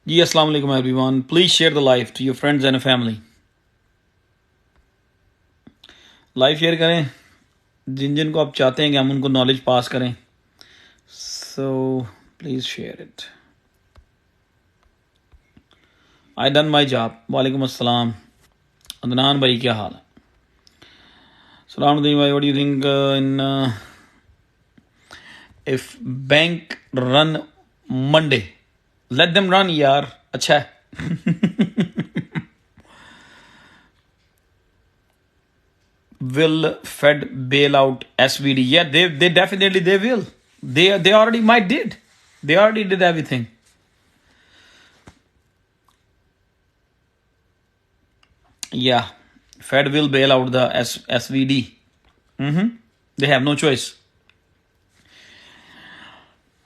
जी अस्सलाम वालेकुम everyone, please share the live to your friends and family. Live share करें जिन जिन को आप चाहते हैं कि हम उनको नॉलेज पास करें। So please share it. I done my job. वालेकुम अस्सलाम अदनान भाई, क्या हाल है? सलाम भाई, what do you think in if bank run Monday? Let them run यार, अच्छा है। Will Fed bail out SVD? Yeah, they definitely they will. They already might did. They already did everything. Yeah, Fed will bail out the SVD. They have no choice.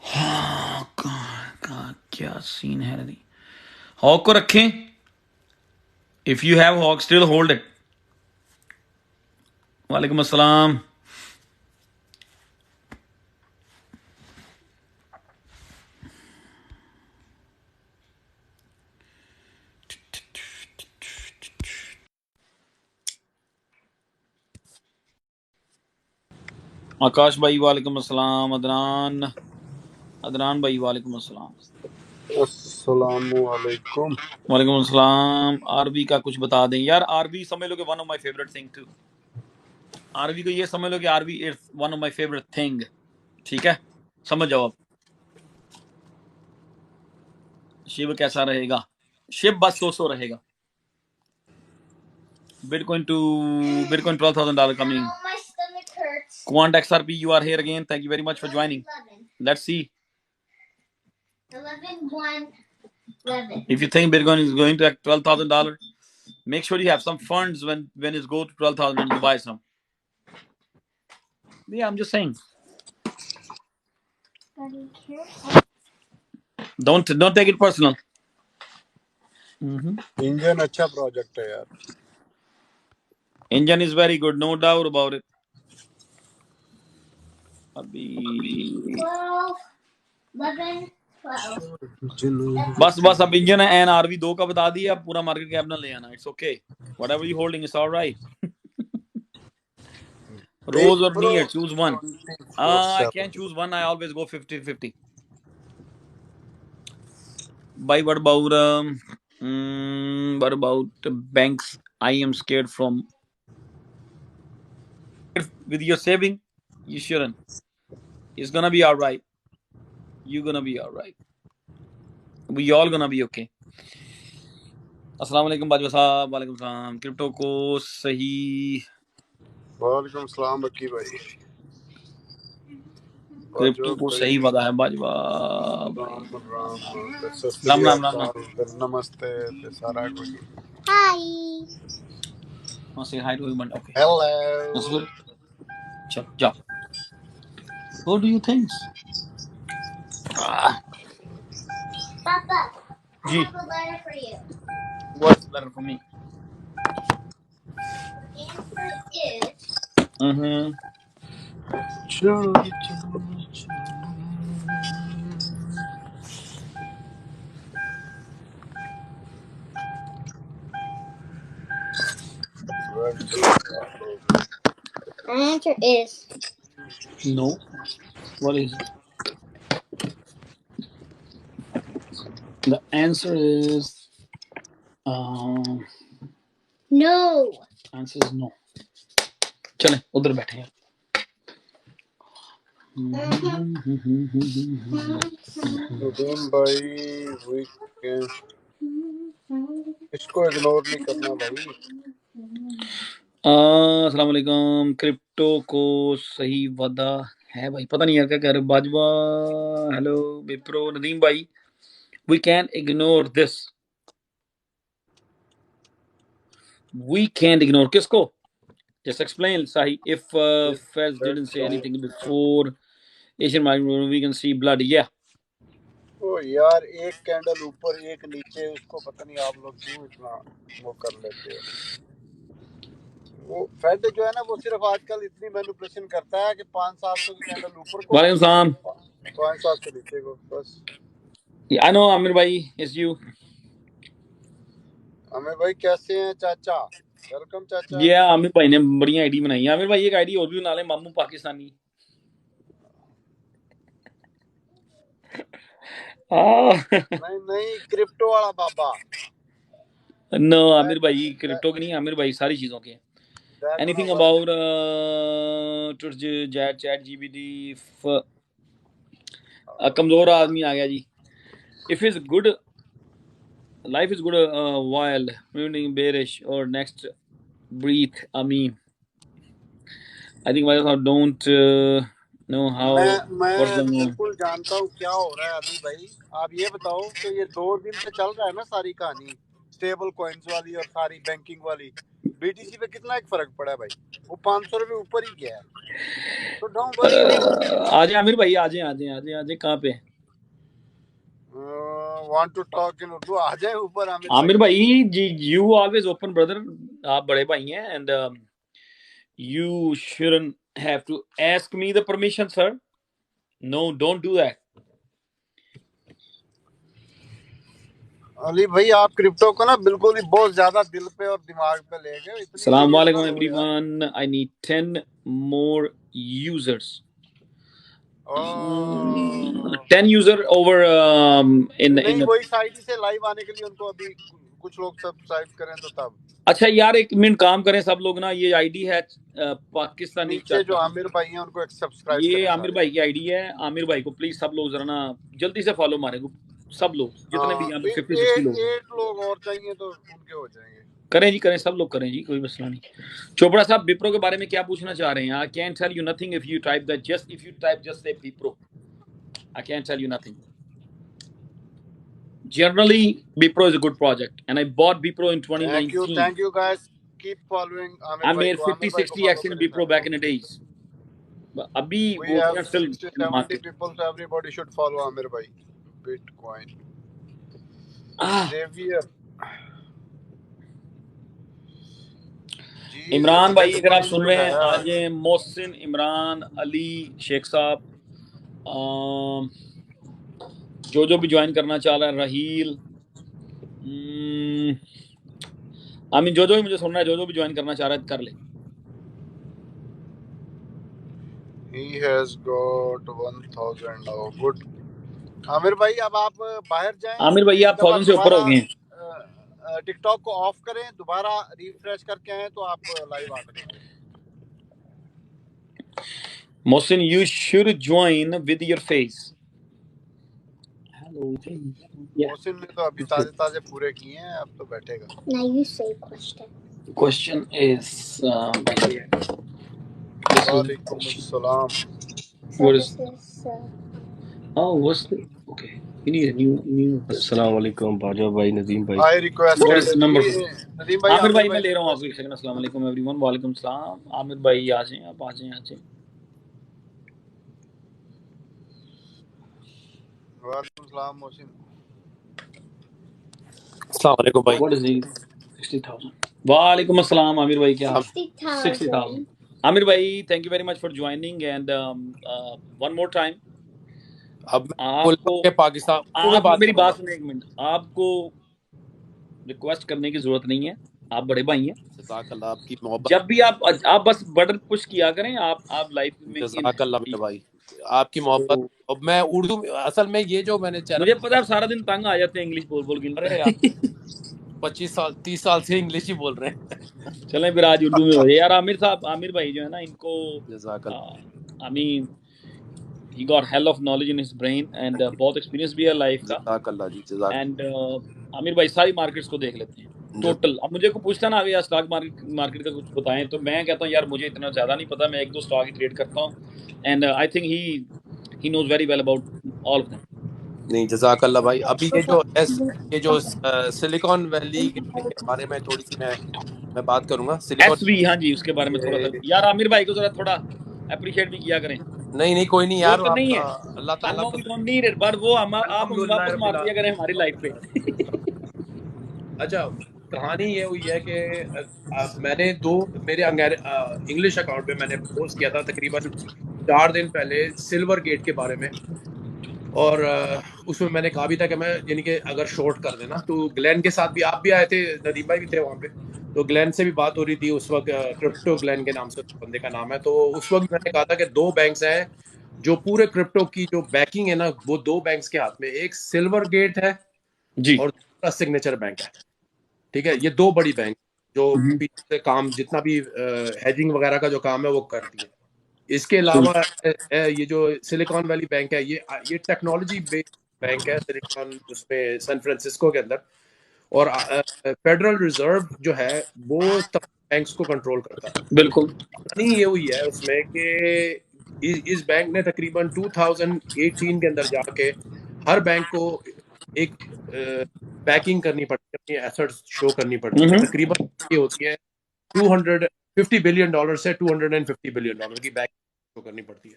Oh God, क्या scene है रे। Hoc को रखें। If you have hawk, still hold it. वालेकुम अस्सलाम। आकाश भाई वालेकुम अस्सलाम। अदनान भाई वालेकुम अस्सलाम। अस्सलामुअलैकुम। वालेकुम अस्सलाम। आरबी का कुछ बता दें यार। आरबी समझ लो कि one of my favourite thing too. RB को ये समझ लो कि RB is one of my favourite thing. ठीक है, समझ जाओ आप। शिव कैसा रहेगा? शिव बस सो रहेगा। Bitcoin $12,000 coming. My stomach hurts. Quant XRP, you are here again. Thank you very much for joining. 11. Let's see. 11. If you think Bitcoin is going to $12,000, make sure you have some funds when it's go to 12,000 and you buy some. Yeah, I'm just saying. Don't take it personal. Engine अच्छा project है यार। Engine is very good, no doubt about it. अभी 12, 11, 12. बस अब engine है N RV 2 का बता दिया। अब पूरा मार्केट कैप ना ले आना। It's okay, whatever you holding is alright. Rose और near, choose one. I can't choose one. I always go 50-50. By what about banks? I am scared from. With your saving, you shouldn't. It's gonna be all right. You're gonna be all right. We all gonna be okay. अस्सलाम वालेकुम बाजवा साहब। वालेकुम सलाम। Crypto को सही। वालेकुम सलाम बक्की भाई। क्रिप्टो को सही पता है बाजवा भाई। राम राम राम राम। नमस्ते ते सारा कुछ। हाय। say hi to everyone. Okay. Hello. चल जाओ। What do you think? Papa. Ji. I have a letter for you. What's the letter for me? The answer is. The answer is. No. What is it? The answer is. No. Answer is no. चलें उधर बैठे हैं। नदीम भाई weekend इसको ignore नहीं करना भाई। अस्सलाम वालेकुम। क्रिप्टो को सही वादा है भाई, पता नहीं यार क्या कह रहे बाजवा। हेलो विप्रो। नदीम भाई, we can ignore this. We can ignore किसको? Just explain, Sahi. If Fez didn't say anything before Asian market, we can see blood. Yeah. ओ यार एक कैंडल ऊपर एक नीचे, उसको पता नहीं आप लोग क्यों इतना वो कर लेते हो। वो फेड जो है ना वो सिर्फ आजकल इतनी मैनिपुलेशन करता है कि 500-700 की कैंडल ऊपर को वालेकुम सलाम। 500 से नीचे को बस। I know Amir bhai, it's you. Aamir भाई कैसे हैं चाचा? वेलकम चाचा। ये आमिर भाई ने बढ़िया आईडी बनाई है। आमिर भाई एक आईडी और भी बना ले, मामू पाकिस्तानी। नहीं नहीं, क्रिप्टो वाला बाबा। नो आमिर दैट भाई क्रिप्टो के नहीं, आमिर भाई सारी चीजों के। That anything gonna work. About chat GPT. कमजोर आदमी आ गया जी। If is good life is good while moving bearish or next breathe. I mean, I think myself don't know how what's मैं going on. बिल्कुल जानता हूँ क्या हो रहा है अली भाई। आप ये बताओ कि ये 2 दिन से चल रहा है ना सारी कहानी, स्टेबल कॉइन्स वाली और सारी बैंकिंग वाली। बीटीसी पे कितना एक फर्क पड़ा है भाई? वो 500 रुपये ऊपर ही गया है। तो डोंट वरी भाई। आजे आमिर भाई, आजे आजे आजे आजे कहाँ पे? Want to talk in Urdu, आ जाए ऊपर आमिर आमिर भाई। भाई जी, यू ऑलवेज ओपन ब्रदर। आप बड़े भाई हैं and you shouldn't have to ask me the permission, sir. No, don't do that. Ali भाई आप क्रिप्टो को ना बिल्कुल ही बहुत ज्यादा दिल पे और दिमाग पे ले गए, इतनी Assalamu सीरियस ना alaikum लो यार। everyone. I need 10 more users. 10 user over नहीं in वही साइड से लाइव आने के लिए उनको अभी कुछ लोग सब्सक्राइब करें तो तब। अच्छा यार, एक मिनट काम करें सब लोग ना। ये आईडी है पाकिस्तानी नीचे जो चाचा। आमिर भाई हैं उनको एक सब्सक्राइब ये करें आमिर सारे। भाई की आईडी है। आमिर भाई को प्लीज सब लोग जरा ना जल्दी से फॉलो मारे, सब लोग जितने भी यहाँ पे 50-60 लोग 8 लोग और चाहिए तो उनके हो जाएंगे। करें जी, करें सब लोग करें जी, कोई मसला नहीं। चोपड़ा साहब विप्रो के बारे में क्या पूछना चाह रहे हैं? I can tell you nothing if you type that, just if you type just say Wipro, I can tell you nothing. Generally, Wipro is a good project, and I bought Wipro in 2019. Thank you guys, keep following I Aamir भाई made को। आमिर भाई को 50-60 follow x in करें Wipro सब back लोग। in the days. अभी we वो have still 60 in the 70 market. People, so everybody should follow Aamir भाई। बिटकॉइन जेवियर जी। इमरान भाई अगर आप बिटकॉइन सुन जो रहे हैं, है आज मोहसिन, इमरान, अली, शेख साहब, जो भी ज्वाइन करना चाह रहा है, रहील, आई मीन जो भी मुझे सुन रहा है, जो भी ज्वाइन करना चाह रहा है कर ले। he has got 1000 now, good। Aamir भाई अब आप बाहर जाएं, आमिर भाई आप जब आप 1000 से ऊपर हो गए हैं। टिकटॉक को ऑफ करें, दोबारा रिफ्रेश करके आए तो आप लाइव आ सकेंगे। Mohsin, you should join with your face. Hello जी। मोहसिन ने तो अभी ताजे ताजे पूरे किए हैं, अब तो बैठेगा। Now you say question. Question is वालेकुम अस्सलाम। So what this is is what's the okay, you need a new अस्सलाम वालेकुम बाजा भाई, नदीम भाई। I request What is the number? Nadeem भाई, आमिर भाई मैं ले रहा हूँ आपको एक सेकंड। अस्सलाम वालेकुम एवरीवन। वालेकुम सलाम। आमिर भाई आ जाएं, आप आ जाएं, आ जाएं। वालेकुम सलाम मोहसिन। अस्सलाम वालेकुम भाई। What is the 60,000? वालेकुम अस्सलाम आमिर भाई, क्या 60,000. आमिर भाई thank you very much for joining and one more time. अब मैं आपको के पाकिस्तान आप बात मेरी करूंगा। बात सुनिए एक मिनट। आपको रिक्वेस्ट करने की जरूरत नहीं है, आप बड़े भाई हैं। जज़ाकल्लाह, आपकी मोहब्बत। जब भी आप बस बटन पुश किया करें, आप लाइफ में जज़ाकल्लाह मेरे भाई, आपकी मोहब्बत। अब मैं उर्दू में, असल में ये जो मैंने चैनल, मुझे पता है आप सारा दिन तंग आ जाते हैं इंग्लिश बोल बोल के। अरे यार 25 साल 30 साल से इंग्लिश ही बोल रहे हैं। चलें फिर आज उर्दू में हो जाए यार। आमिर साहब, आमिर भाई जो है ना, इनको I mean he got hell of knowledge in his brain and बहुत एक्सपीरियंस भी है लाइफ का। जज़ाकल्लाह जी, जज़ाकल्लाह। एंड आमिर भाई सारी मार्केट्स को देख लेते हैं टोटल। अब मुझे को पूछता ना यार स्टॉक मार्केट का कुछ बताएं, तो मैं कहता हूँ यार मुझे इतना ज़्यादा नहीं पता, मैं 1-2 स्टॉक ही ट्रेड करता हूँ। And I think he knows very well about all of them. नहीं जज़ाकल्लाह भाई। अभी ये जो सिलिकॉन वैली के बारे में थोड़ी सी मैं बात करूंगा। एसवी, हाँ जी, उसके बारे में थोड़ा सा यार आमिर भाई को जरा थोड़ा अप्रिशिएट भी किया करें। नहीं कोई नहीं यार, तो नहीं है, अल्लाह ताला we don't need it, but वो आप वापस मार दिया करें हमारी लाइफ पे। अच्छा, कहानी ये हुई है कि मैंने मेरे इंग्लिश अकाउंट पे मैंने पोस्ट किया था तकरीबन 4 दिन पहले सिल्वर गेट के बारे में। और उसमें मैंने कहा भी था कि मैं यानी कि अगर शॉर्ट कर देना तो ग्लेन के साथ भी आप भी आए थे, नदीम भाई भी थे वहाँ पे, तो ग्लेन से भी बात हो रही थी उस वक्त, क्रिप्टो ग्लेन के नाम से बंदे का नाम है। तो उस वक्त मैंने कहा था कि दो बैंक्स हैं जो पूरे क्रिप्टो की जो बैकिंग है ना, वो दो बैंक्स के हाथ में, एक सिल्वर गेट है जी। और दूसरा सिग्नेचर बैंक है। ठीक है, ये दो बड़ी बैंक जो हम्म, पीछे से काम जितना भी हेजिंग वगैरह का जो काम है वो करती है। इसके ठीक। अलावा ये जो सिलिकॉन वैली बैंक है, ये टेक्नोलॉजी बेस्ड बैंक है सिलिकॉन उसमें सैन फ्रांसिस्को के अंदर। और फेडरल रिजर्व जो है वो तमाम बैंक्स को कंट्रोल करता है। बिल्कुल। कहानी ये हुई है उसमें कि इस बैंक ने तकरीबन 2018 के अंदर जाके हर बैंक को एक बैकिंग करनी पड़ती है, अपनी एसेट्स शो करनी पड़ती है। हम्म, तकरीबन ये होती है $250 से $250 की बैकिंग शो करनी पड़ती है।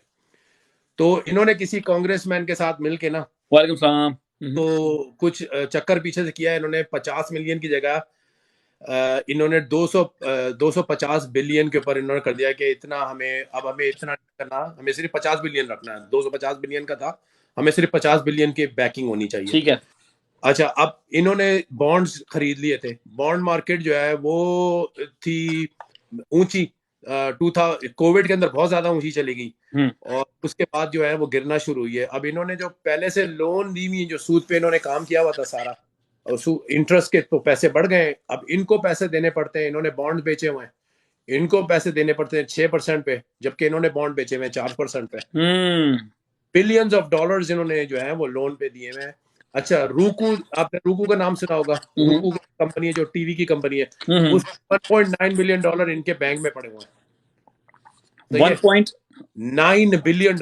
तो इन्होंने किसी कांग्रेसमैन के साथ मिलके ना, वालेकुम सलाम। तो कुछ चक्कर पीछे से किया इन्होंने। 50 मिलियन की जगह इन्होंने 250 बिलियन के ऊपर इन्होंने कर दिया कि इतना हमें, अब हमें इतना नहीं करना, हमें सिर्फ 50 बिलियन रखना है। 250 बिलियन का था, हमें सिर्फ 50 बिलियन की बैकिंग होनी चाहिए। ठीक है। अच्छा, अब इन्होंने बॉन्ड्स खरीद लिए थे। बॉन्ड मार्केट जो है वो थी ऊंची, टू था कोविड के अंदर बहुत ज्यादा ऊंची चली गई, हम्म, और उसके बाद जो है वो गिरना शुरू हुई है। अब इन्होंने जो पहले से लोन दी हुई, जो सूद पे इन्होंने काम किया हुआ था सारा, और इंटरेस्ट के तो पैसे बढ़ गए। अब इनको पैसे देने पड़ते हैं, इन्होंने बॉन्ड बेचे हुए हैं, इनको पैसे देने पड़ते हैं 6% पे, जबकि इन्होंने बॉन्ड बेचे हुए हैं 4% पे। हम्म, बिलियंस ऑफ डॉलर्स इन्होंने जो है वो लोन पे दिए हुए हैं। अच्छा, रूकू, आपने रूकू का नाम सुना होगा। हम्म, रूकू कंपनी है जो टीवी की कंपनी है, हम्म। उस $1.9 बिलियन इनके बैंक में पड़े हुए हैं। सही वन है, पॉइंट। $9 बिलियन।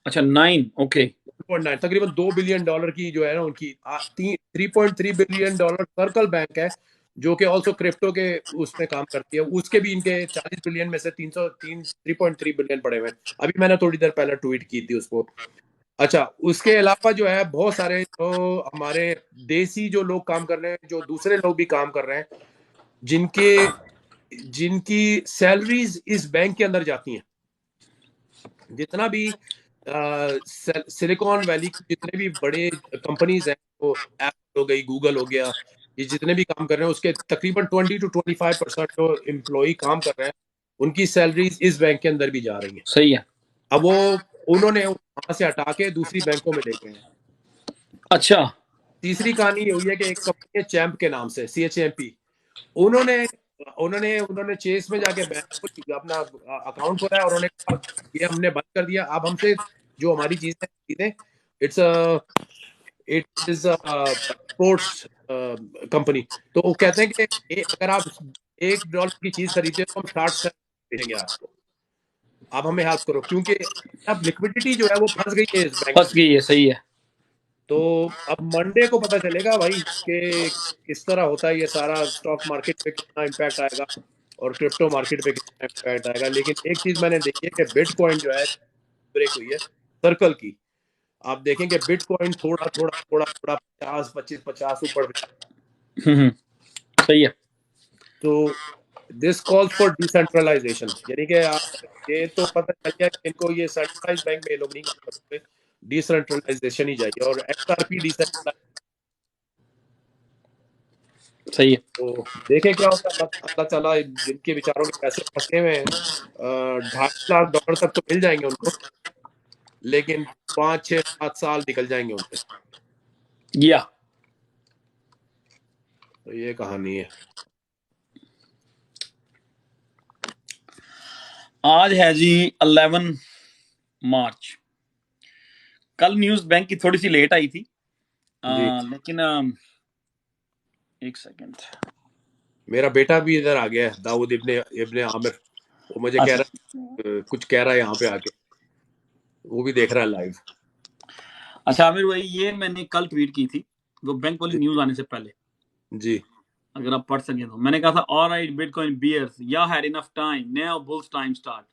अच्छा, 9। ओके। 1.9, तकरीबन $2 बिलियन की जो है ना उनकी, $3.3 बिलियन सर्कल बैंक है जो कि ऑल्सो क्रिप्टो के उसमें काम करती है। उसके भी इनके 40 बिलियन में से 3.3 बिलियन पड़े हुए हैं। अभी मैंने थोड़ी देर पहले ट्वीट की थी उसको। अच्छा, उसके अलावा जो है बहुत सारे जो हमारे देसी जो लोग काम कर रहे हैं, जो दूसरे लोग भी काम कर रहे हैं, जिनके जिनकी सैलरीज इस बैंक के अंदर जाती हैं। जितना भी सिलिकॉन वैली के जितने भी बड़े कंपनीज हैं, तो एप्पल हो गई, गूगल हो गया, ये जितने भी काम कर रहे हैं उसके तकरीबन 20 to 25% जो एम्प्लॉय काम कर रहे हैं, उनकी सैलरीज इस बैंक के अंदर भी जा रही है। सही है। अब वो उन्होंने वहां से हटा के दूसरी बैंकों में ले गए हैं। अच्छा। तीसरी कहानी ये हुई है कि एक कंपनी है चैम्प के नाम से, CHMP, उन्होंने उन्होंने उन्होंने चेस में जाके बैंक को अपना अकाउंट खोला है, और उन्होंने कहा ये हमने बंद कर दिया, अब हमसे जो हमारी चीजें, it's it is sports company. तो वो कहते हैं कि अगर आप $1 की चीज खरीदते हो तो हम 60 देंगे आपको, आप हमें हेल्प करो, क्योंकि अब लिक्विडिटी जो है वो फंस गई है इस बैंक फंस में। गई है। सही है। तो अब मंडे को पता चलेगा भाई कि किस तरह होता है ये सारा, स्टॉक मार्केट पे कितना इम्पैक्ट आएगा और क्रिप्टो मार्केट पे कितना इम्पैक्ट आएगा। लेकिन एक चीज मैंने देखी है कि बिटकॉइन जो है ब्रेक हुई है सर्कल की। आप देखेंगे बिटकॉइन थोड़ा थोड़ा थोड़ा थोड़ा 50 25 50 ऊपर। हम्म, सही है। तो दिस कॉल्स फॉर डिसेंट्रलाइजेशन, यानी कि आप, ये तो पता चल गया कि इनको ये सेंट्रलाइज बैंक में ये लोग नहीं कर सकते, डिसेंट्रलाइजेशन ही चाहिए। और XRP डिसेंट्रलाइज, सही है। तो देखें क्या होता है। अल्लाह ताला जिनके विचारों में पैसे फंसे हुए हैं, $2.5 लाख तक तो मिल जाएंगे उनको, लेकिन 5 6 7 साल निकल जाएंगे उनके। या तो ये कहानी है। आज है जी 11 मार्च। कल न्यूज बैंक की थोड़ी सी लेट आई थी, जी, लेकिन एक सेकंड। मेरा बेटा भी इधर आ गया है, दाऊद इब्ने इब्ने आमिर, वो मुझे कह अच्छा। रहा है कुछ कह रहा है यहाँ पे आके, वो भी देख रहा है लाइव। अच्छा आमिर भाई, ये मैंने कल ट्वीट की थी वो बैंक वाली न्यूज आने से पहले, जी, अगर आप पढ़ सके तो। मैंने कहा था ऑलराइट बिटकॉइन बियर्स या had enough time, now bulls time start,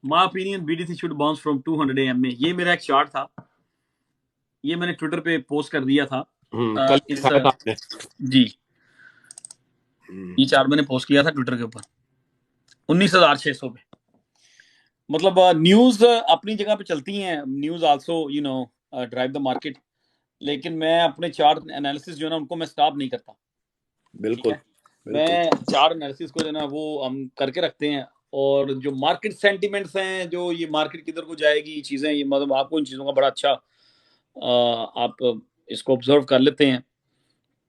my opinion BTC should bounce from 200 AM में। ये मेरा एक चार्ट था, ये मैंने ट्विटर पे पोस्ट कर दिया था। कल इस दिखाया था आपने। जी, ये चार्ट मैंने पोस्ट किया था ट्विटर के ऊपर 19,600 पे। मतलब न्यूज अपनी जगह पे चलती हैं, news also drive the market, लेकिन मैं अपने चार्ट एनालिसिस जो है ना उनको मैं स्टॉप नहीं करता। ठीक बिल्कुल है, बिल्कुल मैं चार्ट एनालिसिस को जो है ना वो हम करके रखते हैं, और जो मार्केट सेंटिमेंट्स हैं, जो ये मार्केट किधर को जाएगी चीजें, ये मतलब आपको इन चीजों का बड़ा अच्छा आप इसको ऑब्जर्व कर लेते हैं।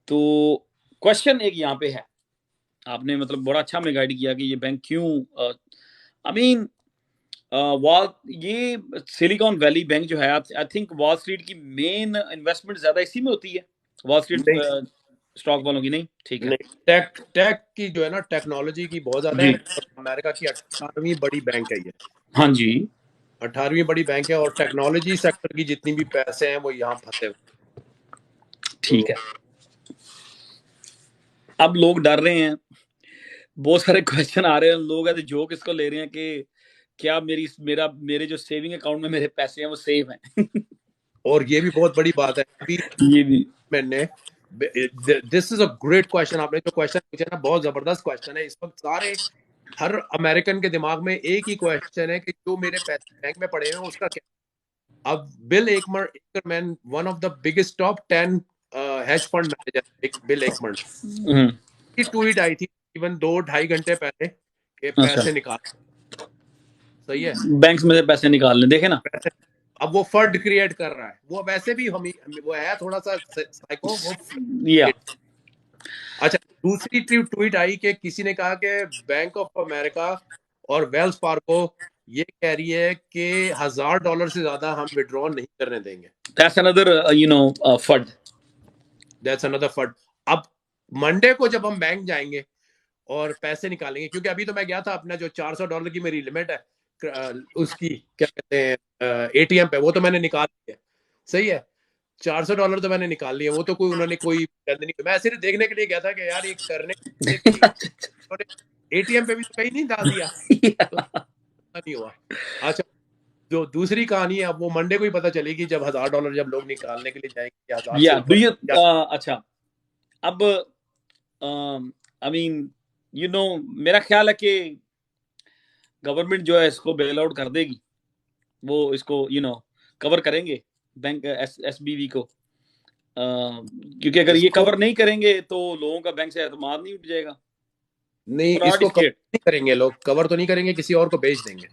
तो क्वेश्चन एक यहाँ पे है, आपने मतलब बड़ा अच्छा हमें गाइड किया कि ये बैंक क्यों, आई मीन वॉल ये सिलिकॉन वैली बैंक जो है, आई थिंक वॉल स्ट्रीट की मेन इन्वेस्टमेंट ज्यादा इसी में होती है, वॉल स्ट्रीट नहीं स्टॉक वालों की नहीं? ठीक है नहीं, टेक टेक की जो है ना, टेक्नोलॉजी की बहुत ज्यादा जी। है, और अमेरिका की 18वीं बड़ी बैंक है ये। हाँ जी। 18वीं बड़ी बैंक है, और टेक्नोलॉजी सेक्टर की जितनी भी पैसे हैं वो यहाँ फंसे हुए हैं। ठीक तो है, अब लोग डर रहे हैं, बहुत सारे क्वेश्चन आ रहे हैं, लोग ऐसे जोक इसको ले रहे हैं कि क्या मेरे जो सेविंग अकाउंट में मेरे पैसे हैं वो सेफ हैं। और ये भी बहुत बड़ी बात है अभी ये भी मैंने, this is a great question, आपने जो क्वेश्चन पूछा ना बहुत जबरदस्त क्वेश्चन है। इस वक्त सारे हर अमेरिकन के दिमाग में एक ही क्वेश्चन है कि जो मेरे पैसे बैंक में पड़े हुए हैं उसका क्या। अब bill Ekman, one of the biggest top 10 hedge fund manager, bill Ekman की ट्वीट आई थी इवन 2-2.5 घंटे पहले कि अच्छा, पैसे निकाल। सही है, बैंक्स में से पैसे निकाल लें, देखे ना। पैसे। अब वो फंड क्रिएट कर रहा है, वो वैसे भी वो है थोड़ा सा साइको, वो या अच्छा, दूसरी ट्वीट आई कि किसी ने कहा कि बैंक ऑफ अमेरिका और वेल्स फार्गो ये कह रही है कि $1000 से ज्यादा हम विड्रॉ नहीं करने देंगे। That's another fund. That's another fund. अब मंडे को जब हम बैंक जाएंगे और पैसे निकालेंगे, क्योंकि अभी तो मैं गया था, अपना जो $400 की मेरी लिमिट है उसकी क्या कहते हैं एटीएम पे, वो तो मैंने निकाल लिया। सही है, $400 तो मैंने निकाल लिया, वो तो कोई उन्होंने कोई कहते नहीं, मैं सिर्फ देखने के लिए गया था कि यार ये करने के लिए भी एटीएम पे भी तो कहीं नहीं डाल दिया, तो नहीं हुआ। अच्छा, जो दूसरी कहानी है अब वो मंडे को ही पता चलेगी, जब $1000 जब लोग निकालने के लिए जाएंगे 1000 से या डू ऊपर यू क्या। अच्छा, अब आई मीन मेरा ख्याल है कि गवर्नमेंट जो है इसको बेल आउट कर देगी, वो इसको कवर करेंगे बैंक एसबीवी को, क्योंकि अगर ये इसको कवर नहीं करेंगे तो लोगों का बैंक से एतमाद नहीं उठ जाएगा। नहीं, नॉट इसको कवर स्केर्ड। नहीं करेंगे लोग, कवर तो नहीं करेंगे, किसी और को बेच देंगे।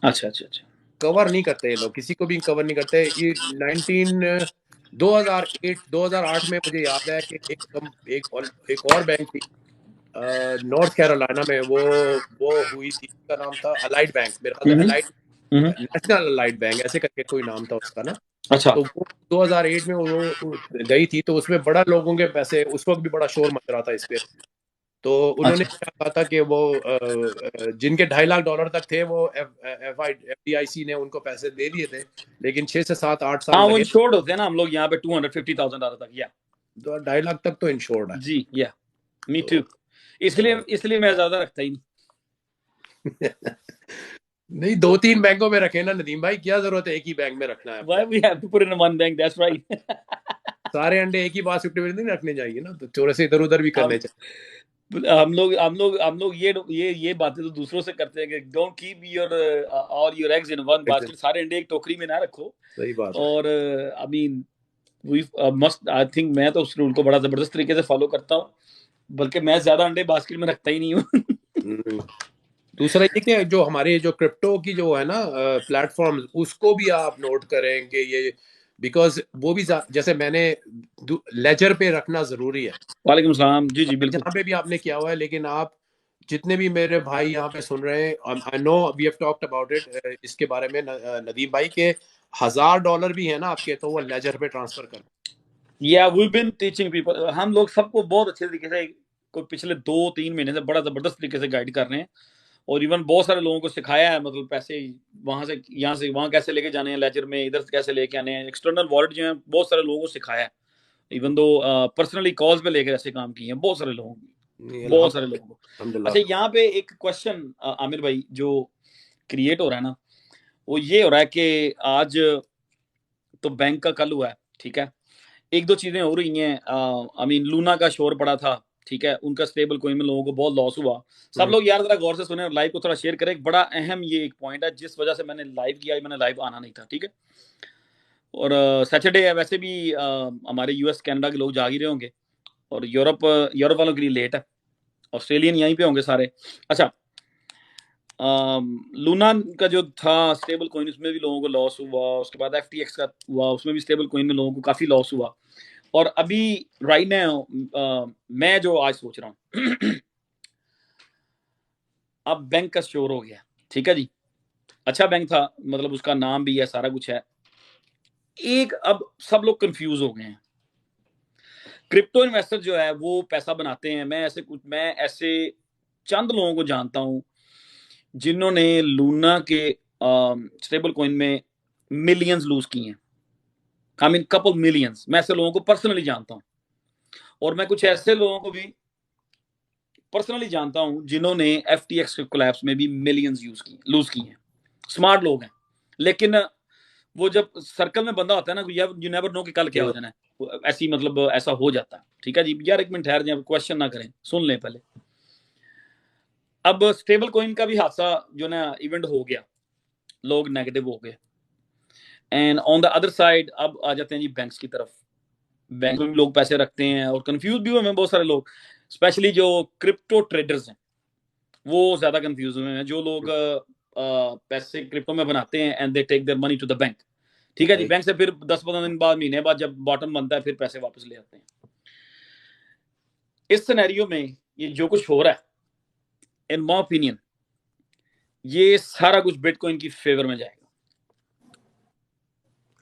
अच्छा अच्छा अच्छा। कवर नहीं करते ये लोग, किसी को भी कवर नहीं करते। ये 2008 में मुझे याद है कि एक और बैंक थी नॉर्थ कैरोलिना में, वो हुई थी, उसका नाम था अलाइड बैंक, मेरे ख्याल से अलाइड, हम्म। नेशनल अलाइड बैंक ऐसे करके कोई नाम था उसका ना। अच्छा। तो वो 2008 में वो गई थी, तो उसमें बड़ा लोगों के पैसे, उस वक्त भी बड़ा शोर मच रहा था इस पे। तो उन्होंने अच्छा। क्या कहा था कि वो जिनके $2.5 लाख तक थे, वो FDIC ने उनको पैसे दे दिए थे, लेकिन 6 से 7-8 साल हाँ, वो लगे। इंश्योर्ड होते हैं ना, हम लोग यहाँ पे $250,000 तक। या 2.5 लाख तक तो इंश्योर्ड है। जी, या मी टू। तो इसलिए मैं ज्यादा रखता ही नहीं। नहीं, 2-3 बैंकों में रखे ना नदीम भाई, क्या जरूरत है एक ही बैंक में रखना है Why अपने। we have to put in one bank? That's right. सारे अंडे एक ही बास्केट में नहीं रखने चाहिए ना, तो थोड़े से इधर उधर भी करने हम चाहिए। हम लोग ये बातें तो दूसरों से करते हैं कि don't keep your all your eggs in one basket, सारे अंडे एक टोकरी में ना रखो। सही बात है। और I mean we must, I think मैं तो उस रूल को बड़ा जबरदस्त तरीके से फॉलो करता हूँ, बल्कि मैं ज्यादा अंडे बास्केट में रखता ही नहीं हूँ। दूसरा ये कि जो हमारे जो क्रिप्टो की जो है ना प्लेटफॉर्म, उसको भी आप नोट करेंगे ये, बिकॉज वो भी जैसे मैंने लेजर पे रखना जरूरी है। वालेकुम सलाम। जी जी बिल्कुल। जहाँ पे भी आपने किया हुआ है, लेकिन आप जितने भी मेरे भाई यहाँ पे सुन रहे हैं, I know we have talked about it, इसके बारे में नदीम भाई के $1000 भी है ना आपके, तो वो लेजर पे ट्रांसफर कर। या वी बीन टीचिंग पीपल, हम लोग सबको बहुत अच्छे तरीके से कोई पिछले 2-3 महीने से बड़ा जबरदस्त तरीके से गाइड कर रहे हैं, और इवन बहुत सारे लोगों को सिखाया है, मतलब पैसे वहां से यहाँ से वहां कैसे लेके जाने हैं लेजर में, इधर से कैसे लेके आने हैं, एक्सटर्नल वॉलेट जो है बहुत सारे लोगों को सिखाया है, इवन दो पर्सनली कॉल्स पे लेकर ऐसे काम किए हैं बहुत सारे लोगों को, बहुत सारे लोगों को। अच्छा, यहाँ पे एक क्वेश्चन आमिर भाई जो क्रिएट हो रहा है ना, वो ये हो रहा है कि आज तो बैंक का कल हुआ है, ठीक है, एक दो चीजें हो रही हैं, आई मीन लूना का शोर पड़ा था, ठीक है, उनका स्टेबल कोइन में लोगों को बहुत लॉस हुआ। सब लोग यार जरा गौर से सुने और लाइव को थोड़ा शेयर करें, एक बड़ा अहम ये एक पॉइंट है जिस वजह से मैंने लाइव किया, मैंने लाइव आना नहीं था, ठीक है। और सैटरडे है, वैसे भी हमारे यूएस कनाडा के लोग जाग ही रहे होंगे, और यूरोप यूरोप वालों के लिए लेट है, ऑस्ट्रेलियन यहीं पे होंगे सारे। अच्छा, लूना का जो था स्टेबल कॉइन, उसमें भी लोगों को लॉस हुआ, उसके बाद एफटीएक्स का हुआ, उसमें भी स्टेबल कॉइन में लोगों को काफी लॉस हुआ। और अभी राइट नाउ मैं जो आज सोच रहा हूँ अब बैंक का स्टोर हो गया, ठीक है जी, अच्छा बैंक था, मतलब उसका नाम भी है, सारा कुछ है। एक अब सब लोग कंफ्यूज हो गए हैं। क्रिप्टो इन्वेस्टर जो है वो पैसा बनाते हैं, मैं ऐसे चंद लोगों को जानता हूं जिन्होंने लूना के स्टेबल कॉइन में मिलियंस लूज किए हैं, आई मीन कपल मिलियंस। मैं ऐसे लोगों को पर्सनली जानता हूं, और मैं कुछ ऐसे लोगों को भी पर्सनली जानता हूं जिन्होंने एफटीएक्स के कोलैप्स में भी मिलियंस लूज किए हैं। स्मार्ट लोग हैं, लेकिन वो जब सर्कल में बंदा होता है ना, यू नेवर नो कि कल क्या हो जाना है, ऐसी मतलब ऐसा हो जाता है। ठीक है जी, यार एक मिनट ठहर जाए, क्वेश्चन ना करें, सुन लें पहले। अब स्टेबल कॉइन का भी हादसा जो ना इवेंट हो गया, लोग नेगेटिव हो गए, and on the other side अब आ जाते हैं जी बैंक्स की तरफ। बैंक में भी लोग पैसे रखते हैं और कंफ्यूज भी हुए हैं बहुत सारे लोग, स्पेशली जो क्रिप्टो ट्रेडर्स हैं वो ज्यादा कंफ्यूज हुए हैं। जो लोग पैसे क्रिप्टो में बनाते हैं and they take their money to the bank, ठीक है जी, बैंक से फिर 10-15 दिन बाद, महीने बाद जब बॉटम बनता है, फिर पैसे वापस ले आते हैं। इस सिनेरियो में ये जो कुछ हो रहा है, इन माय ओपिनियन ये सारा कुछ बिटकॉइन की फेवर में जाएगा।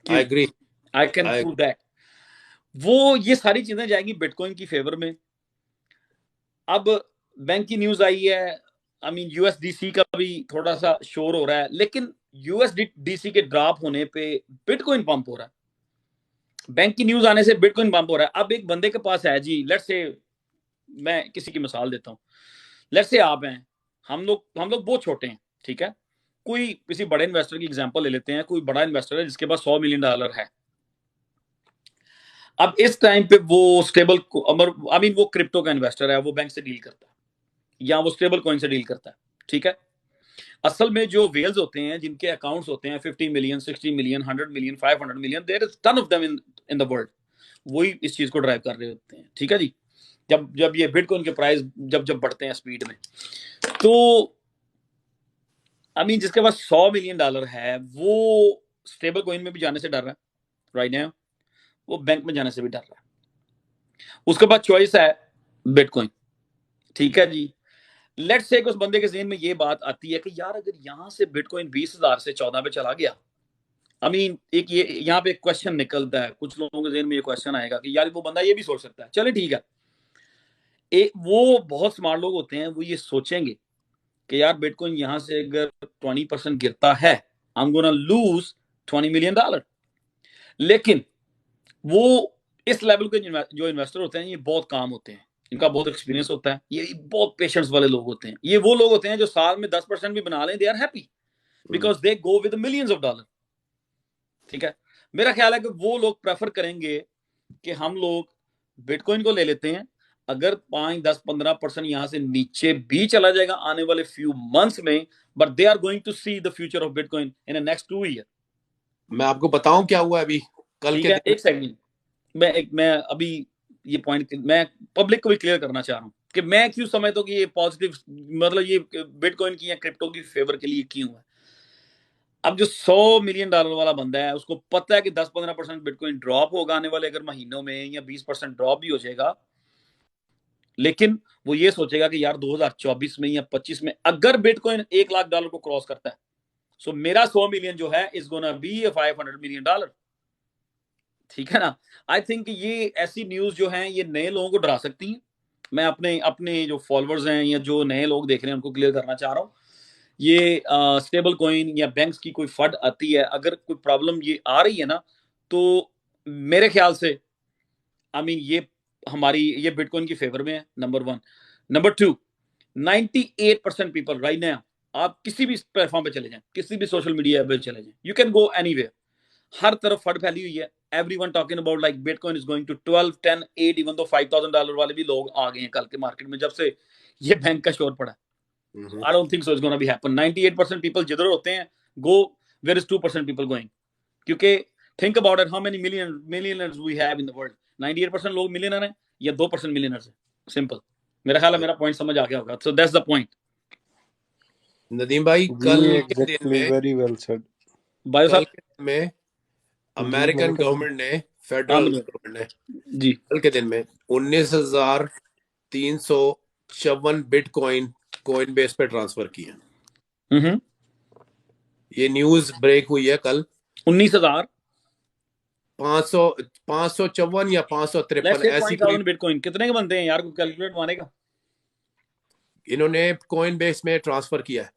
I agree, I can prove that. वो ये सारी चीजें जाएंगी बिटकॉइन की फेवर में। अब बैंक की न्यूज आई है, आई मीन यूएसडीसी का भी थोड़ा सा शोर हो रहा है, लेकिन यूएसडीसी के ड्रॉप होने पे बिटकॉइन पंप हो रहा है, बैंक की न्यूज आने से बिटकॉइन पंप हो रहा है। अब एक बंदे के पास है जी, लेट्स से मैं किसी की मिसाल देता हूँ, लेट्स से आप हैं, हम लोग बहुत छोटे हैं, ठीक है, कोई किसी बड़े इन्वेस्टर की एग्जांपल ले लेते हैं, कोई बड़ा इन्वेस्टर है जिसके पास $100 मिलियन है। अब इस टाइम पे वो स्टेबल आई मीन वो क्रिप्टो का इन्वेस्टर है, वो बैंक से डील करता है या वो स्टेबल कॉइन से डील करता है, ठीक है। असल में जो वेल्स होते हैं, जिनके अकाउंट्स होते हैं 50 million, 60 million, 100 million, 500 million, there is ton of them in the world, वही इस चीज को ड्राइव कर रहे होते हैं, ठीक है जी। जब जब ये बिटकॉइन के प्राइस जब जब बढ़ते हैं स्पीड में, तो आई मीन जिसके पास $100 मिलियन है वो स्टेबल कॉइन में भी जाने से डर रहा है राइट नाउ, वो बैंक में जाने से भी डर रहा है। उसके बाद चॉइस है बिटकॉइन, ठीक है जी। लेट्स से उस बंदे के ज़हन में ये बात आती है कि यार अगर यहां से बिटकॉइन 20,000 से 14 पे चला गया, आई मीन एक ये यहाँ पे क्वेश्चन निकलता है, कुछ लोगों के ज़हन में ये क्वेश्चन आएगा कि यार वो बंदा ये भी सोच सकता है, चले ठीक है, वो बहुत स्मार्ट लोग होते हैं, वो ये सोचेंगे कि यार बिटकॉइन यहां से अगर 20% गिरता है, I am gonna lose $20 million. लेकिन वो इस लेवल के जो इन्वेस्टर होते हैं ये बहुत काम होते हैं, इनका बहुत एक्सपीरियंस होता है, ये बहुत पेशेंस वाले लोग होते हैं, ये वो लोग होते हैं जो साल में 10% भी बना लें, they are happy because they go with millions of dollar, ठीक है। मेरा ख्याल है कि वो लोग प्रेफर करेंगे कि हम लोग बिटकॉइन को ले लेते हैं, अगर 5, 10, 15% यहां से नीचे भी चला जाएगा आने वाले फ्यू मंथ्स में, but they are going to see the future of bitcoin in the next 2 year. मैं आपको बताऊं क्या हुआ अभी कल ठीक के है, एक सेकंड, मैं अभी ये पॉइंट मैं पब्लिक को भी क्लियर करना चाह रहा हूँ कि मैं क्यों समझता हूँ कि ये पॉजिटिव, मतलब ये बिटकॉइन की या क्रिप्टो की फेवर के लिए क्यों है। अब जो $100 मिलियन वाला बंदा है, उसको पता है कि 10-15% बिटकॉइन ड्रॉप होगा आने वाले अगर महीनों में, या 20% ड्रॉप भी हो जाएगा, लेकिन वो ये सोचेगा कि यार 2024 में या 25 में अगर बिटकॉइन $1 लाख को क्रॉस करता है, सो मेरा 100 मिलियन जो है इज गोना बी $500 मिलियन, ठीक है ना। आई थिंक ये ऐसी न्यूज जो है ये नए लोगों को डरा सकती हैं। मैं अपने अपने जो फॉलोअर्स हैं या जो नए लोग देख रहे हैं उनको क्लियर करना चाह रहा हूँ, ये स्टेबल कॉइन या बैंक्स की कोई फंड आती है, अगर कोई प्रॉब्लम ये आ रही है ना, तो मेरे ख्याल से आई मीन ये बिटकॉइन की फेवर में है, number 1। Number 2, 98% people right now, आप किसी भी प्लेटफॉर्म पे चले जाएं, किसी भी सोशल मीडिया पे चले जाएं, यू कैन गो एनीवेयर, हर तरफ फंड फैली हुई है। Everyone talking about like bitcoin is going to 12, 10, 8, even though $5,000 वाले भी लोग आ गए हैं कल के मार्केट में जब से ये बैंक का शोर पड़ा। I don't think so it's gonna be happen. 98% people जिधर होते हैं go, where is 2% people going, क्योंकि think about it, how many millionaires we have in the world? 98% लोग मिलियनर हैं या 2% मिलियनर्स हैं? सिंपल। मेरा ख्याल है मेरा पॉइंट समझ आ गया होगा। So that's the point. Nadeem भाई, जी कल के दिन एग्जैक्टली, में वेरी वेल सेड। भाई कल साहब के दिन में जी अमेरिकन मैंने कहा गवर्नमेंट ने, हाँ फेडरल मुझे गवर्नमेंट ने जी कल के दिन में 19,354 बिटकॉइन कोइन बेस पे ट्रांसफर किए। हम्म ये न्यूज ब्रेक हुई है कल। 19,000 554 या 553 लेट्स से ऐसी कोई 20,000 बिटकॉइन कितने के बनते हैं यार? कोई कैलकुलेट मारेगा? इन्होंने कॉइन बेस में ट्रांसफर किया है,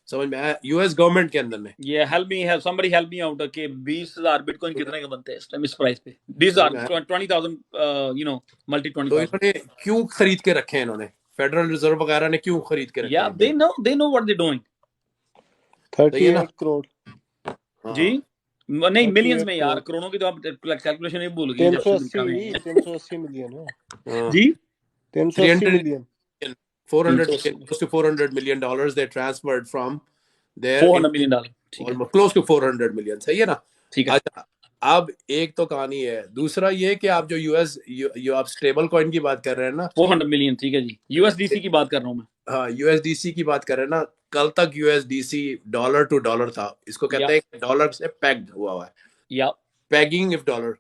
समझ में आया? यूएस गवर्नमेंट के अंदर में। ये help somebody help me out कि 20,000 बिटकॉइन कितने के बनते हैं इस टाइम इस प्राइस पे? समझ में आया? 20,000 20,000 मल्टी तो 20,000। इन्होंने क्यों खरीद के रखे हैं? इन्होंने फेडरल रिजर्व वगैरह ने क्यों खरीद के रखे या हैं? They know what they doing. सही है ना? 38 करोड़, जी हाँ, नहीं, मिलियंस 38 में यार, करोड़, करोड़ों की तो आप कैलकुलेशन ही भूल गए जब से अमेरिका में हैं। 380 मिलियन है, हाँ। जी 380 300 million. 400 380 close to $400 million they transferred from their $400 million। ठीक है, almost close to 400 million। सही है ना? ठीक है। अच्छा, अब एक तो कहानी है, दूसरा ये कि आप जो आप स्टेबल कॉइन की बात कर रहे हैं ना, 400 मिलियन, ठीक है जी। यूएसडीसी की बात कर रहा हूँ मैं। हाँ, यूएसडीसी की बात कर रहे हैं ना, कल तक यूएसडीसी डॉलर टू डॉलर था। इसको या कहते हैं डॉलर से पैक्ड हुआ है, या पैगिंग इफ डॉलर।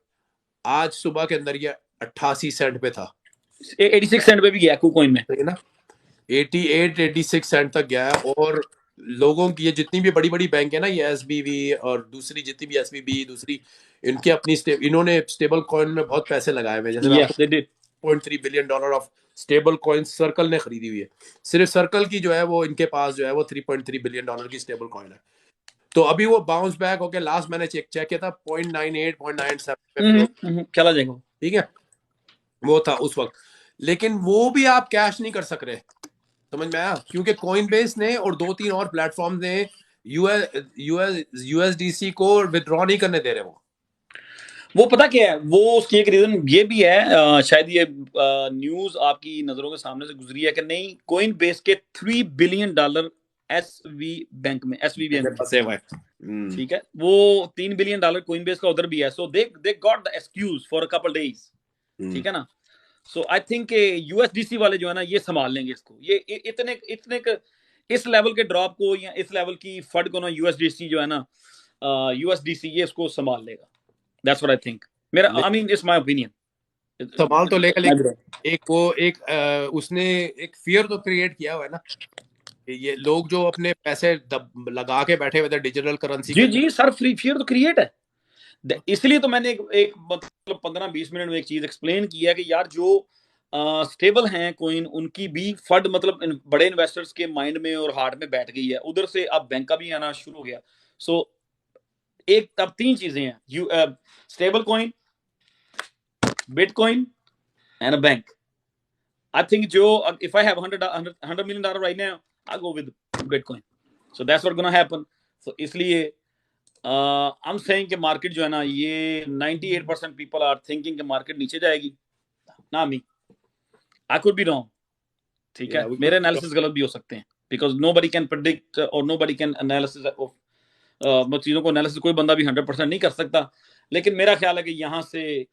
आज सुबह के अंदर ये 88 सेंट पे था, 86 सेंट पे भी गया KuCoin में। सही है ना? 86 सेंट तक गया है। और लोगों की ये जितनी भी बड़ी बड़ी बैंक है ना, ये एसबीवी और दूसरी जितनी भी एसबीबी दूसरी, इनकी अपनी इन्होंने स्टेबल कॉइन में बहुत पैसे लगाए हुए हैं। जैसे मैं यस आपको they did. $3 billion of stable coin circle ने खरीदी हुई है। सिर्फ सर्कल की जो है वो इनके पास जो है वो $3.3 बिलियन की स्टेबल कॉइन है। तो अभी वो बाउंस बैक होके लास्ट मैंने चेक किया था 0.98 0.97 पे क्लोज, चला जाएगा। ठीक है, वो था उस वक्त। लेकिन वो भी आप कैश नहीं कर सक रहे, समझ में आया? क्योंकि कॉइन बेस ने और 2-3 और प्लेटफॉर्म ने यूएसडीसी को विड्रॉ नहीं करने दे रहे। वो पता क्या है, वो उसकी एक रीजन ये भी है, शायद ये न्यूज आपकी नजरों के सामने से गुजरी है कि नहीं, कोइन बेस के $3 बिलियन एसवी बैंक में फंसे हुए। ठीक है, वो $3 बिलियन कोइन बेस का उधर भी है। So they got the excuse for a couple days, ठीक है ना? सो आई थिंक यूएसडीसी वाले जो है ना, ये संभाल लेंगे इसको। ये इतने इतने इस लेवल के ड्रॉप को या इस लेवल की फंड को ना, यूएसडीसी जो है ना, यूएसडीसी ये इसको संभाल लेगा। That's what I think. मेरा I mean it's my opinion. संभाल तो लेगा, लेकिन उसने एक फियर तो क्रिएट किया हुआ है ना, कि ये लोग जो अपने पैसे लगा के बैठे हुए थे डिजिटल करेंसी जी जी सर, फ्री फियर तो क्रिएट है। इसलिए तो मैंने एक मतलब 15-20 मिनट में एक चीज एक्सप्लेन की है कि यार जो स्टेबल हैं कोइन, उनकी भी फंड मतलब बड़े इन्वेस्टर्स के माइंड में और हार्ट में बैठ गई है। उधर से अब बैंक का भी आना शुरू हो गया। सो एक तब 3 चीजें हैं, stable coin, bitcoin and a bank. I think जो if I have $100 million right now, I go with bitcoin. So that's what gonna happen. So इसलिए आई एम सेइंग कि मार्केट जो है ना, ये 98% पीपल आर थिंकिंग कि market नीचे जाएगी ना। Me I could be wrong, ठीक है, मेरे एनालिसिस गलत भी हो सकते हैं, बिकॉज नोबडी कैन प्रेडिक्ट और नोबडी कैन एनालिसिस ऑफ चीजों को एनालिसिस कोई बंदा भी 100% नहीं कर सकता। लेकिन मेरा ख्याल है कि यहाँ से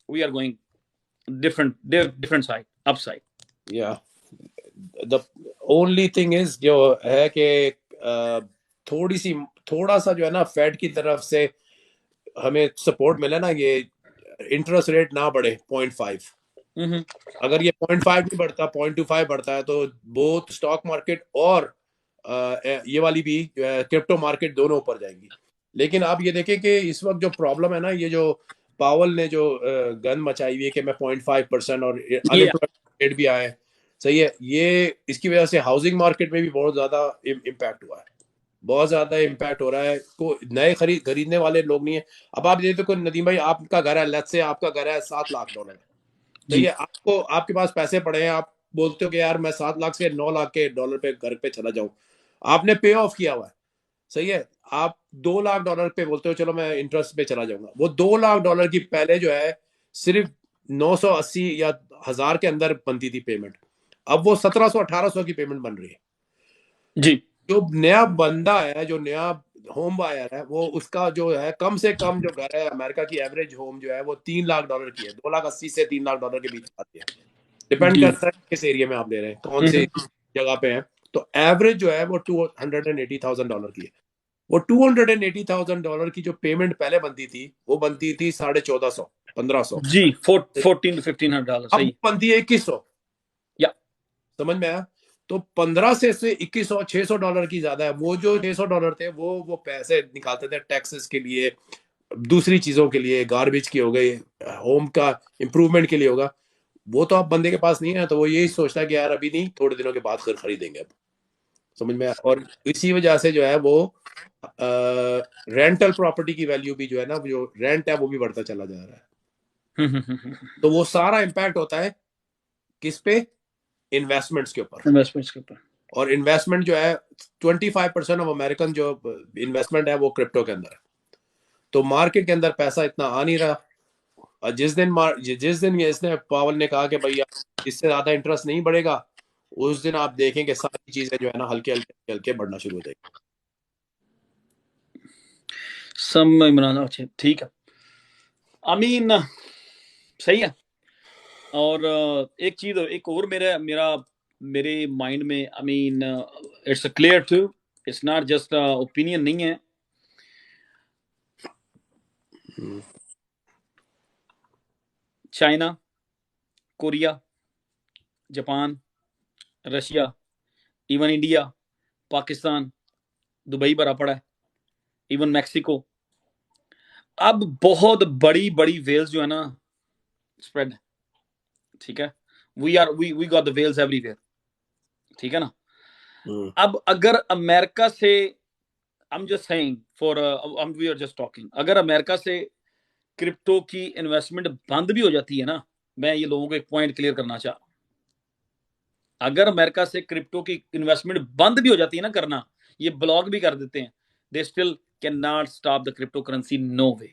we are going different side, up side. या द ओनली थिंग इज जो है कि थोड़ा सा जो है ना, फेड की तरफ से हमें सपोर्ट मिले ना, ये इंटरेस्ट रेट ना बढ़े 0.5। अगर ये 0.5 नहीं बढ़ता, 0.25 बढ़ता है, तो बोथ स्टॉक मार्केट और ये वाली भी जो है क्रिप्टो मार्केट दोनों ऊपर जाएंगी। लेकिन आप ये देखें कि इस वक्त जो प्रॉब्लम है ना, ये जो पावल ने जो गन मचाई हुई है कि मैं 0.5% और अनएम्प्लॉयमेंट रेट भी आए, सही है, ये इसकी वजह से हाउसिंग मार्केट में भी बहुत ज्यादा इम्पैक्ट हुआ है, बहुत ज्यादा इम्पैक्ट हो रहा है। को नए खरीदने वाले लोग नहीं है। अब आप ये देखो नदीम भाई, आपका घर है, लेट्स से आपका घर है $7 लाख, सही है, आपको आपके पास पैसे पड़े हैं, आप बोलते हो कि यार मैं 7 लाख से 9 लाख के डॉलर पे घर पे चला जाऊं, आपने पे ऑफ किया हुआ है, सही है, आप $2 लाख पे बोलते हो चलो मैं इंटरेस्ट पे चला जाऊंगा। वो $2 लाख की पहले जो है सिर्फ 980 या 1000 के अंदर बनती थी पेमेंट, अब वो 1700-1800 की पेमेंट बन रही है। जी, जो नया बंदा है, जो नया होम बायर है वो, उसका जो है कम से कम जो घर है, अमेरिका की एवरेज होम जो है वो $3 लाख की है, $2.80 से $3 लाख के बीच आती है। डिपेंड जी करता है किस एरिया में आप ले रहे हैं, कौन से जगह पे है। तो एवरेज जो है वो $280,000 की है। वो $280,000 की जो पेमेंट पहले बनती थी वो बनती थी 1450, 1500। जी 14 to 1500 डॉलर अब सही बनती है 2100। या समझ में आया? तो 15 से 2100, $600 की ज्यादा है। वो जो $600 थे वो पैसे निकालते थे टैक्सेस के लिए, दूसरी चीजों के लिए, गार्बेज की हो गई, होम का इम्प्रूवमेंट के लिए होगा। वो तो अब बंदे के पास नहीं है, तो वो यही सोचता है कि यार अभी नहीं, थोड़े दिनों के बाद घर खरीदेंगे अब। समझ में आया? और इसी वजह से जो है वो रेंटल प्रॉपर्टी की वैल्यू भी जो है ना, जो रेंट है वो भी बढ़ता चला जा रहा है। तो वो सारा इम्पैक्ट होता है किस पे? इन्वेस्टमेंट्स के ऊपर। इन्वेस्टमेंट्स के ऊपर। और इन्वेस्टमेंट जो है 25% ऑफ अमेरिकन जो इन्वेस्टमेंट है वो क्रिप्टो के अंदर है। तो मार्केट के अंदर पैसा इतना आ नहीं रहा। और जिस दिन ये इसने पावल ने कहा कि भैया इससे ज्यादा इंटरेस्ट नहीं बढ़ेगा, उस दिन आप देखें कि सारी चीजें जो है ना हल्के हल्के हल्के बढ़ना शुरू हो जाएगी। इमरान अच्छा ठीक है, आई मीन सही है। और एक चीज एक और मेरे माइंड में, I mean it's clear to, it's not just opinion नहीं है। China, Korea, Japan, Russia, even India, Pakistan, Dubai भरा पड़ा है, इवन मैक्सिको, अब बहुत बड़ी बड़ी वेल्स जो है ना स्प्रेड है। ठीक है, we got the whales everywhere. ठीक है ना। अब अगर अमेरिका से, I am just saying for we are just talking, अगर अमेरिका से क्रिप्टो की इन्वेस्टमेंट बंद भी हो जाती है ना, मैं ये लोगों को एक पॉइंट क्लियर करना चाह रहा हूं, अगर अमेरिका से क्रिप्टो की इन्वेस्टमेंट बंद भी हो जाती है ना करना, ये ब्लॉक भी कर देते हैं, they still can not stop the crypto currency, no way.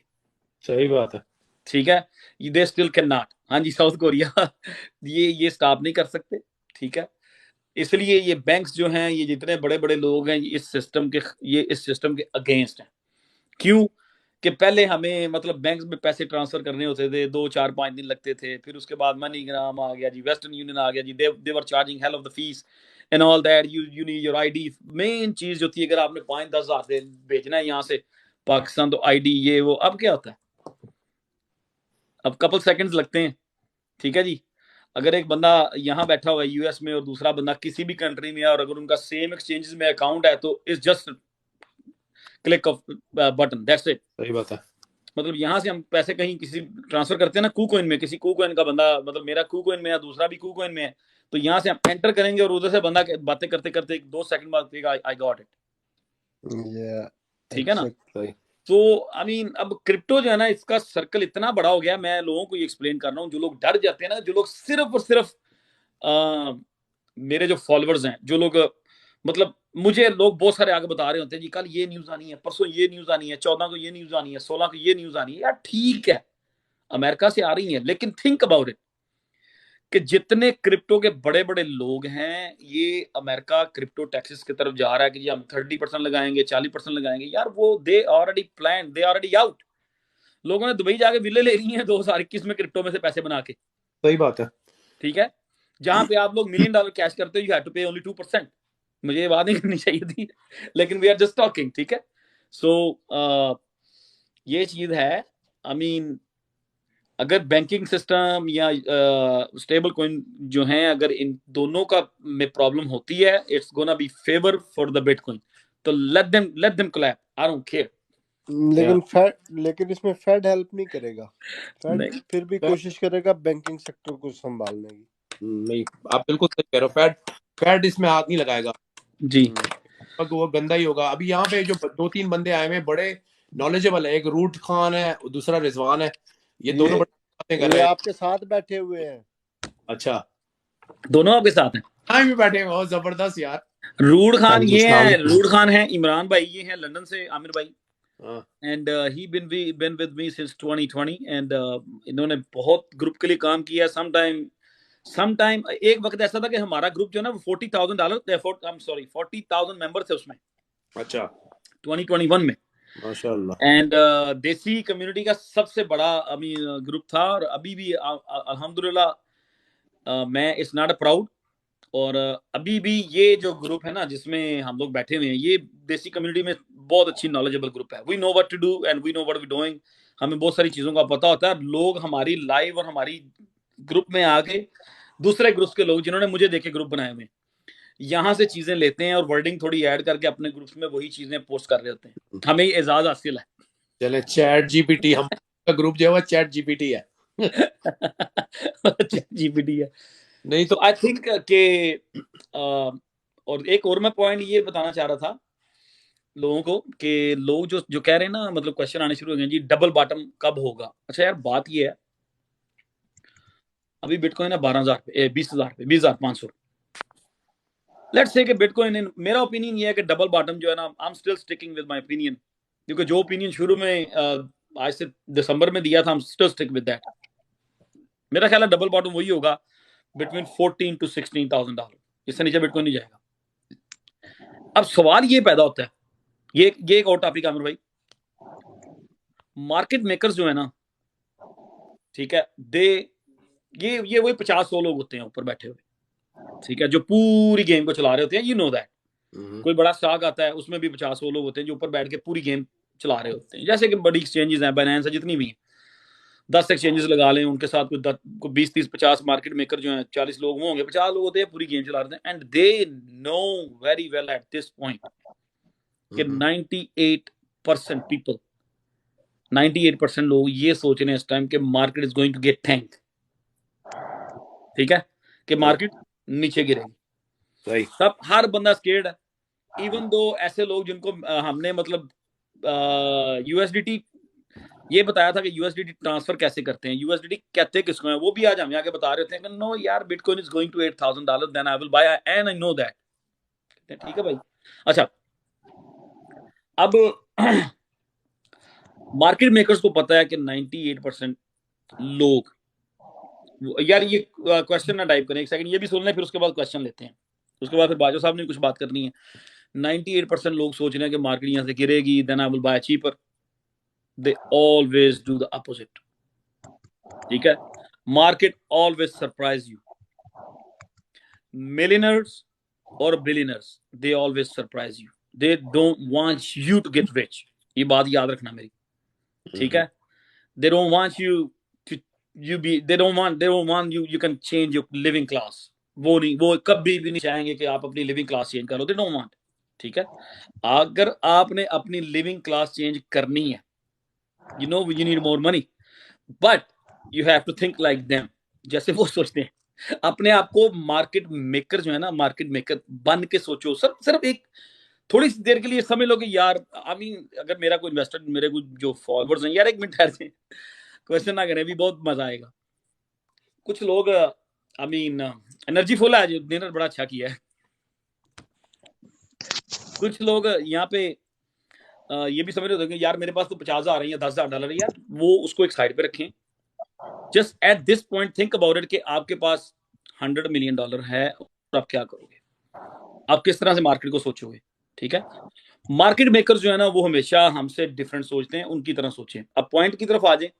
सही बात है। ठीक है, दे स्टिल कैन नॉट। हाँ जी, साउथ कोरिया ये स्टॉप नहीं कर सकते। ठीक है, इसलिए ये बैंक्स जो हैं, ये जितने बड़े बड़े लोग हैं, ये इस सिस्टम के अगेंस्ट हैं। क्यों? कि पहले हमें मतलब बैंक में पैसे ट्रांसफर करने होते थे, 2 4 5 दिन लगते थे, फिर उसके बाद मनीग्राम आ गया जी, वेस्टर्न यूनियन आ गया जी, they were charging hell of the fees and all that, you need your ID. Main चीज जो थी, अगर आपने 5 10 हज़ार भेजना है यहाँ से पाकिस्तान, तो आईडी ये वो। अब क्या होता है, अब कपल सेकंड्स लगते हैं। ठीक है जी, अगर एक बंदा यहाँ बैठा हुआ है यूएस में और दूसरा बंदा किसी भी कंट्री में है, और अगर उनका सेम एक्सचेंजेस में अकाउंट है, तो it's just click off button, that's it. सही बात है। मतलब यहाँ से हम पैसे कहीं किसी ट्रांसफर करते हैं ना कूकॉइन में, किसी कूकॉइन का बंदा, मतलब मेरा कूकॉइन में है, दूसरा भी कूकॉइन में है, तो यहाँ से हम एंटर करेंगे और उधर से बंदा बातें करते करते 2 सेकंड बाद आई गॉट इट। ठीक है ना। तो आई मीन अब क्रिप्टो जो है ना, इसका सर्कल इतना बड़ा हो गया, मैं लोगों को ये एक्सप्लेन कर रहा हूँ, जो लोग डर जाते हैं ना, जो लोग सिर्फ और सिर्फ मेरे जो फॉलोअर्स हैं, जो लोग मतलब मुझे लोग बहुत सारे आगे बता रहे होते हैं जी, कल ये न्यूज आनी है, परसों ये न्यूज आनी है, 14 को ये न्यूज आनी है, 16 को ये न्यूज आनी है। यार ठीक है, अमेरिका से आ रही है, लेकिन थिंक अबाउट इट कि जितने क्रिप्टो के बड़े बड़े लोग हैं, ये अमेरिका क्रिप्टो टैक्सेस की तरफ जा रहा है कि जी हम 30% लगाएंगे, 40% लगाएंगे। यार वो they already plan, they already out. लोगों ने दुबई जाके विले ले रही हैं 2021 में क्रिप्टो में से पैसे बना के। सही बात है। ठीक है, जहां पे आप लोग $1 मिलियन कैश करते हो, यू हैव टू पे ओनली 2%। मुझे ये बात नहीं करनी चाहिए थी, लेकिन वी आर जस्ट टॉकिंग। ठीक है, सो ये चीज है। आई मीन अगर बैंकिंग सिस्टम या स्टेबल कॉइन जो हैं, अगर इन दोनों का में प्रॉब्लम होती है, it's gonna be favour for the bitcoin. तो let them clap, I don't care. लेकिन इसमें फेड हेल्प नहीं करेगा। फेड नहीं, फिर भी कोशिश करेगा बैंकिंग सेक्टर को संभालने की। नहीं, आप बिल्कुल सही कह रहे हो। फेड इसमें हाथ नहीं लगाएगा जी, वो गंदा ही होगा। अभी यहाँ पे जो 2 3 बंदे आए हैं बड़े नॉलेजेबल है, एक रूट खान है, दूसरा रिजवान है, ये दोनों बड़ी बातें कर रहे हैं। आपके साथ बैठे हुए हैं। अच्छा, दोनों आपके साथ हैं। हाँ भी बैठे हैं, बहुत जबरदस्त यार। रूड खान हाँ जी, ये अस्सलाम है, वालेकुम। रूड खान है, इमरान भाई ये है लंदन से, आमिर भाई, हाँ, and he been with me since 2020, and इन्होंने बहुत ग्रुप के लिए काम किया। समटाइम एक वक्त ऐसा था कि हमारा ग्रुप जो है ना, वो $40,000 40,000 मेंबर थे उसमें। अच्छा, 2021 में, माशाल्लाह। एंड देसी कम्युनिटी का सबसे बड़ा ग्रुप था, और अभी भी अल्हम्दुलिल्लाह मैं इट्स नॉट अ प्राउड, और अभी भी ये जो ग्रुप है ना जिसमें हम लोग बैठे हुए हैं, ये देसी कम्युनिटी में बहुत अच्छी नॉलेजेबल ग्रुप है। We know what to do and we know what we doing. हमें बहुत सारी चीजों का पता होता है। लोग हमारी लाइव और हमारी ग्रुप में आके, दूसरे ग्रुप्स के लोग जिन्होंने मुझे देखे ग्रुप बनाए हुए, यहाँ से चीजें लेते हैं और वर्डिंग थोड़ी ऐड करके अपने ग्रुप्स में वही चीजें पोस्ट कर रहे होते हैं। हमें ये एजाज हासिल है। चले चैट जीपीटी, हम ग्रुप जो है चैट जीपीटी है। जीपीटी है। नहीं तो तो आई थिंक के और एक और मैं पॉइंट ये बताना चाह रहा था लोगों को, कि लोग जो जो कह रहे हैं ना, मतलब क्वेश्चन आने शुरू हो गए जी, डबल बॉटम कब होगा। अच्छा यार, बात ये है, अभी बिटकॉइन है 12,000 पे, 20,000 पे, 20,500। लेट्स से कि बिटकॉइन, मेरा ओपिनियन ये है कि डबल बॉटम जो है ना, आई am still sticking with my opinion, क्योंकि जो ओपिनियन शुरू में आज से दिसंबर में दिया था, आई am still stick with that. मेरा ख्याल है डबल बॉटम वही होगा बिटवीन 14 to 16,000 डॉलर, इससे नीचे बिटकॉइन नहीं जाएगा। अब सवाल ये पैदा होता है, ये एक और टॉपिक आमिर भाई, मार्केट मेकर्स जो है ना, ठीक है, ये वही 50-100 लोग होते हैं ऊपर बैठे हुए, ठीक है, जो पूरी गेम को चला रहे होते हैं, यू नो दैट। कोई बड़ा स्टॉक आता है, उसमें भी 50-100 लोग होते हैं जो ऊपर बैठ के पूरी गेम चला रहे होते हैं। जैसे कि बड़ी एक्सचेंजेस हैं, बाइनेंस है, जितनी भी हैं, 10 एक्सचेंजेस लगा लें, उनके साथ कोई 20-30-50 मार्केट मेकर जो हैं, 40 लोग वो होंगे, 50 लोग होते हैं, पूरी गेम चला रहे हैं। And they know very well at this point कि 98% पीपल, 98% लोग ये सोच रहे हैं इस टाइम कि market is going to get tank, ठीक है, कि मार्केट नीचे गिरेगी। सही। सब हर बंदा स्केर्ड है। इवन दो ऐसे लोग जिनको हमने मतलब यूएसडीटी ये बताया था कि यूएसडीटी ट्रांसफर कैसे करते हैं, यूएसडीटी कहते किसको है, वो भी आज हमें आके बता रहे थे कि नो यार, bitcoin is going to $8,000, then I will buy and I know that. ठीक है भाई। अच्छा, अब मार्केट मेकर्स को पता है कि 98% लोग, यार ये क्वेश्चन ना टाइप करें, एक सेकंड ये भी सुन लें, फिर उसके बाद क्वेश्चन लेते हैं, उसके बाद फिर बाजो साहब ने कुछ बात करनी है। 98% लोग सोच रहे हैं कि मार्केट यहां से गिरेगी, then I will buy cheaper. They always do the opposite, ठीक है। Market always surprise you. Millionaires और billionaires, they always surprise you, they don't want you to get rich. ये बात याद रखना मेरी, ठीक है। They don't want you to you be, they don't want you can change your living class. वो नहीं, वो कभी भी नहीं चाहेंगे कि आप अपनी लिविंग क्लास चेंज करो, दे डोंट वांट, ठीक है। अगर आपने अपनी लिविंग क्लास चेंज करनी है, you know you need more money, but you have to think like them, जैसे वो सोचते हैं। अपने आप को मार्केट मेकर जो है ना, मार्केट मेकर बन के सोचो। सिर्फ एक थोड़ी सी देर के लिए समझ लो कि यार, आई मीन अगर मेरा कोई इन्वेस्टर, मेरे को जो फॉलोअर्स हैं, यार एक मिनट ठहर से, क्वेश्चन ना करें, भी बहुत मजा आएगा। कुछ लोग आई मीन एनर्जी फुल है, डिनर बड़ा अच्छा किया है। कुछ लोग यहाँ पे ये भी समझ रहे होते हैं कि यार मेरे पास तो 50,000 है या $10,000 है, यार वो उसको एक साइड पे रखें। Just eight this point think about it कि आपके पास $100 मिलियन है, और आप क्या करोगे, आप किस तरह से मार्केट को सोचोगे, ठीक है। मार्केट मेकर जो है ना, वो हमेशा हमसे डिफरेंट सोचते हैं, उनकी तरह सोचें। अब पॉइंट की तरफ आ जाए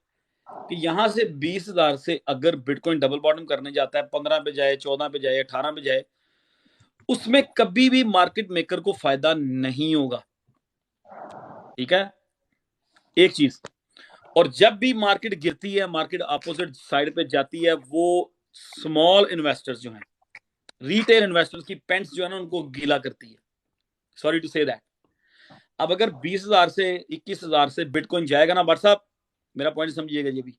कि यहां से 20,000 से अगर बिटकॉइन डबल बॉटम करने जाता है, 15 पे जाए, 14 पे जाए, 18 पे जाए, उसमें कभी भी मार्केट मेकर को फायदा नहीं होगा, ठीक है, एक चीज। और जब भी मार्केट गिरती है, मार्केट अपोजिट साइड पे जाती है, वो स्मॉल इन्वेस्टर्स जो हैं, रिटेल इन्वेस्टर्स की पेंट्स जो है ना, उनको गीला करती है, सॉरी टू से दैट। अब अगर 20,000 से 21,000 से बिटकॉइन जाएगा ना, भाई साहब मेरा पॉइंट समझिएगा ये भी,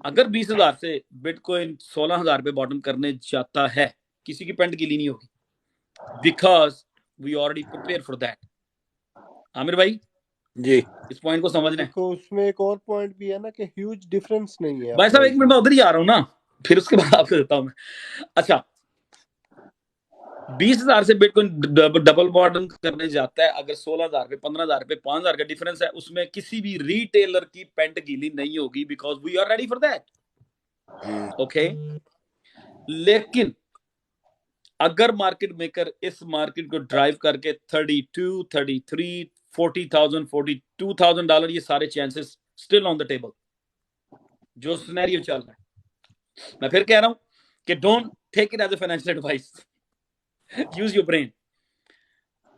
अगर 20,000 से बिटकॉइन 16,000 पे बॉटम करने जाता है, किसी की पेंट गीली नहीं होगी, because we already prepare for that. Aamir भाई जी, इस पॉइंट को समझ लें। देखो उसमें एक और पॉइंट भी है ना कि ह्यूज डिफरेंस नहीं है भाई साहब एक प्राइस मिनट, में। मैं उधर ही आ रहा हूँ ना, फिर उसके बाद आपको देता हूं मैं। अच्छा, 20,000 से बिटकॉइन डबल बॉटम करने जाता है, अगर 16,000 पे, 15,000 पे, 5,000 का डिफरेंस है, उसमें किसी भी रिटेलर की पेंट गीली नहीं होगी, because we are ready for that, okay. लेकिन अगर मार्केट मेकर इस मार्केट को ड्राइव करके 32, 33, 40,000, $42,000, ये सारे chances still on the table जो सिनेरियो चल रहा है। मैं फिर कह रहा हूं कि don't take it as a financial advice, use your brain.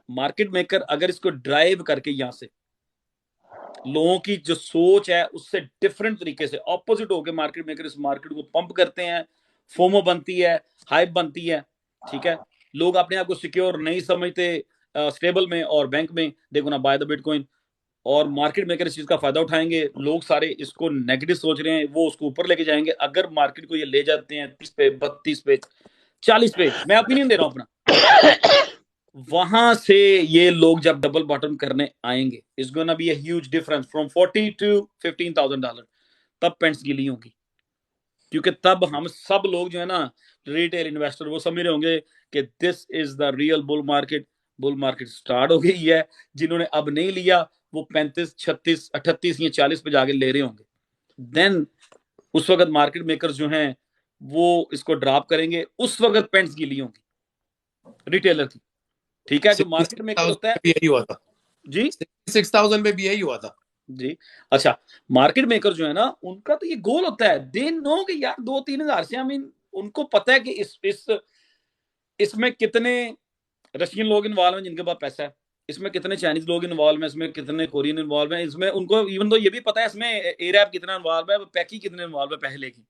Market maker अगर इसको ड्राइव करके यहां से लोगों की जो सोच है उससे डिफरेंट तरीके से ऑपोजिट होकर मार्केट मेकर इस मार्केट को पंप करते हैं, फोमो बनती है, हाइप बनती है, ठीक है, लोग अपने आप को सिक्योर नहीं समझते स्टेबल में और बैंक में, देखो ना बाय द बिटकॉइन, और मार्केट मेकर इस चीज का फायदा उठाएंगे। लोग सारे इसको नेगेटिव सोच रहे हैं, वो उसको ऊपर लेके जाएंगे। अगर मार्केट को ये ले जाते हैं 30 पे, 32 पे, 40 पे, मैं ओपिनियन दे रहा हूं अपना, वहां से ये लोग जब डबल बॉटम करने आएंगे, is gonna be a huge difference from 40 to $15,000, तब पेंट्स गिली होंगी। क्योंकि तब हम सब लोग जो है ना रिटेल इन्वेस्टर, वो समझ रहे होंगे कि this is the real bull market start हो गई है। जिन्होंने अब नहीं लिया वो 35, 36, 38 या 40 पे जाके ले रहे होंगे। देन उस वक्त मार्केट मेकर्स जो हैं वो इसको ड्रॉप करेंगे, उस वक्त पेंट्स गिली होंगी रिटेलर की, ठीक है। जो मार्केट मेकर होता है, यही हुआ था जी 66,000 में भी यही हुआ था जी। अच्छा, मार्केट मेकर जो है ना, उनका तो ये गोल होता है, दे नो कि यार 2-3 हजार से, आई मीन उनको पता है कि इसमें कितने रशियन लोग इन्वॉल्व हैं जिनके पास पैसा है, इसमें कितने चाइनीज लोग इन्वॉल्व हैं, इसमें कितने कोरियन इन्वॉल्व हैं, इसमें उनको इवन तो ये भी पता है इसमें एरैप कितना इन्वॉल्व है, पैकी कितने इन्वॉल्व है पैसे लेके,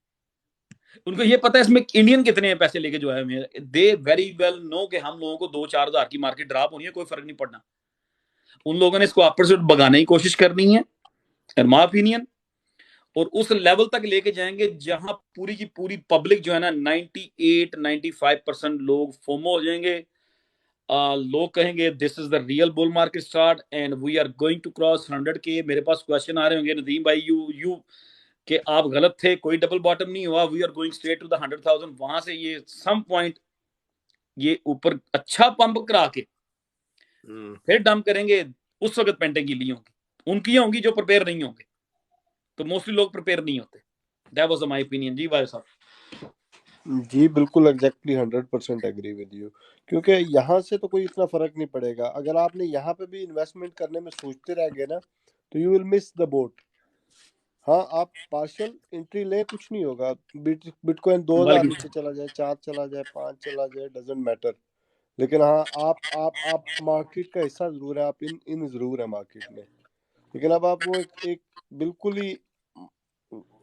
उनको ये पता है इसमें इंडियन कितने पैसे लेके जो है। दे वेरी वेल नो कि हम लोगों को 2-4 हजार की मार्केट ड्रॉप होनी है, कोई फर्क नहीं पड़ना। उन लोगों ने इसको अपर से भगाने की कोशिश करनी है, इन माय ओपिनियन, और उस लेवल तक लेके जाएंगे जहां पूरी की पूरी पब्लिक जो है ना 98-95% लोग फोमो हो जाएंगे। लोग कहेंगे this is the real bull market start and we are going to cross 100K। मेरे पास क्वेश्चन आ रहे होंगे नदीम भाई, यू कि आप गलत थे, कोई डबल बॉटम नहीं हुआ, we are going straight to the 100,000। वहां से ये सम पॉइंट ये ऊपर अच्छा पंप करा के फिर डंप करेंगे, उस वक्त पेंटिंग की ली होंगी, उनकी होंगी जो प्रिपेयर नहीं होंगे। तो मोस्टली लोग प्रिपेयर नहीं होते। दैट वाज माय ओपिनियन जी भाई साहब। जी बिल्कुल एग्जैक्टली 100% एग्री विद यू, क्योंकि यहाँ से तो कोई इतना फर्क नहीं पड़ेगा। अगर आपने यहाँ पे भी इन्वेस्टमेंट करने में सोचते रह गए ना, तो you will miss the boat. हाँ, आप पार्शियल एंट्री ले, कुछ नहीं होगा। बिटकॉइन 2000 नीचे चला जाए, 4 चला जाए, 5 चला जाए, डजेंट मैटर। लेकिन हाँ, आप मार्केट का हिस्सा जरूर है, आप इन जरूर है मार्केट में। लेकिन अब आप वो एक बिल्कुल ही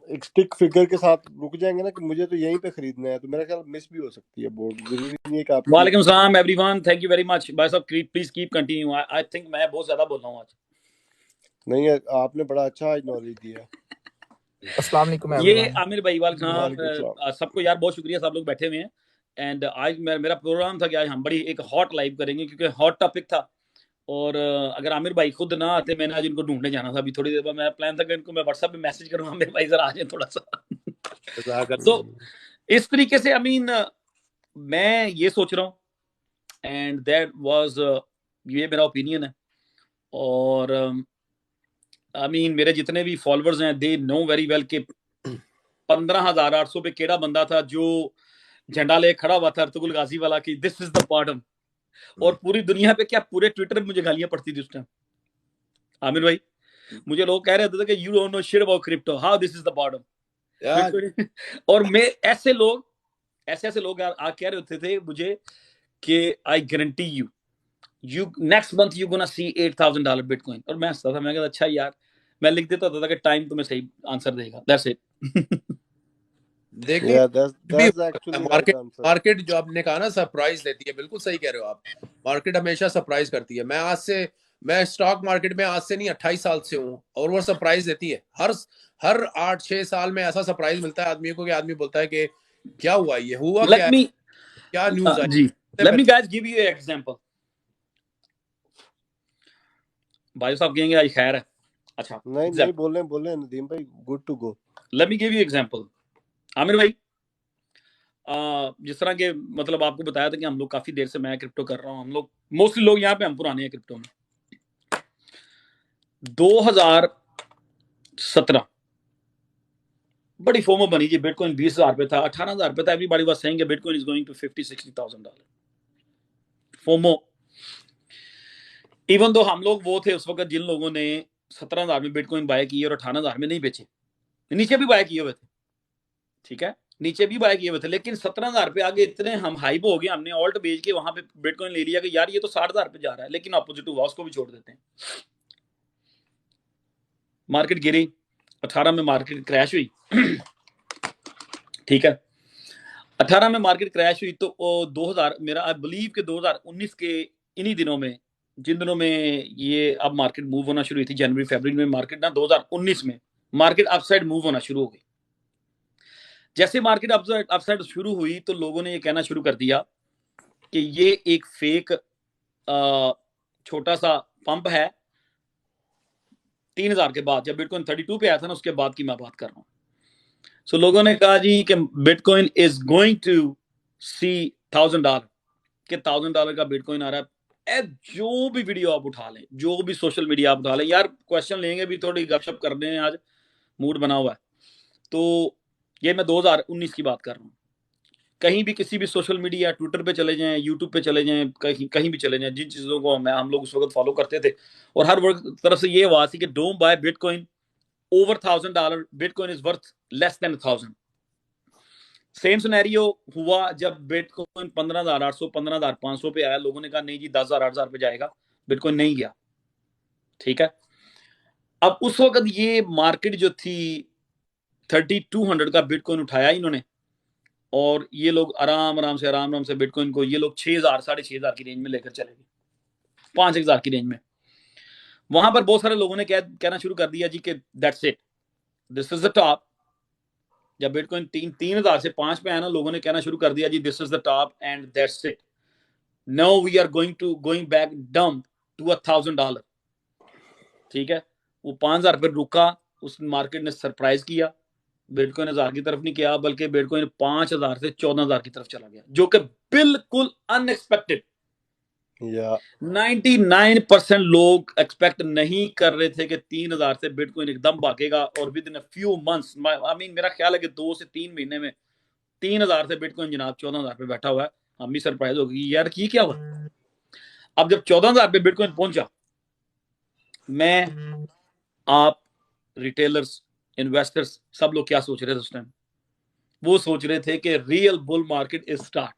एक स्टिक फिगर के साथ रुक जाएंगे ना कि मुझे तो यहीं पे खरीदना है, तो मेरा ख्याल मिस भी हो सकती है बोर्ड। जरूरी नहीं है कि आपकी। वालेकुम सलाम everyone, thank you very much भाई साहब, please keep continue. I think मैं बहुत ज्यादा बोल रहा हूं आज। नहीं है, आपने बड़ा अच्छा नॉलेज दिया। अस्सलाम वालेकुम ये एवरीवन। आमिर भाई वालेकुम वालेकुम सलाम, सलाम। सबको यार बहुत शुक्रिया, सब लोग बैठे हुए हैं। एंड आज मेरा प्रोग्राम था कि आज हम बड़ी एक हॉट लाइव करेंगे क्योंकि हॉट टॉपिक था। और अगर आमिर भाई खुद ना आते, मैंने आज इनको ढूंढने जाना था। अभी थोड़ी देर बाद मेरा प्लान था कि इनको मैं व्हाट्सएप पे मैसेज करूंगा, आमिर भाई जरा आ जाए थोड़ा सा। तो इस तरीके से आई मीन मैं ये सोच रहा हूँ एंड दैट वाज, ये मेरा ओपिनियन है। और आई मीन मेरे जितने भी फॉलोअर्स हैं दे नो वेरी वेल कि 15,800 पे केड़ा बंदा था जो झंडा ले खड़ा हुआ था अर्तुगरुल गाजी वाला की दिस इज द बॉटम। और पूरी दुनिया पे क्या पूरे ट्विटर पे मुझे गालियां पड़ती थी उस टाइम। आमिर भाई, मुझे लोग कह रहे थे कि you don't know shit about crypto, how this is the bottom. और मैं ऐसे लोग कह रहे होते थे मुझे कि I guarantee you next month you gonna see $8,000 bitcoin. और मैं हंसता था, मैं कहता अच्छा यार, मैं लिख देता था कि टाइम तुम्हें सही आंसर देगा, दैट्स इट। देखिए Yeah, that's actually right market answer. Market जो आपने कहा ना सरप्राइज देती है, बिल्कुल सही कह रहे हो आप। मार्केट हमेशा सरप्राइज करती है। मैं स्टॉक मार्केट में आज से नहीं 28 साल से हूँ, और वो सरप्राइज देती है। हर 8-6 साल में ऐसा सरप्राइज मिलता है आदमी को कि आदमी बोलता है कि क्या हुआ, ये हुआ क्या है, क्या न्यूज आई। जी let me guys give you an example. भाई साहब कहेंगे आज खैर है। अच्छा नहीं बोले नदीम भाई, good to go. Let me give you example. Aamir भाई, जिस तरह के मतलब आपको बताया था कि हम लोग काफी देर से मैं क्रिप्टो कर रहा हूँ, हम लोग मोस्टली लोग यहाँ पे हम पुराने हैं क्रिप्टो में। 2017 बड़ी फोमो बनी जी, बिटकॉइन 20,000 पे था, 18,000 पे था। Everybody was saying bitcoin is going to $50,000-$60,000। FOMO. Even though हम लोग वो थे उस वक्त जिन लोगों ने 17,000 में बिटकॉइन बाय किए और 18,000 में नहीं बेचे, नीचे भी बाय किए हुए थे, ठीक है, नीचे भी बाय किए हुए थे, लेकिन 17,000 पे आगे इतने हम हाइप हो गए, हमने ऑल्ट बेच के वहां पे बिटकॉइन ले लिया कि यार ये तो 60,000 पे जा रहा है, लेकिन अपोजिट हुआ, उसको भी छोड़ देते हैं। मार्केट गिरी, 18 में मार्केट क्रैश हुई, ठीक है, 18 में मार्केट क्रैश हुई तो 2000 मेरा आई बिलीव के 2019 के इन्हीं दिनों में, जिन दिनों में ये अब मार्केट मूव होना शुरू हुई थी, जनवरी फरवरी में मार्केट ना 2019 में मार्केट अपसाइड मूव होना शुरू हो गई। जैसे मार्केट अपसाइड शुरू हुई तो लोगों ने ये कहना शुरू कर दिया कि ये एक फेक छोटा सा पंप है। 3,000 के बाद जब बिटकॉइन 32 पे आया था ना, उसके बाद की मैं बात कर रहा हूँ। सो लोगों ने कहा जी कि बिटकॉइन इज गोइंग टू सी $1,000, कि $1,000 का बिटकॉइन आ रहा है। जो भी वीडियो आप उठा लें, जो भी सोशल मीडिया आप उठा लें, यार क्वेश्चन लेंगे भी, थोड़ी गपशप करने हैं, आज मूड बना हुआ है। तो ये मैं 2019 की बात कर रहा हूँ। कहीं भी किसी भी सोशल मीडिया, ट्विटर पे चले जाएं, यूट्यूब पे चले जाएं, कहीं भी चले जाएं, जिन चीज़ों को हम लोग उस वक्त फॉलो करते थे, और हर तरफ से ये आवाज थी कि don't buy bitcoin over $1,000, bitcoin is worth less than 1,000। Same scenario हुआ जब बिटकॉइन 15,800 15,500 पे आया, लोगों ने कहा नहीं जी 10,000 8,000 पे जाएगा, बिटकॉइन नहीं गया, ठीक है। अब उस वक्त ये मार्केट जो थी 3,200 का बिटकॉइन उठाया इन्होंने, और ये लोग आराम से बिटकॉइन को ये लोग 6,000 6,500 की रेंज में लेकर चले गए, 5,000 की रेंज में। वहां पर बहुत सारे लोगों ने कहना शुरू कर दिया जी कि that's it, this is the top. जब बिटकॉइन 3,000 से 5 पे आया ना, लोगों ने कहना शुरू कर दिया जी this is the top and that's it, now we are going back down to $1,000, ठीक है। वो 5,000 पे रुका, उस मार्केट ने सरप्राइज किया, बिटकॉइन 1,000 की तरफ नहीं किया, बल्कि बिटकॉइन 5,000 से 14,000 की तरफ चला गया, जो कि बिल्कुल अनएक्सपेक्टेड। 99% लोग एक्सपेक्ट नहीं कर रहे थे कि 3,000 से बिटकॉइन एकदम भागेगा, और with in a few months, I mean मेरा ख्याल है कि 2 से 3 महीने में 3,000 से बिटकॉइन जनाब 14,000 पे बैठा हुआ है। हम भी सरप्राइज हो गई यार की क्या हुआ। अब जब 14,000 पे बिटकॉइन पहुंचा, मैं, आप, रिटेलर्स, इन्वेस्टर्स, सब लोग क्या सोच रहे थे उस टाइम? वो सोच रहे थे कि real bull market is start.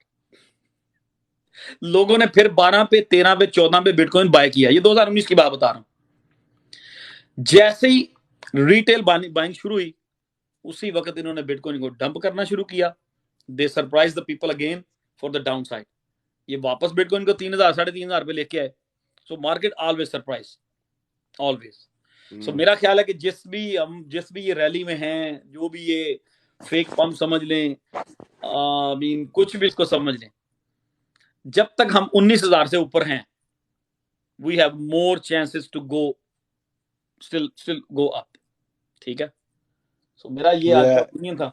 लोगों ने फिर 12 पे 13 पे 14 पे बिटकॉइन बाय किया। ये 2019 की बात बता रहा हूं। जैसे ही रिटेल बाइंग शुरू हुई, उसी वक्त इन्होंने बिटकॉइन को डंप करना शुरू किया। They surprise the people again for the down side. ये वापस बिटकॉइन को 3,000 3,500 पे लेके आए। So market always surprise, always. So मेरा ख्याल है कि जिस भी ये रैली में हैं, जो भी ये फेक पंप समझ लें, मीन कुछ भी इसको समझ लें, जब तक हम 19,000 से ऊपर हैं, we have more chances to go still go up, ठीक है। सो मेरा ये आज का ओपिनियन था।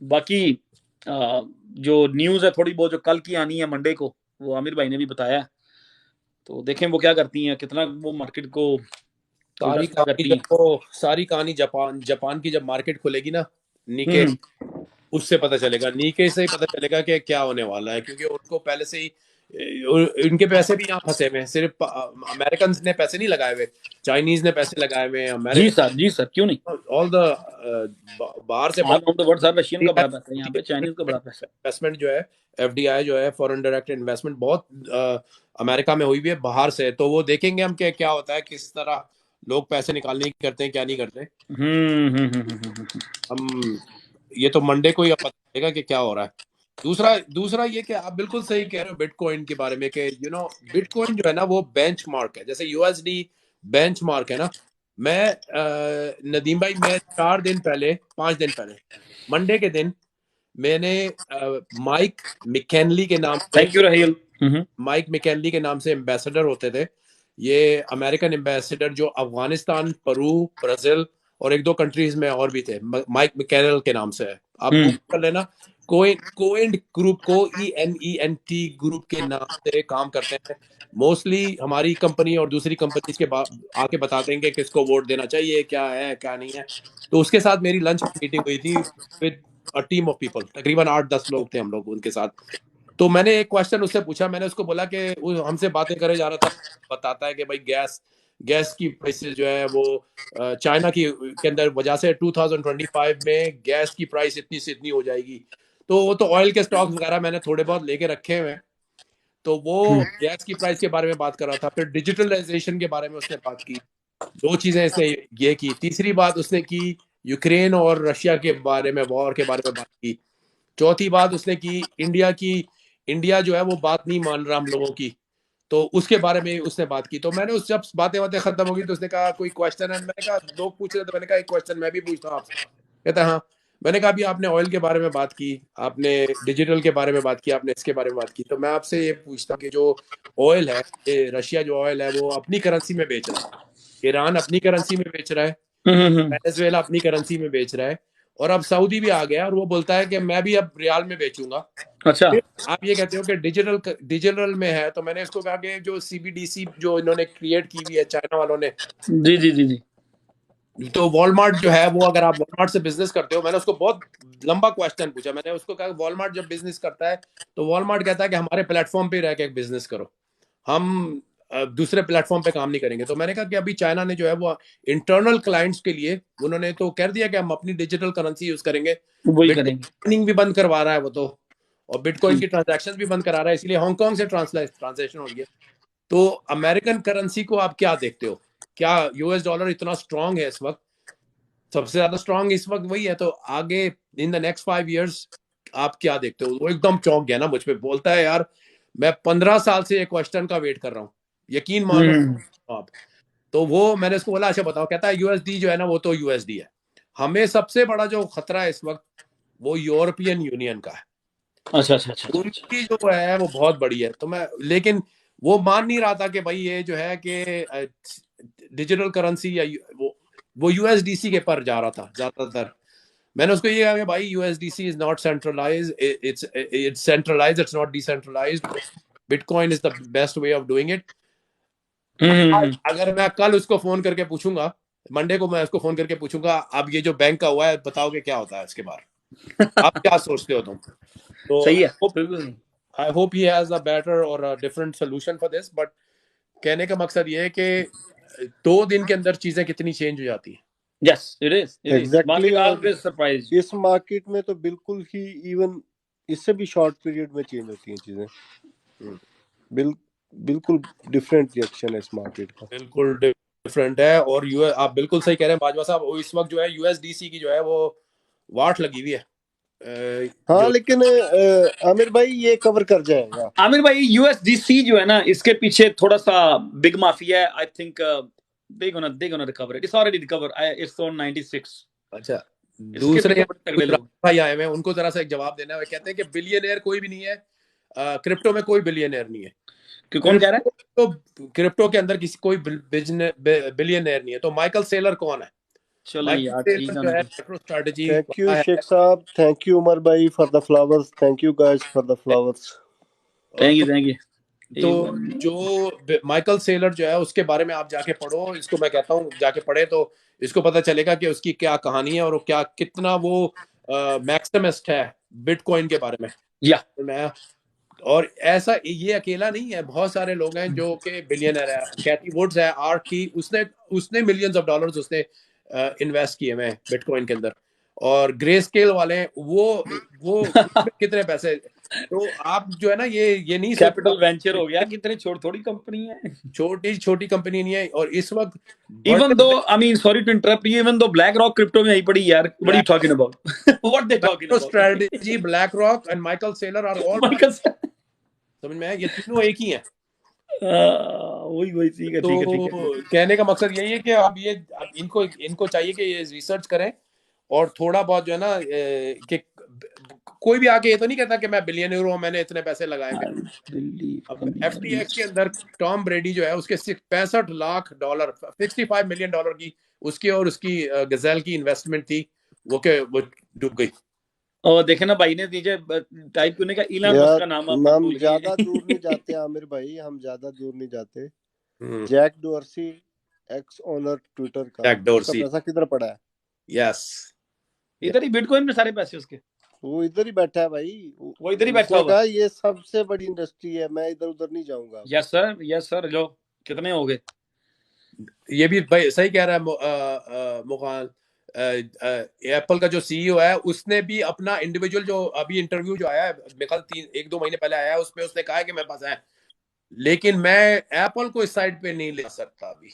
बाकी जो न्यूज है थोड़ी बहुत जो कल की आनी है मंडे को, वो आमिर भाई ने भी बताया है, तो देखें वो क्या करती हैं, कितना वो मार्केट को सारी कहानी जापान की जब मार्केट खुलेगी ना, नीके, उससे पता चलेगा, नीके से ही पता चलेगा कि क्या होने वाला है, क्योंकि उनको पहले से ही इनके पैसे भी यहाँ फंसे हुए हैं। सिर्फ अमेरिकन ने पैसे नहीं लगाए हुए, चाइनीज ने पैसे लगाए हुए हैं। जी सर क्यों नहीं, ऑल द बाहर से रशियन का बड़ा पैसा है यहाँ पे, चाइनीज का बड़ा पैसा। इन्वेस्टमेंट जो है, एफडीआई जो है, फॉरेन डायरेक्ट इन्वेस्टमेंट, बहुत अमेरिका में हुई हुई है बाहर से। तो वो देखेंगे हम क्या होता है, किस तरह लोग पैसे निकालने की करते हैं, क्या नहीं करते। हम ये तो मंडे को ही पता चलेगा कि क्या हो रहा है। दूसरा ये कि आप बिल्कुल सही कह रहे हो बिटकॉइन के बारे में, कि बिटकॉइन जो है ना वो बेंचमार्क है, जैसे यूएसडी बेंचमार्क है ना। मैं नदीम भाई, मैं 5 दिन पहले मंडे के दिन मैंने माइक मिकेनली के नाम से, थैंक यू राहिल, माइक मिकेनली के नाम से एम्बेसडर होते थे, ये अमेरिकन एम्बेसडर जो अफगानिस्तान, पेरू, ब्राजील और 1-2 कंट्रीज में और भी थे, माइक मिकेनल के नाम से है। आप गूगल कर लेना, कोएंट ग्रुप को ENENT ग्रुप के नाम से काम करते हैं। मोस्टली हमारी कंपनी और दूसरी कंपनीज के आके बताते हैं कि किसको वोट देना चाहिए, क्या है क्या नहीं है। तो उसके साथ मेरी लंच मीटिंग हुई थी with a team of people, तकरीबन 8-10 लोग थे हम लोग उनके साथ। तो मैंने एक क्वेश्चन उससे पूछा, मैंने उसको बोला कि वो हमसे बातें करे जा रहा था, बताता है कि भाई गैस की प्राइसेस जो है वो चाइना की के अंदर वजह से 2025 में गैस की प्राइस इतनी से इतनी हो जाएगी। तो वो तो ऑयल के स्टॉक्स वगैरह मैंने थोड़े बहुत लेके रखे हुए हैं, तो वो गैस की प्राइस के बारे में बात कर रहा था। फिर डिजिटलाइजेशन के बारे में उसने बात की। दो चीजें इसने ये की। तीसरी बात उसने की यूक्रेन और रशिया के बारे में, वॉर के बारे में बात की। चौथी बात उसने की इंडिया जो है वो बात नहीं मान रहा हम लोगों की, तो उसके बारे में उसने बात की। तो मैंने उस जब बातें खत्म हो गई तो उसने कहा कोई क्वेश्चन है? मैंने कहा लोग पूछ रहे थे, मैंने कहा एक क्वेश्चन मैं भी पूछता हूँ आपसे। कहता है हाँ। मैंने कहा अभी आपने ऑयल के बारे में बात की, आपने डिजिटल के बारे में बात की, आपने इसके बारे में बात की, तो मैं आपसे ये पूछता हूँ कि जो ऑयल है, रशिया जो ऑयल है वो अपनी करेंसी में बेच रहा है, ईरान अपनी करेंसी में बेच रहा है, वेनेजुएला अपनी करेंसी में बेच रहा है, और अब सऊदी भी आ गया और वो बोलता है कि मैं भी अब रियाल में बेचूंगा। अच्छा। फिर आप ये कहते हो कि डिजिटल में है, तो मैंने इसको कहा कि जो सीबीडीसी जो इन्होंने क्रिएट की हुई है चाइना वालों ने, जी जी जी जी। तो वॉलमार्ट जो है वो, अगर आप वॉलमार्ट से बिजनेस करते हो, मैंने उसको बहुत लंबा क्वेश्चन पूछा। मैंने उसको कहा वॉलमार्ट जब बिजनेस करता है तो वॉलमार्ट कहता है कि हमारे प्लेटफॉर्म पे रह के बिजनेस करो, हम दूसरे प्लेटफॉर्म पे काम नहीं करेंगे। तो मैंने कहा कि अभी चाइना ने जो है वो इंटरनल क्लाइंट्स के लिए उन्होंने तो कह दिया कि हम अपनी डिजिटल करेंसी यूज करेंगे। वही बिटकॉइन करेंगे। माइनिंग भी बंद करवा रहा है वो तो, और बिटकॉइन की ट्रांजैक्शन भी बंद करा रहा है, इसलिए हांगकांग से ट्रांसलेशन हो रही है। तो अमेरिकन करेंसी को आप क्या देखते हो? क्या यूएस डॉलर इतना स्ट्रांग है इस वक्त? सबसे ज्यादा स्ट्रांग इस वक्त वही है। तो आगे इन द नेक्स्ट 5 इयर्स आप क्या देखते हो? वो एकदम चौंक गया ना मुझ पे, बोलता है यार मैं 15 साल से ये क्वेश्चन का वेट कर रहा हूँ, यकीन मानो आप। तो वो मैंने उसको बोला अच्छा बताओ, कहता है यूएसडी जो है ना वो तो यूएसडी है, हमें सबसे बड़ा जो खतरा है इस वक्त वो यूरोपियन यूनियन का है। अच्छा अच्छा अच्छा अच्छा। उनकी जो है वो बहुत बड़ी है। तो मैं, लेकिन वो मान नहीं रहा था कि भाई ये जो है कि डिजिटल करेंसी या वो यूएसडीसी के पर जा रहा था ज्यादातर। मैंने उसको ये कहा कि भाई USDC is not centralised, it's centralised, it's not decentralised. Bitcoin is the best way of doing it. अगर मैं कल उसको फोन करके पूछूंगा, मंडे को मैं उसको फोन करके पूछूंगा अब ये जो बैंक का हुआ है बताओगे क्या होता है इसके बारे, आप क्या सोचते हो तुम? तो सही है, बिल्कुल सही। I hope he has a better और a different solution for this. But कहने का मकसद ये है कि 2 दिन के अंदर चीजें कितनी चेंज हो जाती है। Yes it is exactly. Market और ऑलवेज सरप्राइज। इस मार्केट में तो बिल्कुल ही इवन इससे भी शॉर्ट पीरियड में चेंज होती हैं चीजें। बिल, बिल्कुल डिफरेंट रिएक्शन है इस मार्केट का। बिल्कुल डिफरेंट है। और यूएस, आप बिल्कुल सही कह रहे हैं बाजवा साहब, वो इस वक्त जो है यूएसडीसी की जो है वो वाट लगी हुई है। हाँ जो लेकिन आमिर भाई ये कवर कर जाएगा। आमिर भाई यूएसडीसी जो है ना, इसके पीछे थोड़ा सा बिग माफिया है। I think they gonna recover it. It's already recovered. It's on 96. अच्छा, इसके दूसरे पीछे बड़े तगड़े लोग। भाई आए हुए हैं, उनको जरा सा एक जवाब देना है। वो कहते हैं कि बिलियनर कोई भी नहीं है, क्रिप्टो में कोई बिलियनर नहीं है। कि कौन कह रहा है? क्रिप्टो के अंदर किसी कोई बिलियनर नहीं है। तो माइकल सेलर कौन है? चलो माइकल यार सेलर ठीक जो है है। माइक्रो स्ट्रेटजी थैंक यू है। शेख साहब, थैंक यू उमर भाई for the flowers, thank you guys for the flowers. Thank you. तो जो माइकल सेलर जो है उसके बारे में आप जाके पढ़ो, इसको मैं कहता हूँ जाके पढ़े तो इसको पता चलेगा कि उसकी क्या कहानी है और क्या कितना वो मैक्सिमिस्ट है बिटकॉइन के बारे में। या मैं, और ऐसा ये अकेला नहीं है, बहुत सारे लोग हैं जो कि बिलियनर है। कैथी वुड्स है आर्क की, उसने उसने मिलियंस ऑफ डॉलर्स उसने इन्वेस्ट किए हुए बिटकॉइन के अंदर। और ग्रे स्केल वाले वो कितने पैसे। तो आप जो है ना ये नहीं कैपिटल वेंचर हो गया, कितनी थोड़ी कंपनी है। छोटी छोटी कंपनी नहीं है। और इस वक्त even though I mean sorry to interrupt you, even though BlackRock crypto में यही पड़ी यार। What are you talking about? What they talking about? Strategy, BlackRock and Michael Saylor are all, Michael समझ में आया? ये तीनों एक ही हैं। वही ठीक है तो ठीक है ठीक है। कहने का मकसद यही है कि अब इनको चाहिए कि ये रिसर्च करें और थोड़ा बहुत जो है ना कि कोई भी आके ये तो नहीं कहता कि मैं बिलियनर हूं, मैंने इतने पैसे लगाए हुए। अब FTX के अंदर टॉम ब्रेडी जो है उसके 65 लाख डॉलर, $65 मिलियन की उसकी और उसकी गजेल की इन्वेस्टमेंट थी, वो डूब गई। और देखे ना भाई ने नीचे टाइप करने का इलान मस्क का नाम आप हम भूल ज्यादा गए। दूर नहीं जाते आमिर भाई, हम ज्यादा दूर नहीं जाते। Jack Dorsey, ex owner Twitter का, जैक डोर्सी, उसका पैसा किधर पड़ा है? यस, इधर ही बिटकॉइन में सारे पैसे उसके। वो इधर ही बैठा है भाई, वो इधर ही बैठा उसने होगा। कहा ये सबसे बड़ी इंडस्ट्री है, मैं इधर उधर नहीं जाऊंगा। यस सर लो कितने हो गए? ये भी भाई सही कह रहा है मुखान। एप्पल का जो सीईओ है उसने भी अपना इंडिविजुअल जो अभी इंटरव्यू जो आया है, मेरे ख्याल 1-2 महीने पहले आया है, उसमें उसने कहा है कि मेरे पास है, लेकिन मैं एप्पल को इस साइड पे नहीं ले सकता अभी।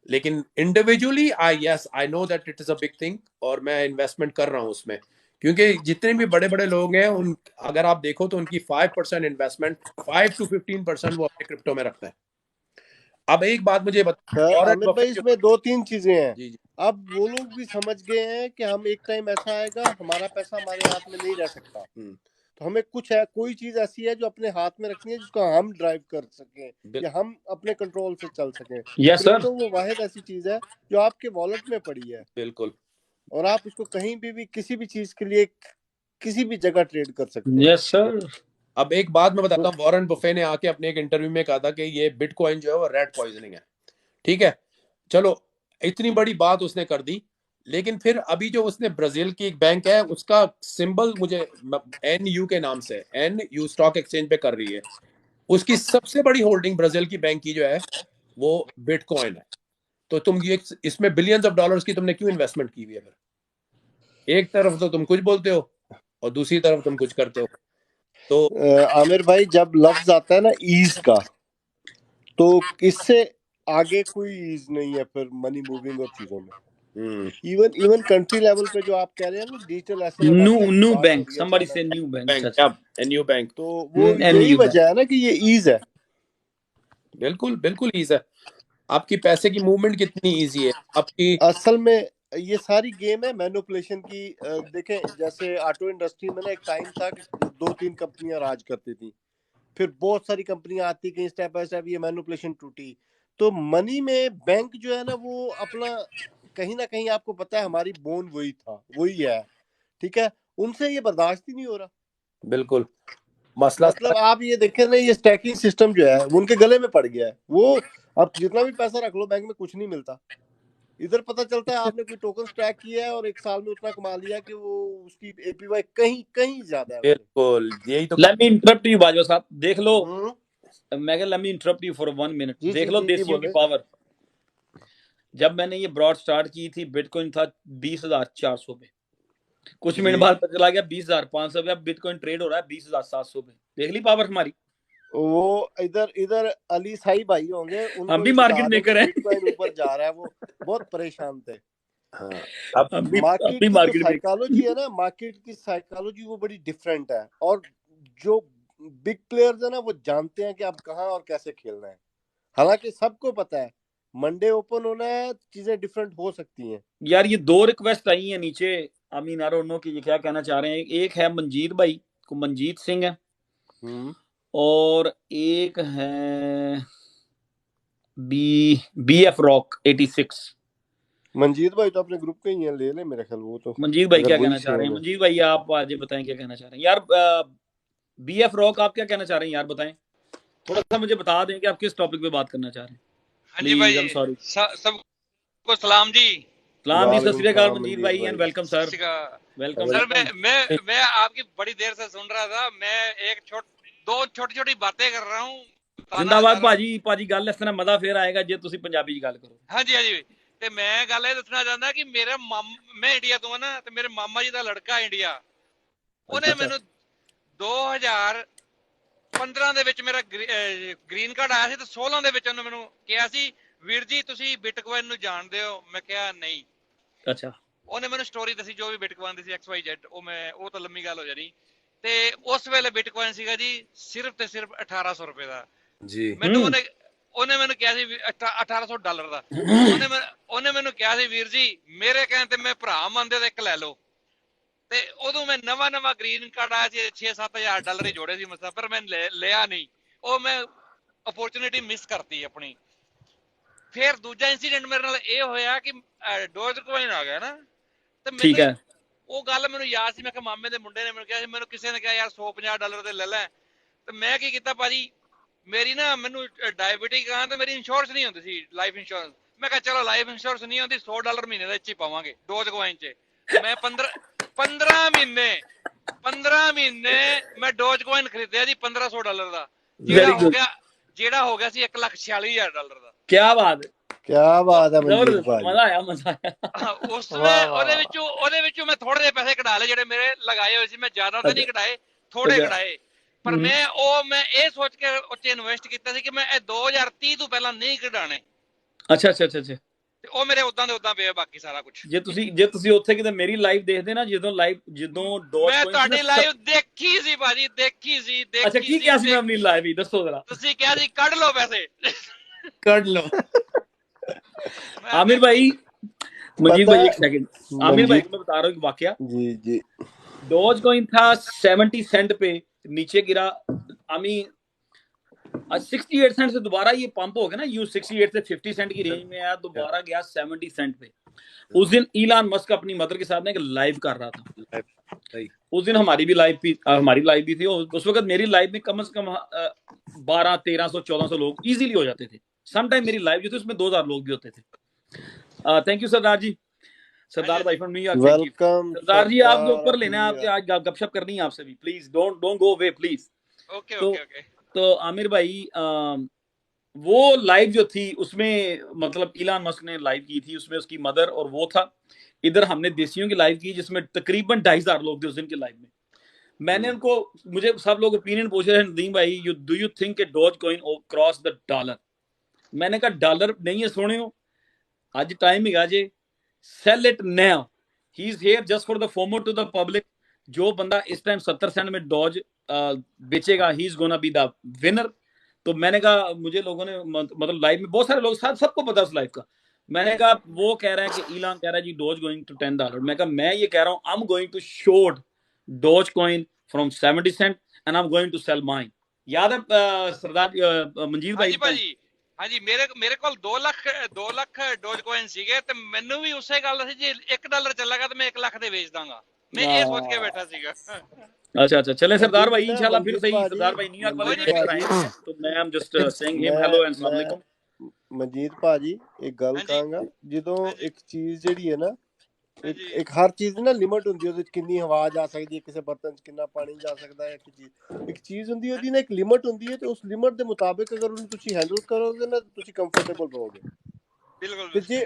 लेकिन individually I know that it is a big thing, और मैं इन्वेस्टमेंट कर रहा हूं उसमें, क्योंकि जितने भी बड़े बड़े लोग हैं उन, अगर आप देखो तो उनकी 5% इन्वेस्टमेंट 5 to 15% वो अपने क्रिप्टो में रखते हैं। अब एक बात मुझे आमिर भाई इसमें 2-3 चीजें हैं। जी जी अब वो लोग भी समझ गए हैं कि हम एक टाइम ऐसा आएगा हमारा पैसा हमारे हाथ में नहीं रह सकता, तो हमें कुछ है, कोई चीज ऐसी है जो अपने हाथ में रखनी है जिसको हम ड्राइव कर सकें या हम अपने कंट्रोल से चल सकें। Yes sir. क्रिप्टो वो वाहिद ऐसी चीज है जो आपके वॉलेट में पड़ी है, बिल्कुल, और आप उसको कहीं भी किसी भी चीज के लिए किसी भी जगह ट्रेड कर सकते हैं। Yes sir. अब एक बात मैं बताता हूँ, वॉरेन बफे ने आके अपने एक इंटरव्यू में कहा था कि ये बिटकॉइन जो है वो रेड पॉइजनिंग है। ठीक है, चलो इतनी बड़ी बात उसने कर दी, लेकिन फिर अभी जो उसने ब्राजील की एक बैंक है उसका सिंबल मुझे NU के नाम से, NU स्टॉक एक्सचेंज पे कर रही है, उसकी सबसे बड़ी होल्डिंग ब्राजील की बैंक की जो है वो बिटकॉइन है। तो तुम ये इसमें बिलियंस ऑफ डॉलर्स की तुमने क्यों इन्वेस्टमेंट की हुई है? फिर एक तरफ तो तुम कुछ बोलते हो और दूसरी तरफ तुम कुछ करते हो। तो आमिर भाई जब लफ्ज आता है ना ईज का, तो इससे आगे कोई ईज नहीं है फिर मनी मूविंग और चीजों में। इवन कंट्री लेवल पे जो आप कह रहे हैं ना digital asset new bank, somebody say new bank. New bank, तो वो यही वजह है ना कि ये ईज है। बिल्कुल बिल्कुल ईज है। आपकी पैसे की मूवमेंट कितनी इजी है आपकी। असल में ये सारी गेम है मैनिपुलेशन की। देखें जैसे ऑटो इंडस्ट्री में ना एक टाइम था कि 2-3 कंपनियां राज करती थी, फिर बहुत सारी कंपनियां आती गई, स्टेप बाय स्टेप ये मैनिपुलेशन टूटी। तो मनी में बैंक जो है ना वो अपना कहीं ना कहीं आपको पता है हमारी बोन वही था वही है, ठीक है, उनसे ये बर्दाश्त ही नहीं हो रहा। बिल्कुल मसला मतलब आप ये देखें ना ये स्टैकिंग सिस्टम जो है वो उनके गले में पड़ गया है। वो आप जितना भी पैसा रख लो बैंक में कुछ नहीं मिलता। इधर पता चलता है आपने कोई टोकन स्टैक किया है और एक साल में उतना कमा लिया कि वो उसकी APY कहीं कहीं ज्यादा है। बिल्कुल यही तो। Let me interrupt you Bajwa साहब, देख लो मैं let me interrupt you for 1 minute. देख लो देसियों की पावर। जब मैंने ये ब्रॉड स्टार्ट की थी बिटकॉइन था 20,400 पे, कुछ मिनट बाद पता चला गया 20,500 पे, अब बिटकॉइन ट्रेड हो रहा है 20,700 पे। देख ली पावर हमारी। वो इधर अली साई भाई होंगे, हम भी मार्केट मेकर हैं। बिटकॉइन ऊपर जा रहा है, वो बहुत परेशान थे। हाँ, अब मार्केट की जो साइकोलॉजी है ना, मार्केट की साइकोलॉजी वो बड़ी डिफरेंट है, और जो बिग प्लेयर्स है ना वो जानते हैं कि अब कहाँ और कैसे खेलना है। हालांकि सबको पता है मंडे ओपन होना है, चीजें डिफरेंट हो सकती हैं। यार ये 2 रिक्वेस्ट आई हैं नीचे, आई मीन नो कि ये क्या कहना चाह रहे हैं। एक है मंजीत भाई को, मंजीत सिंह है, और एक है BF रॉक 86। मंजीत भाई तो अपने ग्रुप के ही हैं, ले ले मेरे ख्याल वो तो। मंजीत भाई क्या कहना चाह रहे हैं? मंजीत भाई आप आज बताएं क्या कहना चाह रहे हैं। यार BF रॉक आप क्या कहना चाह रहे हैं यार, बताएं थोड़ा सा, मुझे बता दें कि आप किस टॉपिक पे बात करना चाह रहे हैं। हाँ जी भाई, सॉरी सबको सलाम जी। सलाम जी, सत श्री अकाल मंजीत भाई and welcome sir. Welcome sir. मैं आपकी बड़ी देर से सुन रहा था। मैं एक दो छोटी छोटी बातें कर रहा हूँ। जिंदाबाद भाजी गल इस तरह मजा फिर आएगा जे तुसी पंजाबी च गल करो। हाँ जी ते मैं गल दसना चाहता कि मेरा मैं इंडिया तो ना, ते मेरे मामा जी का लड़का इंडिया, उन्हें मैनू 2015 ਦੇ ਵਿੱਚ ਮੇਰਾ ਗ੍ਰੀਨ ਕਾਰਡ ਆਇਆ ਸੀ, ਤੇ 16 ਦੇ ਵਿੱਚ ਉਹਨੇ ਮੈਨੂੰ ਕਿਹਾ ਸੀ ਵੀਰ ਜੀ ਤੁਸੀਂ ਬਿਟਕੋਇਨ ਨੂੰ ਜਾਣਦੇ ਹੋ? ਮੈਂ ਕਿਹਾ ਨਹੀਂ। ਅੱਛਾ। ਉਹਨੇ ਮੈਨੂੰ ਸਟੋਰੀ ਦੱਸੀ ਜੋ ਵੀ ਬਿਟਕੋਇਨ ਦੀ ਸੀ XYZ। ਉਹ ਤਾਂ ਲੰਮੀ ਗੱਲ ਹੋ ਜਾਣੀ। ਤੇ ਉਸ ਵੇਲੇ ਬਿਟਕੋਇਨ ਸੀਗਾ ਜੀ ਸਿਰਫ ਤੇ ਸਿਰਫ 1800 ਰੁਪਏ ਦਾ ਜੀ। ਮੈਨੂੰ ਉਹਨੇ ਮੈਨੂੰ ਕਿਹਾ ਸੀ $1800 ਦਾ। ਉਹਨੇ ਮੈਨੂੰ ਕਿਹਾ ਸੀ ਵੀਰ ਜੀ ਮੇਰੇ ਕਹਿਣ ਤੇ ਮੈਂ ਭਰਾ ਮੰਨਦੇ ਤੇ ਇੱਕ ਲੈ ਲਓ। ਤੇ ਉਦੋਂ ਮੈਂ ਨਵਾਂ ਗ੍ਰੀਨ ਕਾਰਡ ਆਇਆ ਸੀ, $6-7 ਹੀ ਜੋੜੇ ਸੀ ਮਸਾ, ਪਰ ਮੈਂ ਲਿਆ ਨਹੀਂ। ਉਹ ਮੈਂ ਅਪੋਰਚੁਨਿਟੀ ਮਿਸ ਕਰਤੀ ਆਪਣੀ। ਫਿਰ ਦੂਜਾ ਇੰਸੀਡੈਂਟ ਮੇਰੇ ਨਾਲ ਇਹ ਹੋਇਆ ਕਿ ਡੋਜਕੋਇਨ ਆ ਗਿਆ ਨਾ, ਤੇ ਮੈਨੂੰ ਉਹ ਗੱਲ ਮੈਨੂੰ ਯਾਦ ਸੀ। ਮੈਂ ਕਿਹਾ ਮਾਮੇ ਦੇ ਮੁੰਡੇ ਨੇ ਮੈਨੂੰ ਕਿਹਾ ਸੀ, ਮੈਨੂੰ ਕਿਸੇ ਨੇ ਕਿਹਾ ਯਾਰ $150 ਦੇ ਲੈ ਲੈ। ਤੇ ਮੈਂ ਕੀ ਕੀਤਾ ਭਾਜੀ, ਮੇਰੀ ਨਾ ਮੈਨੂੰ ਡਾਇਬੀਟਿਕ ਆ ਤੇ ਮੇਰੀ ਇੰਸ਼ੋਰੈਂਸ ਨਹੀਂ ਹੁੰਦੀ ਸੀ, ਲਾਈਫ ਇੰਸ਼ੋਰੈਂਸ। ਮੈਂ ਕਿਹਾ ਚਲੋ ਲਾਈਫ ਇੰਸ਼ੋਰੈਂਸ ਨਹੀਂ ਹੁੰਦੀ, $100 ਮਹੀਨੇ ਦੇ ਵਿੱਚ ਹੀ ਪਾਵਾਂਗੇ ਡੋਜਕੋਇਨ 'ਚ। ਮੈਂ 15 ਮਹੀਨੇ ਮਹੀਨੇ ਮੈਂ ਡੋਜਕੋਇਨ ਖਰੀਦਿਆ ਜੀ $1500 ਦਾ, Very good. ਜਿਹੜਾ ਹੋ ਗਿਆ ਸੀ $1,46,000 ਦਾ। क्या बात है, क्या बात है मनजीत जबरदस्त, भाई। मजा आया मजा आया। ਉਸ ਵੇਲੇ ਉਹਦੇ ਵਿੱਚੋਂ ਮੈਂ ਥੋੜੇ ਜਿਹੇ ਪੈਸੇ ਕਢਾ ਲਏ, ਜਿਹੜੇ ਮੇਰੇ ਲਗਾਏ ਹੋਏ ਸੀ। ਮੈਂ ਜ਼ਿਆਦਾ ਤਾਂ ਨਹੀਂ ਕਢਾਏ, ਥੋੜੇ ਕਢਾਏ, ਪਰ ਮੈਂ ਇਹ ਸੋਚ ਕੇ ਉੱਤੇ ਇਨਵੈਸਟ ਕੀਤਾ ਸੀ ਕਿ ਮੈਂ ਇਹ 2030 ਤੋਂ ਪਹਿਲਾਂ ਨਹੀਂ ਕਢਾਣੇ। ਅੱਛਾ ਅੱਛਾ ਅੱਛਾ ਅੱਛਾ। ਤੇ ਉਹ ਮੇਰੇ ਉਦਾਂ ਦੇ ਉਦਾਂ ਪਿਆ ਬਾਕੀ ਸਾਰਾ ਕੁਝ। ਜੇ ਤੁਸੀਂ ਉੱਥੇ ਕਿਤੇ ਮੇਰੀ ਲਾਈਵ ਦੇਖਦੇ ਨਾ, ਜਦੋਂ ਡੋਜ ਮੈਂ ਤੁਹਾਡੀ ਲਾਈਵ ਦੇਖੀ ਸੀ ਭਾਜੀ, ਦੇਖੀ ਸੀ। ਅੱਛਾ, ਕੀ ਕਿਹਾ ਸੀ ਮੈਂ ਆਪਣੀ ਲਾਈਵ ਹੀ ਦੱਸੋ ਜਰਾ। ਤੁਸੀਂ ਕਿਹਾ ਸੀ ਕੱਢ ਲਓ ਪੈਸੇ, कर लो। आमिर भाई, मंजीत भाई एक सेकंड, आमिर भाई को मैं बता रहा हूँ एक वाकया। जी जी। डॉज कॉइन था 70 सेंट पे, नीचे गिरा, आमी 68 सेंट से दोबारा ये पंप हो गया ना, यू 68 से 50 सेंट की रेंज में आया, दोबारा गया 70 सेंट पे। उस दिन इलान मस्क अपनी मदर के साथ में एक लाइव कर रहा था। उस दिन हमारी भी लाइव भी थी। उस वक्त मेरी लाइव में कम से कम 1200, 1300, 1400 लोग इजीली हो जाते थे। सम टाइम मेरी लाइव जो थी उसमें 2000 लोग भी होते थे। थैंक यू सरदार जी, सरदार भाई फ्रॉम न्यूयॉर्क। वेलकम सरदार जी, आपके ऊपर लेना है, आपके आज गपशप करनी है आपसे भी, please don't go away please. Okay तो, ओके ओके। तो आमिर भाई, वो लाइव जो थी उसमें मतलब इलान मस्क ने लाइव की थी, उसमें उसकी मदर और वो था। इधर हमने देसियों की लाइव की जिसमें तकरीबन 2500 लोग थे उस दिन की लाइव में। मैंने उनको, मुझे सब लोग ओपिनियन पूछ रहे हैं, नदीम भाई do you think a doge coin cross the dollar. मैंने कहा डॉलर नहीं है सोने, आज टाइम है जे, sell it now, he is here just for the FOMO to the public. जो बंदा इस टाइम 70 सेंट में डॉज बेचेगा, he is gonna be the winner. तो मैंने कहा, मुझे लोगों ने मतलब लाइव में बहुत सारे लोग, सबको पता उस लाइव का। मैंने कहा, वो कह रहा है कि इलान कह रहा है जी डॉज गोइंग टू $10। मैं कहा, मैं ये कह रहा हूँ, I am going to short Dogecoin from 70 cent and I am going to sell mine. याद है सरदार मंजीत भाई? ਹਾਂਜੀ, ਮੇਰੇ ਕੋਲ 2 ਲੱਖ ਡੋਜਕੋਇਨ ਸੀਗੇ, ਤੇ ਮੈਨੂੰ ਵੀ ਉਸੇ ਗੱਲ ਸੀ, ਜੇ $1 ਚੱਲੇਗਾ ਤਾਂ ਮੈਂ 1 ਲੱਖ ਦੇ ਵੇਚ ਦਾਂਗਾ। मैं ये सोच के बैठा सीगा। अच्छा अच्छा, चले सरदार भाई, इंशाल्लाह फिर सही। सरदार भाई न्यूयॉर्क वाले लेकर आए, तो मैं am just saying him hello and अस्सलाम वालेकुम। ਮਨਜੀਤ ਭਾਜੀ ਇੱਕ ਗੱਲ ਕਹਾਂਗਾ, ਜਦੋਂ ਇੱਕ ਚੀਜ਼ ਜਿਹੜੀ ਹੈ ਨਾ, ਇੱਕ ਹਰ ਚੀਜ਼ ਦੀ ਨਾ ਲਿਮਟ ਹੁੰਦੀ ਹੈ, ਉਹਦੇ ਵਿੱਚ ਕਿੰਨੀ ਹਵਾ ਜਾ ਸਕਦੀ ਹੈ, ਕਿਸੇ ਬਰਤਨ 'ਚ ਕਿੰਨਾ ਪਾਣੀ ਜਾ ਸਕਦਾ ਹੈ, ਇੱਕ ਚੀਜ਼ ਹੁੰਦੀ ਹੈ, ਉਹਦੀ ਨਾ ਇੱਕ ਲਿਮਟ ਹੁੰਦੀ ਹੈ, ਤੇ ਉਸ ਲਿਮਟ ਦੇ ਮੁਤਾਬਿਕ ਅਗਰ ਉਹਨੂੰ ਤੁਸੀਂ ਹੈਂਡਲ ਕਰੋਗੇ ਨਾ, ਤੁਸੀਂ ਕੰਫਰਟੇਬਲ ਰਹੋਗੇ। ਤੇ ਜੇ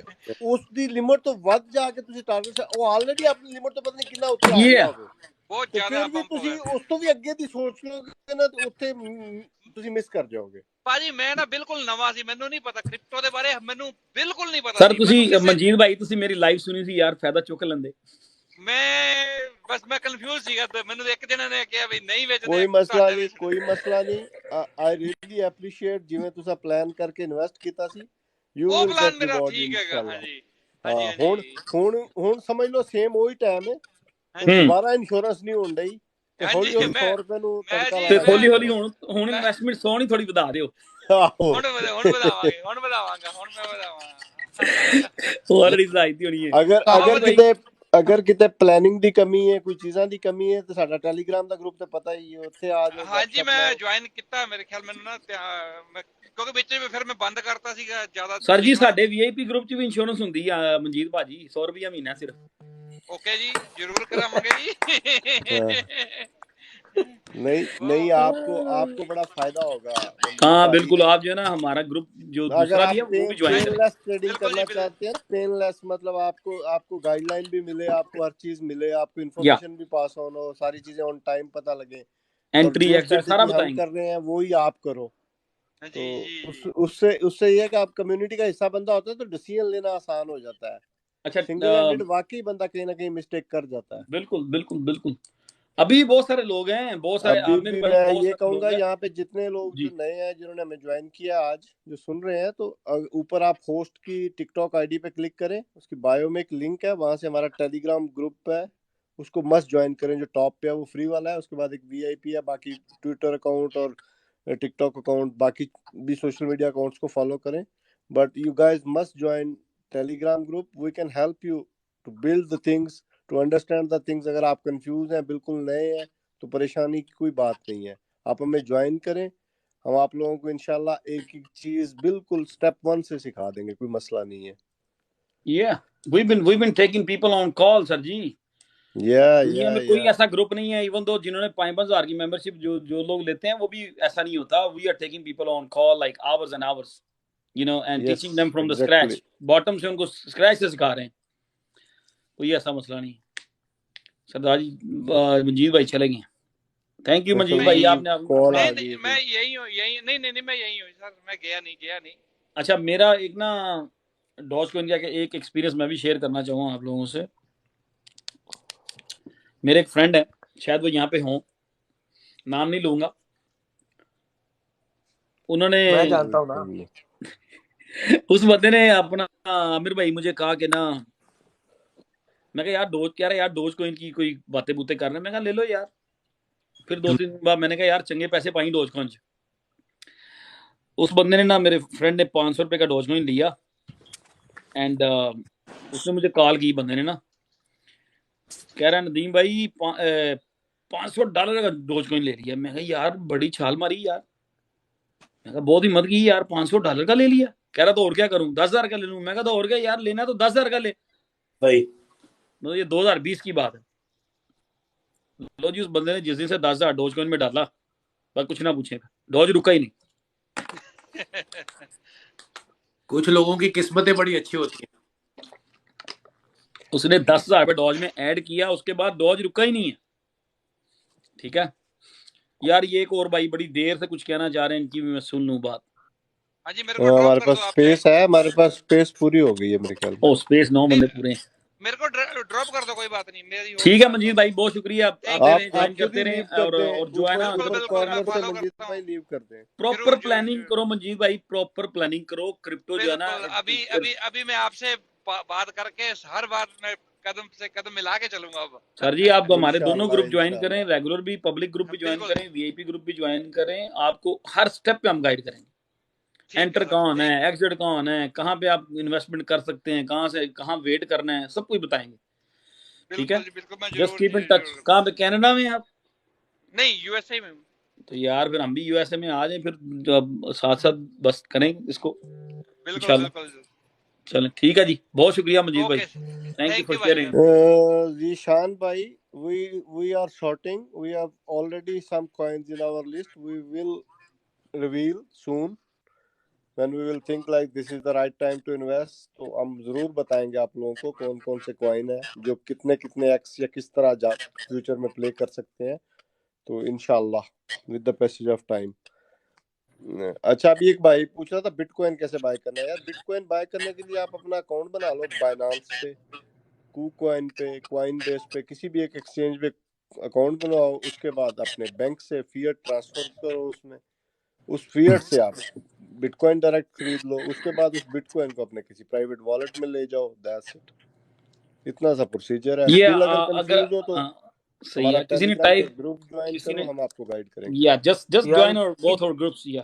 ਉਸ ਦੀ ਲਿਮਟ ਤੋਂ ਵੱਧ ਜਾ ਕੇ ਤੁਸੀਂ ਟਾਰਗੇਟ, ਉਹ ਆਲਰੇਡੀ ਆਪਣੀ ਲਿਮਟ ਤੋਂ ਪਤਾ ਨਹੀਂ ਕਿੰਨਾ ਉੱਤੇ ਆ ਗਿਆ ਹੋਵੇ, ਬਹੁਤ ਤੇ ਜ਼ਿਆਦਾ ਫਿਰ ਵੀ ਤੁਸੀਂ ਉਸ ਤੋਂ ਵੀ ਅੱਗੇ ਦੀ ਸੋਚ ਲਓਗੇ ਨਾ, ਤੇ ਉੱਥੇ ਤੁਸੀਂ ਮਿਸ ਕਰ ਜਾਓਗੇ। ਭਾਜੀ ਮੈਂ ਨਾ ਬਿਲਕੁਲ ਨਵਾਂ ਸੀ, ਮੈਨੂੰ ਨਹੀਂ ਪਤਾ ਕ੍ਰਿਪਟੋ ਦੇ ਬਾਰੇ, ਮੈਨੂੰ ਬਿਲਕੁਲ ਨਹੀਂ ਪਤਾ। ਸਰ ਤੁਸੀਂ ਮਨਜੀਤ ਭਾਈ, ਤੁਸੀਂ ਮੇਰੀ ਲਾਈਵ ਸੁਣੀ ਸੀ ਯਾਰ, ਫਾਇਦਾ ਚੁੱਕ ਲੈਂਦੇ। ਮੈਂ ਕਨਫਿਊਜ਼ ਸੀਗਾ, ਤੇ ਮੈਨੂੰ ਇੱਕ ਜਣੇ ਨੇ ਕਿਹਾ ਵੀ ਨਹੀਂ ਵੇਚਦੇ। ਕੋਈ ਮਸਲਾ ਨਹੀਂ। ਆਈ ਰੀਲੀ ਐਪਰੀਸ਼ੀਏਟ ਜਿਵੇਂ ਤੁਸੀਂ ਪਲਾਨ ਕਰਕੇ ਇਨਵੈਸਟ ਕੀਤਾ ਸੀ। ਉਹ ਪਲਾਨ ਮੇਰਾ ਠੀਕ ਹੈਗਾ। ਹਾਂਜੀ ਹੁਣ ਸਮਝ ਲਓ ਸੇਮ ਉਹੀ ਟਾਈਮ ਹੈ, ਦੁਬਾਰਾ ਇੰਸ਼ੋਰੈਂਸ ਨਹੀਂ ਹੋਣ ਡਈ, ਤੇ ਹੌਲੀ ਹੌਲੀ 100 ਰੁਪਏ ਨੂੰ ਤੇ ਹੌਲੀ ਹੌਲੀ ਹੁਣ ਇਨਵੈਸਟਮੈਂਟ 100 ਨਹੀਂ ਥੋੜੀ ਵਧਾ ਦਿਓ। ਹੁਣ ਵਧਾਵਾਂਗਾ ਹੁਣ ਮੈਂ ਵਧਾਵਾਂਗਾ। ਆਲਰੇਡੀ ਵਧਾਈ ਹੋਣੀ ਹੈ। ਅਗਰ ਕਿਤੇ ਪਲੈਨਿੰਗ ਦੀ ਕਮੀ ਹੈ, ਕੋਈ ਚੀਜ਼ਾਂ ਦੀ ਕਮੀ ਹੈ, ਤੇ ਸਾਡਾ ਟੈਲੀਗ੍ਰਾਮ ਦਾ ਗਰੁੱਪ ਤੇ ਪਤਾ ਹੀ ਹੈ, ਉੱਥੇ ਆ ਜਾਓ। ਹਾਂਜੀ ਮੈਂ ਜੁਆਇਨ ਕੀਤਾ, ਮੇਰੇ ਖਿਆਲ ਮੈਨੂੰ ਨਾ, ਕਿਉਂਕਿ ਵਿੱਚ ਫਿਰ ਮੈਂ ਬੰਦ ਕਰਤਾ ਸੀਗਾ ਜ਼ਿਆਦਾ। ਸਰ ਜੀ ਸਾਡੇ VIP ਗਰੁੱਪ 'ਚ ਵੀ ਇੰਸ਼ੋਰੈਂਸ ਹੁੰਦੀ ਆ ਮਨਜੀਤ ਭਾਜੀ, 100 ਰੁਪਿਆ ਮਹੀਨਾ ਸਿਰਫ। ओके जी, जरूर कराएंगे जी। नहीं आपको बड़ा फायदा होगा। हाँ बिल्कुल, आप जो है ना हमारा ग्रुप जो दूसरा भी है वो भी ज्वाइन करें। पेनलेस ट्रेडिंग करना चाहते हैं, पेनलेस मतलब आपको गाइडलाइन भी मिले, आपको हर चीज मिले, आपको इन्फॉर्मेशन भी पास ऑन हो, सारी चीजें ऑन टाइम पता लगे, एंट्री एग्जिट सारा बताएंगे। कर रहे हैं वही आप करो, तो उससे ये है कि आप कम्युनिटी का हिस्सा बंदा होता है, तो डिसीजन लेना आसान हो जाता है। अच्छा, सिंगल हैंडेड वाकई बंदा कहीं ना कहीं मिस्टेक कर जाता है। बिल्कुल बिल्कुल बिल्कुल। अभी बहुत सारे लोग हैं, बहुत सारे। मैं ये कहूंगा यहाँ पे जितने लोग जो नए हैं, जिन्होंने हमें ज्वाइन किया आज, जो सुन रहे हैं, तो ऊपर आप होस्ट की टिकटॉक आईडी पे क्लिक करें, उसकी बायो में एक लिंक है, वहां से हमारा टेलीग्राम ग्रुप है, उसको मस्ट ज्वाइन करें। जो टॉप पे है वो फ्री वाला है, उसके बाद एक VIP है, बाकी ट्विटर अकाउंट और टिकटॉक अकाउंट, बाकी भी सोशल मीडिया अकाउंट्स को फॉलो करें, but you guys must join Telegram group. We can help you to build the things, to understand the things. अगर आप कंफ्यूज हैं, बिल्कुल नए हैं, तो परेशानी की कोई बात नहीं है, आप हमें ज्वाइन करें, हम आप लोगों को इंशाल्लाह एक एक चीज बिल्कुल स्टेप 1 से सिखा देंगे, कोई मसला नहीं है। Yeah, we've been taking people on call, sir जी। दुनिया में कोई ऐसा ग्रुप नहीं है, इवन दो जिन्होंने 5,000 की मेंबरशिप जो जो लोग लेते हैं, वो भी ऐसा नहीं होता. We are taking people on call like hours and hours, you know, and teaching them from the scratch, bottom से उनको स्क्रैच से सिखा रहे हैं. कोई ऐसा मसला नहीं. सरदार जी मंजीत भाई चले गए. थैंक यू मंजीत भाई, आपने नहीं, मैं यही हूँ, यही नहीं मैं यही हूँ सर, मैं गया नहीं. अच्छा, मेरा एक ना डॉज कॉइन का एक एक्सपीरियंस मैं भी शेयर करना चाहूँगा आप लोगों से. मेरे एक फ्रेंड है, शायद वो यहाँ पे हों, नाम नहीं लूंगा. उन्होंने, मैं जानता हूँ ना. उस बंदे ने अपना, आमिर भाई मुझे कहा कि ना, मैं कहा यार डोज, कह रहा यार डोज कॉइन की कोई बातें बूतें कर रहे हैं. मैं कहा ले लो यार. फिर 2-3 दिन बाद मैंने कहा यार चंगे पैसे पाई डोज कॉइन. उस बंदे ने ना, मेरे फ्रेंड ने 500 रुपए का डोज कॉइन लिया एंड उसने मुझे कॉल की, बंदे ने ना, कह रहा है नदीम भाई $500 का डोज कॉइन ले लिया. मैं कहा यार बड़ी छाल मारी यार. मैं कहा बहुत हिम्मत की यार, $500 का ले लिया. कह रहा तो और क्या करूं, 10,000 का ले लूं. मैं कहा तो और क्या यार, लेना तो 10,000 का ले भाई. मतलब ये 2020 की बात है. लो जी, उस बंदे ने जिस दिन से 10,000 डोज कॉइन में डाला, बस कुछ ना पूछेगा, डोज रुका ही नहीं. कुछ लोगों की किस्मतें बड़ी अच्छी होती हैं. उसने 10,000 रुपए डॉज में ऐड किया, उसके बाद डॉज रुका ही नहीं है. ठीक है यार. ये एक और भाई बड़ी देर से कुछ कहना चाह रहे हैं, इनकी भी मैं सुन लूं बात. हाँ जी, मेरे को हमारे पास स्पेस है, हमारे पास स्पेस पूरी हो गई है मेरे ख्याल में. ओ स्पेस 9 बंदे पूरे हैं. मेरे को ड्रॉप कर दो, कोई बात नहीं, मेरी ठीक है मंजीत भाई, बहुत शुक्रिया. आप ज्वाइन करते रहे. और जो है ना, लीव कर दें. प्रॉपर प्लानिंग करो मंजीत भाई, प्रॉपर प्लानिंग करो. क्रिप्टो जो है ना, अभी मैं आपसे बात करके हर बार मैं कदम से कदम मिला के चलूंगा. अब सर जी, आप हमारे दोनों ग्रुप ज्वाइन करें, रेगुलर भी, पब्लिक ग्रुप भी ज्वाइन करें, वीआईपी ग्रुप भी ज्वाइन करें. आपको हर स्टेप पे हम गाइड करेंगे. एंटर कौन है, एग्जिट कौन है, कहाँ पे आप इन्वेस्टमेंट कर सकते हैं, कहाँ से कहाँ वेट करना है, सब कुछ बताएंगे. ठीक है, जस्ट कीप इन टच. कहाँ पे, कनाडा में आप? नहीं, यूएसए में. तो यार फिर हम भी यूएसए में आ जाए, फिर साथ साथ बस करेंगे इसको. बिल्कुल. चलें, ठीक है जी, बहुत शुक्रिया मंजीत भाई. Thank you for sharing. Zeeshan भाई, we are sorting. We have already some coins in our list. We will reveal soon when we will think like this is the right time to invest. तो हम जरूर बताएंगे आप लोगों को कौन कौन से कॉइन है जो कितने कितने एक्स या किस तरह फ्यूचर में प्ले कर सकते हैं. तो इंशाल्लाह with the passage of time. अच्छा, अभी एक भाई पूछ रहा था बिटकॉइन कैसे बाय करना है. यार बिटकॉइन बाय करने के लिए आप अपना अकाउंट बना लो, बाइनांस पे, कूकॉइन पे, कॉइन बेस पे, किसी भी एक एक्सचेंज पे अकाउंट बनाओ. उसके बाद अपने बैंक से फिएट ट्रांसफर करो, उसमें उस फिएट से आप बिटकॉइन डायरेक्ट खरीद लो. उसके बाद उस बिटकॉइन को अपने किसी प्राइवेट वॉलेट में ले जाओ. That's it. इतना सा प्रोसीजर है. ये अगर कंफ्यूज हो तो सही है, किसी ने टाइप ग्रुप ज्वाइन करो, हम आपको गाइड करेंगे. या जस्ट ज्वाइन और बोथ और ग्रुप्स. या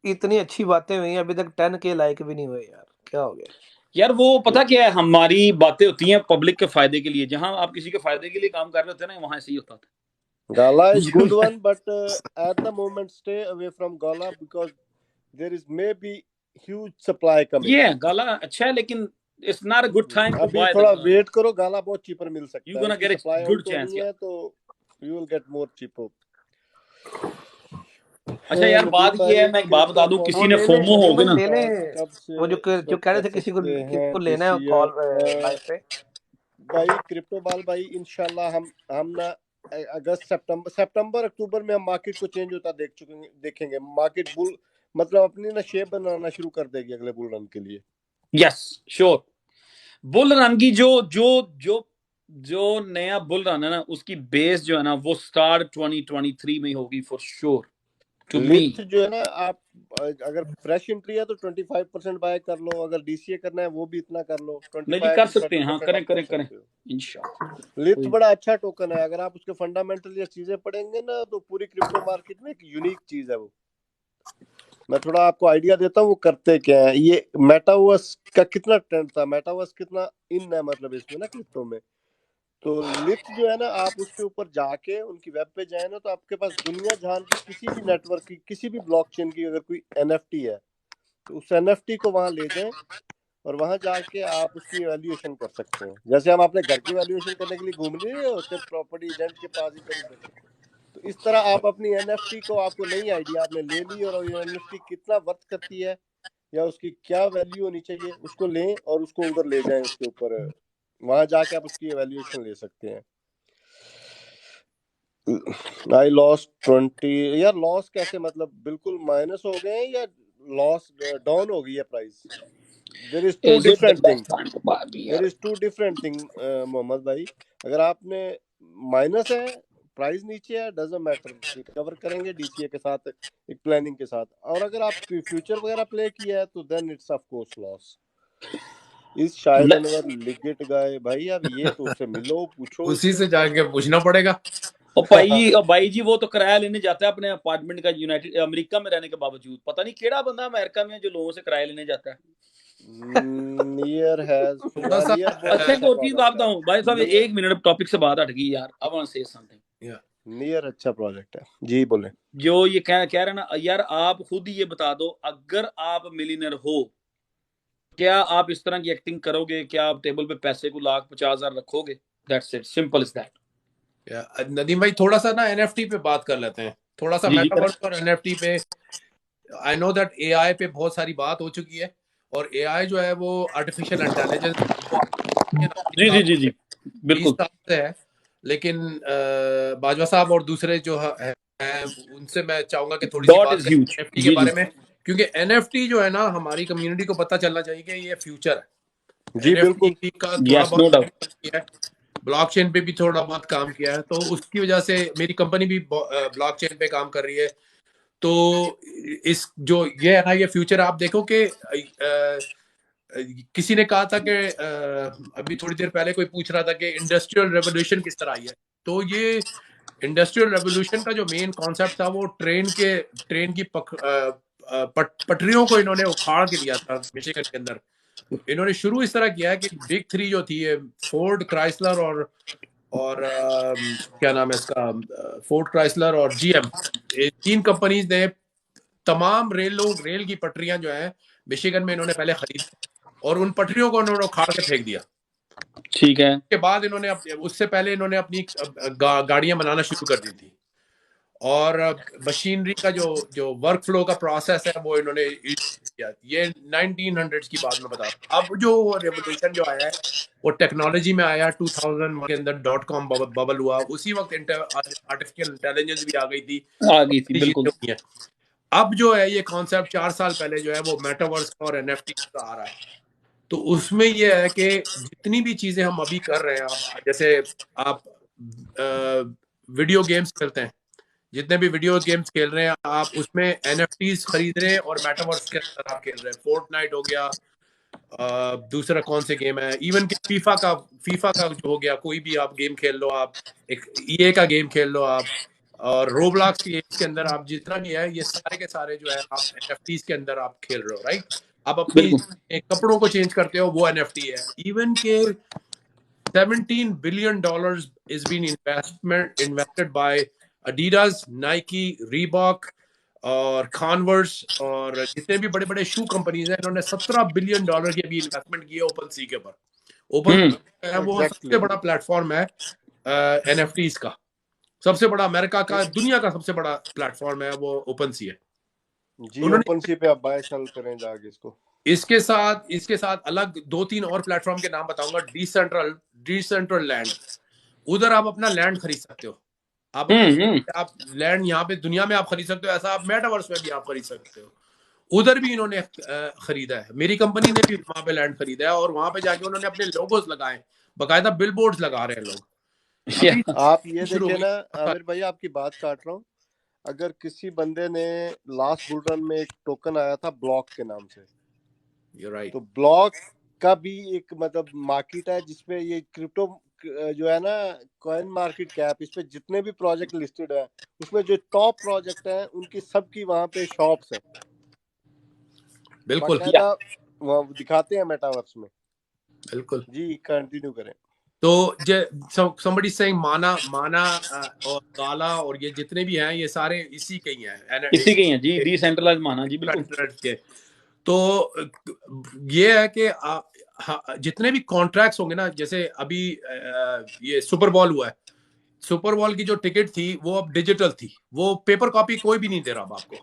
इतनी अच्छी बातें हुई, अभी तक 10K लाइक भी नहीं हुए यार, क्या हो गया यार. वो पता क्या है, हमारी बातें होती हैं पब्लिक के फायदे के लिए. जहां आप किसी के फायदे के लिए काम कर रहे होते हैं ना, वहां ऐसे ही होता था. Gala is good one, but at the moment stay away from Gala because there is maybe huge supply coming. Yeah, Gala अच्छा है, लेकिन it's not a good time to buy. अभी थोड़ा वेट करो, Gala बहुत cheaper मिल सकता है. You're gonna get a good chance. है तो you will get more cheaper. अच्छा यार, बात ये है, मैं एक बात बता दूं, किसी ने फोमो हो गया ना, वो जो कह रहे थे किसी को लेना है कॉल लाइव पे. भाई क्रिप्टो बाल भाई, इंशाल्लाह हम ना अगस्त सितंबर अक्टूबर में हम मार्केट को चेंज होता देखेंगे. मार्केट बुल मतलब अपनी ना शेप बनाना शुरू कर देगी अगले बुल रन के लिए. Yes sure. बुल रन की जो जो जो जो नया बुल रन है ना, उसकी बेस जो है ना, वो स्टार्ट 2023 में होगी फॉर श्योर. लिफ्ट जो है ना, आप अगर फ्रेश एंट्री है तो 25% बाय कर लो. अगर डीसीए करना है वो भी इतना कर लो. 25 कर सकते हैं. हाँ, करें इंशाल्लाह. लिफ्ट बड़ा अच्छा टोकन है. अगर आप उसके फंडामेंटल या चीजें पढ़ेंगे ना, तो पूरी क्रिप्टो मार्केट में एक यूनिक चीज है वो. मैं थोड़ा आपको आइडिया देता हूँ वो करते क्या है. ये मेटावर्स का कितना ट्रेंड था, मेटावर्स कितना इन है मतलब इसमें ना क्रिप्टो में. तो लिफ्ट जो है ना, आप उसके ऊपर जाके उनकी वेब पे जाए ना, तो आपके पास दुनिया जहान की किसी भी नेटवर्क की, किसी भी ब्लॉकचेन की अगर कोई एनएफटी है, तो उस एनएफटी को वहां ले जाएं और वहां जाके आप उसकी वैल्यूएशन कर सकते हैं। जैसे हम अपने घर की वैल्यूएशन करने के लिए घूम नहीं होते प्रॉपर्टी एजेंट के पास इधर उधर, तो इस तरह आप अपनी एनएफटी को, आपको नई आइडिया आपने ले ली और ये एनएफटी कितना वर्थ करती है या उसकी क्या वैल्यू होनी चाहिए, उसको लें और उसको उधर ले जाएं, उसके ऊपर वहां जाके आप उसकी एवेल्यूएशन ले सकते हैं। आई लॉस 20 यार, लॉस कैसे, मतलब बिल्कुल माइनस हो गए या लॉस डाउन हो गई है price? There is two Is it the different thing, best time to buy there यार? Is two different thing Mohammed भाई। अगर आपने माइनस है, प्राइस नीचे है, डजंट मैटर, रिकवर करेंगे डीसीए के साथ, एक प्लानिंग के साथ। और अगर आप फ्यूचर वगैरह प्ले किया है तो then it's of course loss. इस शायद अनवर लिगिट गाय भाई, अब ये तो उससे मिलो, पूछो उसी से जाके पूछना पड़ेगा। और भाई जी वो तो किराया लेने जाता है अपने अपार्टमेंट का, यूनाइटेड अमेरिका में रहने के बावजूद। पता नहीं केड़ा बंदा अमेरिका में जो लोगों से किराया लेने जाता है। नियर हैज थोड़ा सा नियर बहुत अच्छा एक अच्छा और चीज प्रोडक्ट बताता है। हूँ भाई साहब, नियर एक मिनट टॉपिक से बात हट गई यार। I want to say something. Near अच्छा प्रोजेक्ट है जी, बोले। जो ये कह रहे ना यार, आप खुद ही ये बता दो, अगर आप मिलियनर हो, क्या आप इस तरह की एक्टिंग करोगे? क्या आप टेबल पे पैसे को 1,50,000 रखोगे? That's it, simple is that. Nadeem भाई थोड़ा सा ना एनएफटी पे बात कर लेते हैं, थोड़ा सा जी जी मेटावर्स और एनएफटी पे। आई नो दैट एआई पे बहुत सारी बात हो चुकी है, और एआई जो है वो आर्टिफिशियल इंटेलिजेंस जी जी जी जी बिल्कुल 20 साल से है। लेकिन बाजवा साहब और दूसरे जो है उनसे मैं चाहूंगा कि थोड़ी सी डॉट बात इज करें ह्यूज। एनएफटी के जी बारे जी में, क्योंकि एनएफटी जो है ना, हमारी कम्युनिटी को पता चलना चाहिए कि ये फ्यूचर है। जी बिल्कुल। एनएफटी का थोड़ा यस नो बहुत डाउट। किया है, ब्लॉकचेन पे भी थोड़ा बहुत काम किया है, तो उसकी वजह से मेरी कंपनी भी ब्लॉकचेन पे काम कर रही है। तो इस जो ये है ना, ये फ्यूचर आप देखो कि किसी ने कहा था कि अभी थोड़ी देर पहले कोई पूछ रहा था कि इंडस्ट्रियल रेवोल्यूशन किस तरह आई है। तो ये इंडस्ट्रियल रेवोल्यूशन का जो मेन कॉन्सेप्ट था वो ट्रेन की पटरियों को इन्होंने उखाड़ के दिया था मिशिगन के अंदर। इन्होंने शुरू इस तरह किया है कि बिग थ्री जो थी, फोर्ड, क्राइसलर और क्या नाम है इसका, फोर्ड, क्राइसलर और जीएम, तीन कंपनीज ने तमाम रेल की पटरियां जो है मिशिगन में इन्होंने पहले खरीदी और उन पटरियों को उन्होंने उखाड़ के फेंक दिया। ठीक है। उसके बाद इन्होंने उससे पहले इन्होंने अपनी गाड़ियां बनाना शुरू कर दी थी, और मशीनरी का जो वर्क फ्लो का प्रोसेस है वो इन्होंने किया। ये 1900s की बात में बता रहा हूं। अब जो रेवोल्यूशन जो आया है वो टेक्नोलॉजी में आया। 2000 के अंदर .com बबल हुआ, उसी वक्त आर्टिफिशियल इंटेलिजेंस भी आ गई थी, आ गई थी बिल्कुल। चीजें हुई हैं। अब जो है ये कॉन्सेप्ट 4 साल पहले जो है वो मेटावर्स और एनएफटी का आ रहा है। तो उसमें ये है कि जितनी भी चीजें हम अभी कर रहे हैं, आप जैसे आप वीडियो गेम्स खेलते हैं, जितने भी वीडियो गेम्स खेल रहे हैं आप उसमें एनएफटीज खरीद रहे हैं और मेटावर्स के अंदर आप खेल रहे हैं। फोर्टनाइट हो गया, दूसरा कौन से गेम है, इवन कि फीफा का जो हो गया, कोई भी आप गेम खेल लो, आप एक ईए का गेम खेल लो आप, और रोब्लॉक्स के अंदर आप जितना भी है ये सारे के सारे जो है आप एनएफटीज के अंदर आप खेल रहे हो, राइट। आप अपनी बिल्कुल कपड़ों को चेंज करते हो, वो एनएफटी है। इवन के $17 billion is being invested by Adidas, Nike, Reebok और Converse और जितने भी बड़े बड़े शू कंपनीज हैं, इन्होंने $17 बिलियन की अभी इन्वेस्टमेंट की है ओपन सी के ऊपर। ओपन वो सबसे बड़ा प्लेटफॉर्म है एनएफटीज का, सबसे बड़ा अमेरिका का, दुनिया का सबसे बड़ा प्लेटफॉर्म है वो ओपन सी है जी। ओपन सी पे आप बाय सेल करें जाके इसको। इसके साथ अलग 2-3 और प्लेटफॉर्म के नाम बताऊंगा। डिसेंट्रल लैंड, उधर आप अपना लैंड खरीद सकते हो। आप लैंड यहाँ पे दुनिया में आप खरीद सकते हो, ऐसा आप मेटावर्स में भी आप खरीद सकते हो। उधर भी इन्होंने खरीदा है, मेरी कंपनी ने भी वहां पे लैंड खरीदा है, और वहां पे जाके उन्होंने अपने लोगोस लगाए, बकायदा बिलबोर्ड्स लगा रहे हैं लोग। आप ये देखिए ना आमिर भाई, आपकी बात काट रहा हूँ, अगर किसी बंदे ने लास्ट बुल रन में एक टोकन आया था ब्लॉक के नाम से, right. तो ब्लॉक का भी एक मतलब मार्केट है जिसपे ये क्रिप्टो जो है ना, कॉइन मार्केट कैप, इस पे जितने भी प्रोजेक्ट लिस्टेड है उसमें जो टॉप प्रोजेक्ट है उनकी सबकी वहां पे शॉप्स है, बिल्कुल वहाँ दिखाते हैं मेटावर्स में। बिल्कुल जी, कंटिन्यू करें। तो somebody saying माना और काला और ये जितने भी हैं ये सारे इसी के ही हैं, जी, डिसेंट्रलाइज्ड माना जी बिल्कुल के। तो ये है कि जितने भी कॉन्ट्रैक्ट्स होंगे ना, जैसे अभी ये सुपर बॉल हुआ है, सुपर बॉल की जो टिकट थी वो अब डिजिटल थी, वो पेपर कॉपी कोई भी नहीं दे रहा अब आपको,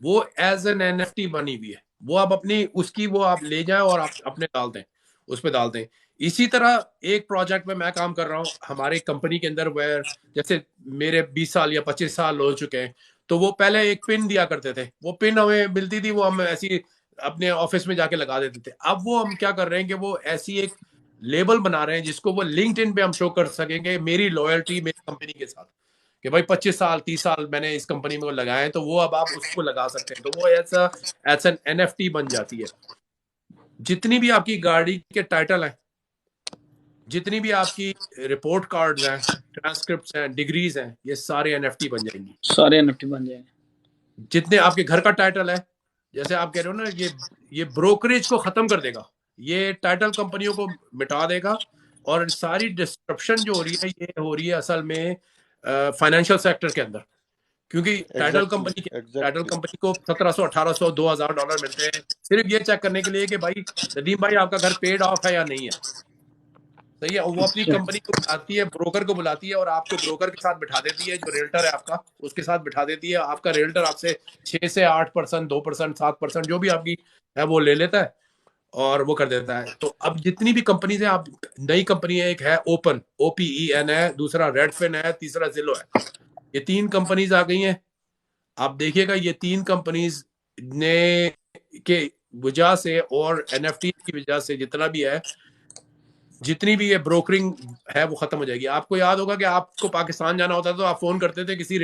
वो एज एन एनएफटी बनी हुई है, वो आप अपनी उसकी वो आप ले जाएं और आप अपने डाल दें, उस पर डाल दें। इसी तरह एक प्रोजेक्ट में मैं काम कर रहा हूँ हमारी कंपनी के अंदर, वेयर जैसे मेरे 20 साल या 25 साल हो चुके हैं, तो वो पहले एक पिन दिया करते थे, वो पिन हमें मिलती थी, वो हम ऐसी अपने ऑफिस में जाके लगा देते थे। अब वो हम क्या कर रहे हैं कि वो ऐसी एक लेबल बना रहे हैं जिसको वो लिंक्डइन पे हम शो कर सकेंगे, मेरी लॉयल्टी मेरी कंपनी के साथ, कि भाई 25 साल 30 साल मैंने इस कंपनी में लगाए हैं, तो वो अब आप उसको लगा सकते हैं, तो वो ऐसा एज एन एनएफटी बन जाती है। जितनी भी आपकी गाड़ी के टाइटल हैं, जितनी भी आपकी रिपोर्ट कार्ड्स हैं, ट्रांसक्रिप्ट्स हैं, डिग्रीज हैं, ये सारे एनएफटी बन जाएंगी, सारे एनएफटी बन जाएंगे। जितने आपके घर का टाइटल है, जैसे आप कह रहे हो ना, ये ब्रोकरेज को खत्म कर देगा, ये टाइटल कंपनियों को मिटा देगा, और सारी डिस्ट्रप्शन जो हो रही है ये हो रही है असल में फाइनेंशियल सेक्टर के अंदर, क्योंकि टाइटल कंपनी को 1700 1800 $2000 मिलते हैं सिर्फ ये चेक करने के लिए कि भाई नदीम भाई आपका घर पेड ऑफ है या नहीं है, सही है। वो अपनी कंपनी को बुलाती है, ब्रोकर को बुलाती है, और आपको ब्रोकर के साथ बिठा देती है, जो रियल्टर है आपका उसके साथ बिठा देती है, आपका रियल्टर आपसे 6 से 8%, 2%, 7% जो भी आपकी है वो ले लेता है और वो कर देता है। तो अब जितनी भी कंपनीज है, आप नई कंपनी है, एक है ओपन OPEN है, दूसरा रेडफिन है, तीसरा जिलो है, ये 3 कंपनीज आ गई हैं। आप देखिएगा ये 3 कंपनीज ने के वजह से और एनएफटी की वजह से जितना भी है, जितनी भी ये ब्रोकरिंग है वो खत्म हो जाएगी। आपको याद होगा कि आपको पाकिस्तान जाना होता तो आप फोन करते थे किसी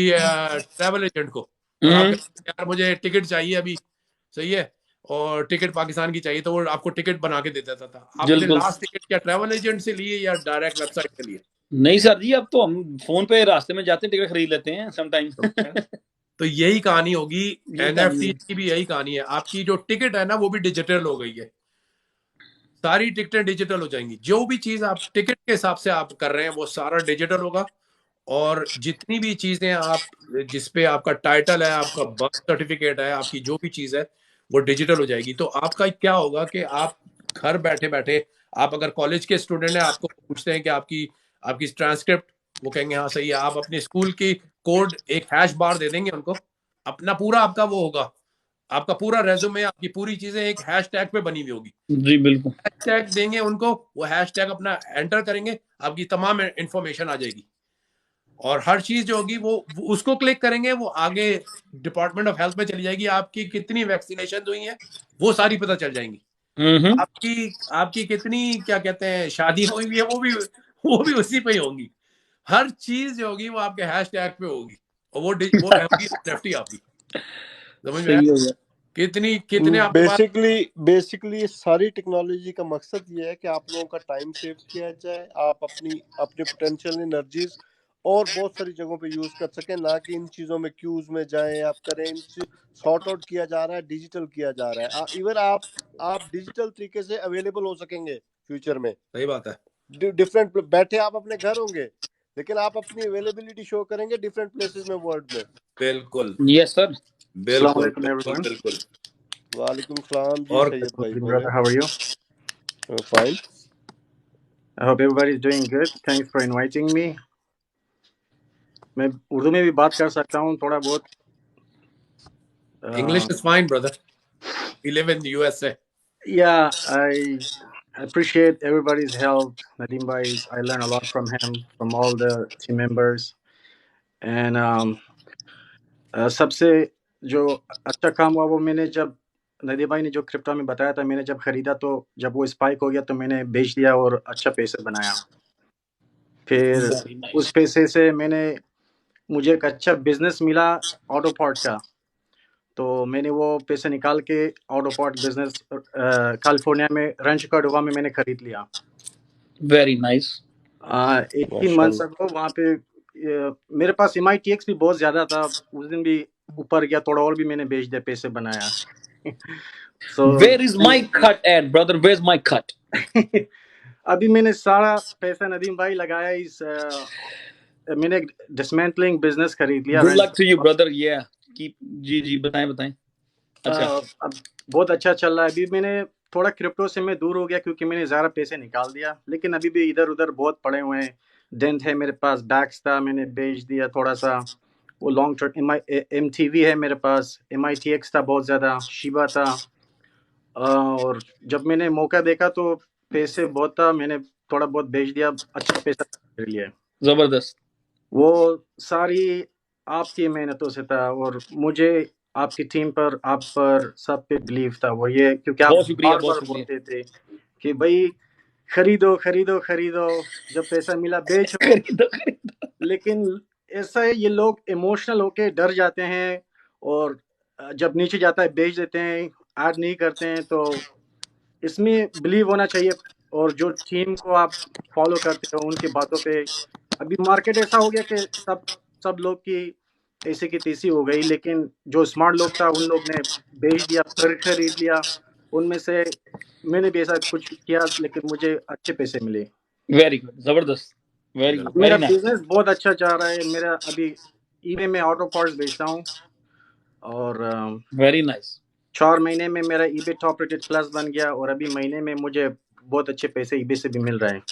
ट्रैवल एजेंट को, और आप कहते यार मुझे टिकट चाहिए अभी, सही है, और टिकट पाकिस्तान की चाहिए, तो वो आपको टिकट बना के देता था। आपने लास्ट टिकट क्या ट्रैवल एजेंट से लिए या डायरेक्ट वेबसाइट से लिए? नहीं सर जी, अब तो हम फोन पे रास्ते में जाते टिकट खरीद लेते हैं समटाइम। तो यही कहानी होगी, एनएफटी की भी यही कहानी है। आपकी जो टिकट है ना वो भी डिजिटल हो गई है, सारी टिकटें डिजिटल हो जाएंगी, जो भी चीज आप टिकट के हिसाब से आप कर रहे हैं वो सारा डिजिटल होगा, और जितनी भी चीजें आप जिसपे आपका टाइटल है, आपका बर्थ सर्टिफिकेट है, आपकी जो भी चीज है वो डिजिटल हो जाएगी। तो आपका क्या होगा कि आप घर बैठे बैठे, आप अगर कॉलेज के स्टूडेंट हैं, आपको पूछते हैं कि आपकी आपकी ट्रांसक्रिप्ट, वो कहेंगे हाँ सही है, आप अपने स्कूल की कोड एक हैश बार दे देंगे उनको, अपना पूरा आपका वो होगा, आपका पूरा रेज्यूमे, आपकी पूरी चीजें एक हैशटैग पे बनी हुई होगी। जी बिल्कुल, हैशटैग देंगे उनको, वो हैशटैग अपना एंटर करेंगे, आपकी तमाम इंफॉर्मेशन आ जाएगी, और हर चीज जो होगी वो उसको क्लिक करेंगे, वो आगे डिपार्टमेंट ऑफ हेल्थ में चली जाएगी, आपकी कितनी वैक्सीनेशन हुई है वो सारी पता चल जाएंगी, आपकी कितनी क्या कहते हैं शादी हुई है वो भी उसी पे ही होंगी, हर चीज जो होगी वो आपके हैशटैग पे होगी, और वो होगी एनएफटी आपकी, समझ में आया? कितने आपके पास बेसिकली सारी टेक्नोलॉजी का मकसद ये है कि आप लोगों का टाइम सेव किया जाए, आप अपने पोटेंशियल एनर्जीज और बहुत सारी जगहों पे यूज कर सकें, ना कि इन चीजों में क्यूज में जाएं आप करें। इन सॉर्ट आउट किया जा रहा है, डिजिटल किया जा रहा है, इवन आप डिजिटल तरीके से अवेलेबल हो सकेंगे फ्यूचर में। सही बात है, डिफरेंट बैठे आप अपने घर होंगे, लेकिन आप अपनी अवेलेबिलिटी शो करेंगे डिफरेंट प्लेसेस में वर्ल्ड में। बिल्कुल, यस सर, बिल्कुल, बिल्कुल। वालेकुम सलाम जी, और सैयद भाई, brother, how are you? Fine. I hope everybody is doing good. Thanks for inviting me. मैं उर्दू में भी बात कर सकता हूँ थोड़ा बहुत। English is fine, brother. We live in the USA. Yeah, I appreciate everybody's help. Nadeem Bhai, I learned a lot from him, from all the team members. And सबसे जो अच्छा काम हुआ वो मैंने जब नदीम भाई ने जो क्रिप्टो में बताया था, मैंने जब खरीदा तो जब वो स्पाइक हो गया तो मैंने बेच दिया और अच्छा पैसे बनाया। फिर उस पैसे से मुझे एक अच्छा बिजनेस मिला ऑटो पार्ट का, तो मैंने वो पैसे निकाल के ऑटो पार्ट बिजनेस कैलिफोर्निया में रंच कार्डोवा में मैंने खरीद लिया। Very nice. 18 मंथ्स अगो वहाँ पे मेरे पास MITX भी बहुत ज्यादा था, उस दिन भी ऊपर गया, थोड़ा और भी मैंने बेच दिया, पैसे बनाया। Where is my cut at, brother? Where's my cut? अभी मैंने सारा पैसा नदीम भाई लगाया इस मैंने डिसमेंटलिंग बिजनेस खरीद लिया। Good luck to you, brother. Yeah, keep जी बताएं। अच्छा अब बहुत अच्छा चल रहा है। अभी मैंने थोड़ा क्रिप्टो से मैं दूर हो गया क्योंकि मैंने ज़्यादा पैसे निकाल दिया, लेकिन अभी भी इधर उधर बहुत पड़े हुए हैं। डेंट है मेरे पास, बैक्स था मैंने बेच दिया थोड़ा सा। वो लॉन्ग टर्म MTV है मेरे पास, MITX था बहुत ज़्यादा, शिबा था। और जब मैंने मौका देखा तो पैसे बहुत था, मैंने थोड़ा बहुत बेच दिया, अच्छा पैसा कर लिया। जबरदस्त। वो सारी आपकी मेहनतों से था, और मुझे आपकी टीम पर, आप पर, सब पे बिलीव था। वो ये क्योंकि आप बहुत शुक्रिया, बार बहुत बार शुक्रिया। बोलते थे कि भाई खरीदो खरीदो खरीदो, जब पैसा मिला बेचो। खरीदो खरीदो। लेकिन ऐसा है, ये लोग इमोशनल होके डर जाते हैं, और जब नीचे जाता है बेच देते हैं, ऐड नहीं करते हैं। तो इसमें बिलीव होना चाहिए, और जो टीम को आप फॉलो करते हो उनकी बातों पे। अभी मार्केट ऐसा हो गया कि सब सब लोग की ऐसे की तैसी हो गई, लेकिन जो स्मार्ट लोग था उन लोग ने बेच दिया, फिर खरीद लिया। उनमें से मैंने भी ऐसा कुछ किया, लेकिन मुझे अच्छे पैसे मिले। वेरी गुड, जबरदस्त, वेरी अब गुड, मेरा वेरी नाइस, बिजनेस बहुत अच्छा जा रहा है। मेरा अभी ईबे में ऑटो पार्ट्स बेचता हूँ, और वेरी नाइस। 4 महीने में मेरा ईबे टॉप रेटेड प्लस बन गया, और अभी महीने में मुझे बहुत अच्छे पैसे ईबे से भी मिल रहे हैं।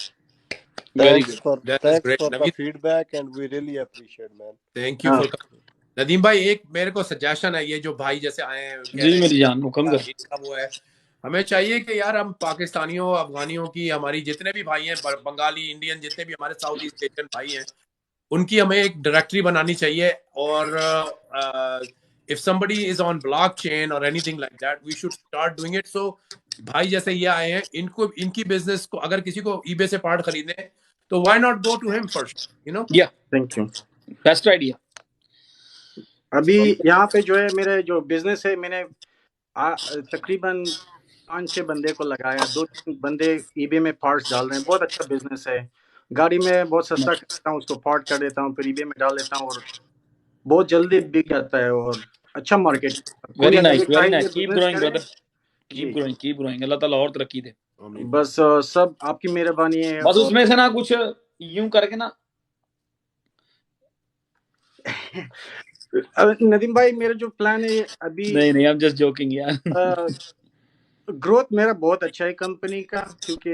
Very Thanks good. for That is thanks great. for the Naveen, feedback and we really appreciate, man. Thank you हाँ, फॉर। नदीम भाई, एक मेरे को सजेशन है, ये जो भाई जैसे आए हैं कह जी रहे मेरी जान, हुक्म हैं कर। ये सब वो है, हमें चाहिए कि यार हम पाकिस्तानियों, अफगानियों की, हमारी जितने भी भाई हैं, बंगाली, इंडियन, जितने भी हमारे साउथ ईस्ट एशियन भाई हैं, उनकी हमें एक डायरेक्टरी बनानी चाहिए। और if somebody is on blockchain or anything like that, we should start doing it. So भाई जैसे ये आए हैं, इनको, इनकी बिजनेस को अगर किसी को ईबे से पार्ट खरीदने हैं, तो why not go to him first, you know? या थैंक यू। Best idea. अभी यहाँ पे जो है, मेरे जो बिजनेस है, मैंने तकरीबन 5-6 बंदे को लगाया, 2-3 बंदे ईबे में पार्ट्स डाल रहे हैं। बहुत अच्छा बिजनेस है। गाड़ी में बहुत सस्ता खरीदता हूँ, उसको पार्ट कर देता हूँ, फिर ईबे में डाल देता हूँ, और बहुत जल्दी बिक जाता है, और अच्छा मार्केट। कोई वेरी अगर ये नाइस, वेरी चाहे ये नाइस। कीप बिजनेस ग्रोइंग करे। ब्रदर, जी, कीप ग्रोइंग। अल्लाह ताला और तरक्की दे। बस सब आपकी मेहरबानी है। बस और उसमें से ना कुछ यूं करके ना। नदीम भाई, मेरा जो प्लान है अभी, नहीं नहीं, आई एम जस्ट जोकिंग यार। ग्रोथ मेरा बहुत अच्छा है कंपनी का, क्योंकि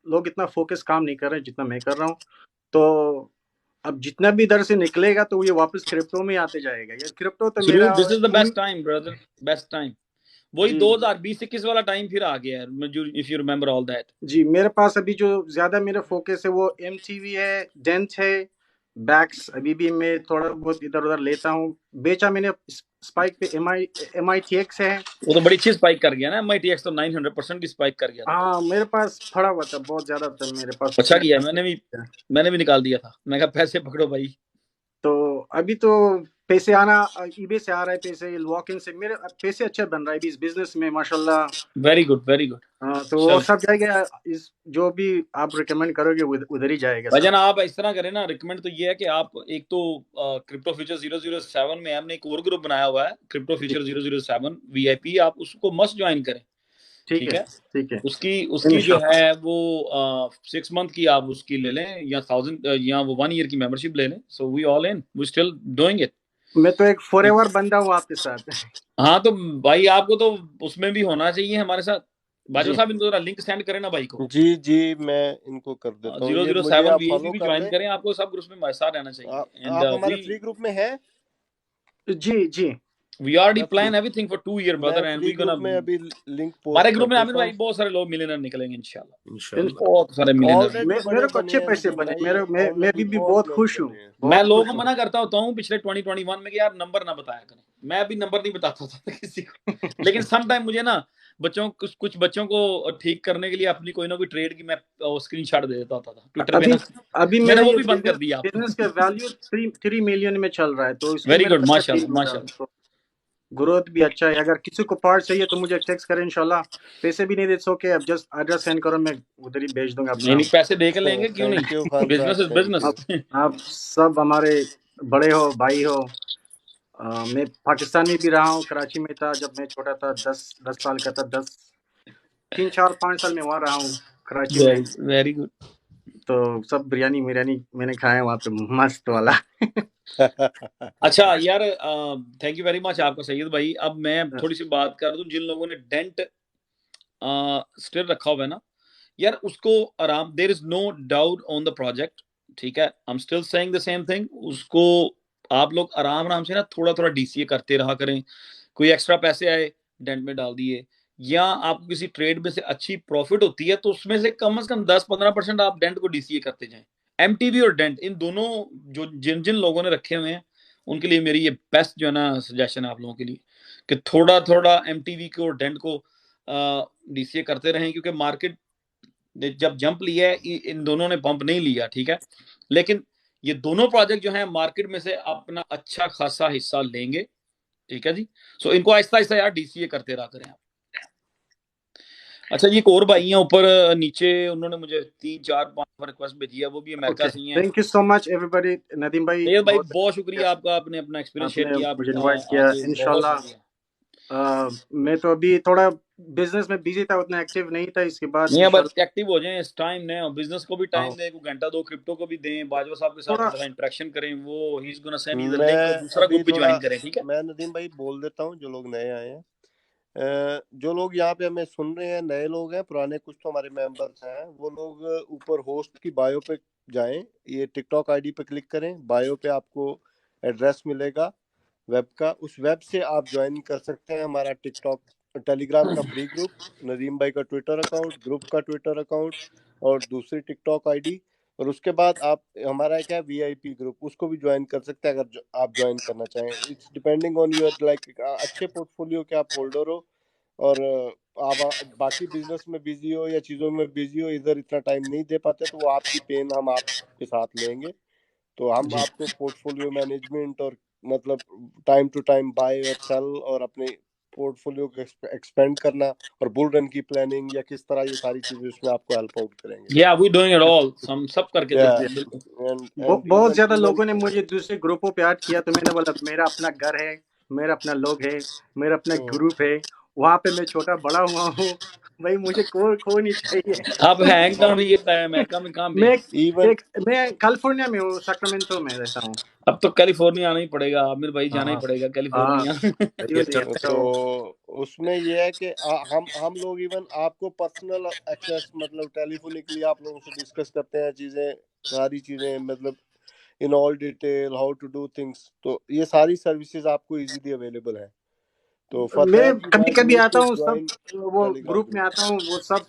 लोग इतना फोकस काम नहीं कर रहे जितना मैं कर रहा हूँ। तो अब जितना भी इधर से निकलेगा तो ये वापस क्रिप्टो में आते जाएगा। ये क्रिप्टो तो जरूर, मेरा this is the best time brother, best time. वही जी 2020-21 वाला टाइम फिर आ गया है, if you remember all that. जी, मेरे पास अभी जो ज्यादा मेरा फोकस है वो MTV है, डेंट है, बैक्स अभी भी मैं थोड़ा बहुत इधर उधर लेता हूँ। बेचा मैंने स्पाइक पे MITX है। वो तो बड़ी अच्छी स्पाइक कर गया ना, MITX तो 900% की स्पाइक कर गया था। हाँ, मेरे पास पड़ा हुआ था, बहुत ज्यादा था मेरे पास, अच्छा उसमें किया, मैंने भी निकाल दिया था। मैं कहा पैसे पकड़ो भाई। तो अभी तो पैसे आना, ईबे से आ रहा है पैसे, लॉक इन से मेरे पैसे अच्छे बन रहा है अभी इस बिजनेस में, माशाल्लाह। Very good, very good. तो वो सब जाएगा, इस जो भी आप रिकमेंड करोगे उधर ही जाएगा सब। भाईजान आप इस तरह करें ना, रिकमेंड तो ये है कि आप एक तो क्रिप्टो फ्यूचर 007 में हमने एक और ग्रुप बनाया हुआ है, क्रिप्टो फ्यूचर 007 VIP, आप उसको मस्ट ज्वाइन करें। ठीक है, ठीक है, उसकी जो है वो 6 मंथ की आप उसकी ले लें, या 1000 या वो 1 ईयर की मेंबरशिप ले लें। So we all in, we still doing it. मैं तो एक फॉरएवर बंदा हूँ आपके साथ। हाँ तो भाई आपको तो उसमें भी होना चाहिए हमारे साथ। बाजवा जी साहब इनको जरा लिंक सेंड करें ना भाई को। जी जी, मैं इनको कर देता हूँ, ये मुझे 007 आप VIP फॉलो भी कर ज्वाइन लें। करें, आपको सब ग्रुप में साथ रहना चाहिए। एंड आप हमारे वी फ्री ग्रुप में हैं? जी जी, we already मैं plan everything for 2 year मैं brother, and free we gonna group में अभी लिंक हमारे पोस्ट ग्रुप कर में आमिर देता भाई हूँ। बहुत सारे लोग मिलियनर निकलेंगे इंशाल्लाह। इंशाल्लाह। बहुत सारे मिलियनर। ऑलरेडी बड़े मेरे को बने अच्छे हैं पैसे नदीम बने, भाई, मैं ऑलरेडी भी बहुत बहुत लोग खुश हूँ, बने हैं। मैं बहुत लोगों खुश को हूँ। मना करता होता हूँ पिछले 2021 में कि यार नंबर ना बताया करें। मैं भी नंबर नहीं बताता था किसी को। लेकिन सम टाइम मुझे ना कुछ बच्चों को ठीक करने के लिए अपनी कोई ना कोई ट्रेड की मैं स्क्रीनशॉट दे देता होता था ट्विटर पे अभी ना। अभी मैंने मेरा वो ये भी बंद कर दिया। बिजनेस का वैल्यू 3 मिलियन में चल रहा है, तो इसमें वेरी मेरा गुड, पैसा ठीक माशाल्लाह हो रहा है। माशाल्लाह। तो ग्रोथ भी अच्छा है। अगर किसी को पार्ट चाहिए तो मुझे टेक्स्ट करें, इंशाल्लाह। पैसे भी नहीं दे सके, अब जस्ट एड्रेस सेंड करो, मैं उधर ही भेज दूंगा नहीं अपना। नहीं, पैसे दे के लेंगे, क्यों थैंक यू नहीं, खान बिजनेस साहब, इज थैंक बिजनेस। यू। आप सब हमारे बड़े हो, भाई हो। मैं पाकिस्तान में भी रहा हूँ, कराची में था जब मैं छोटा था, 10 साल का था, 3 4 5 साल में वहाँ रहा हूँ कराची में। Very good. तो सब बिरयानी मिरयानी मैंने खाया वहाँ पे, मस्त वाला। अच्छा यार, थैंक यू वेरी मच आपका सैयद भाई। अब मैं थोड़ी सी बात कर दूं, जिन लोगों ने डेंट स्टिल रखा हुआ है ना यार, उसको आराम, there is no doubt on the project, ठीक है, I am still saying the same thing. उसको आप लोग आराम आराम से ना थोड़ा थोड़ा डीसीए करते रहा करें। कोई एक्स्ट्रा पैसे आए, डेंट में डाल दिए, या आपको किसी ट्रेड में से अच्छी प्रॉफिट होती है तो उसमें से कम 10-15% आप डेंट को डीसीए करते जाएं। एमटीवी और डेंट, इन दोनों जो जिन जिन लोगों ने रखे हुए हैं उनके लिए मेरी ये बेस्ट जो है ना सजेशन है आप लोगों के लिए, कि थोड़ा थोड़ा एमटीवी को और डेंट को डीसीए करते रहें, क्योंकि मार्केट ने जब जंप लिया है, इन दोनों ने पंप नहीं लिया, ठीक है, लेकिन ये दोनों प्रोजेक्ट जो हैं मार्केट में से अपना अच्छा खासा हिस्सा लेंगे, ठीक है जी। सो इनको आहिस्ता आहिस्ता यार डीसीए करते रहा करें आप। अच्छा, ये एक और भाई हैं ऊपर नीचे, उन्होंने मुझे 3-4-5 रिक्वेस्ट भेजी है, वो भी अमेरिका से ही हैं। Thank you so much everybody. Nadeem भाई सैयद भाई बहुत शुक्रिया आपका, आपने अपना एक्सपीरियंस शेयर आपने किया, आप मुझे इनवाइट किया। आके बहुत इंशाल्लाह शुक्रिया। मैं तो अभी थोड़ा बिजनेस में बिजी था, उतना एक्टिव नहीं था। इसके बाद नहीं, अब इंशाल्लाह एक्टिव हो जाएं इस टाइम ने, बिजनेस को भी टाइम दें, कोई घंटा दो क्रिप्टो को भी दें, बाजवा साहब के साथ थोड़ा थोड़ा सा इंटरेक्शन करें, वो ही is gonna send you the link, मैं दूसरा अभी ग्रुप भी थोड़ा ज्वाइन करें, ठीक है। मैं नदीम भाई बोल देता हूँ, जो लोग नए आए हैं, जो लोग यहाँ पे हमें सुन रहे हैं, नए लोग हैं, पुराने कुछ तो हमारे मेंबर्स हैं, वो लोग ऊपर होस्ट की बायो पे जाएं, ये टिकटॉक आईडी पे क्लिक करें, बायो पे आपको एड्रेस मिलेगा वेब का, उस वेब से आप ज्वाइन कर सकते हैं हमारा टिकटॉक टेलीग्राम का फ्री ग्रुप, नदीम भाई का ट्विटर अकाउंट, ग्रुप का ट्विटर अकाउंट और दूसरी टिकटॉक आईडी, और उसके बाद आप हमारा क्या वीआईपी ग्रुप, उसको भी ज्वाइन कर सकते हैं अगर आप ज्वाइन करना चाहें। It's depending on your like अच्छे पोर्टफोलियो के आप होल्डर हो, और आप बाकी बिजनेस में बिजी हो या चीज़ों में बिजी हो, इधर इतना टाइम नहीं दे पाते, तो वो आपकी पेन हम आपके साथ लेंगे। तो हम आपको पोर्टफोलियो मैनेजमेंट और मतलब टाइम टू टाइम बाय और सेल और अपने पोर्टफोलियो को एक्सपेंड करना और बुल रन की प्लानिंग या किस तरह, ये सारी चीजें उसमें आपको हेल्प आउट करेंगे। या वी डूइंग इट ऑल, हम सब करके या देते हैं, बिल्कुल। एंड बहुत इवन ज्यादा लोगों ने मुझे दूसरे ग्रुपों पे ऐड किया, तो मैंने बोला मेरा अपना घर है, मेरा अपना लोग है, मेरा अपना ग्रुप है, वहां पे मैं छोटा बड़ा हुआ हूँ भाई, मुझे खो नहीं चाहिए। अब हैंग कहाँ भी ये अमेरिका में, कहाँ पे? मैं इवन मैं कैलिफोर्निया में हूँ, सैक्रामेंटो में रहता हूँ। अब तो कैलिफोर्निया आना ही पड़ेगा, आमिर भाई जाना ही हाँ पड़ेगा हाँ कैलिफोर्निया। तो उसमें ये है कि हम लोग इवन आपको पर्सनल एक्सेस, मतलब टेलीफोनिकली आप लोगों से डिस्कस करते हैं चीजें, सारी चीजें, मतलब in all detail how to do things, तो ये सारी सर्विसेज आपको इजीली अवेलेबल है। तो फॉर मैं दैट यू कभी गाइस कभी नीड आता टू हूँ, सब ज्वाइन वो टेलीग्राम ग्रुप में ग्रुप। आता हूँ, वो सब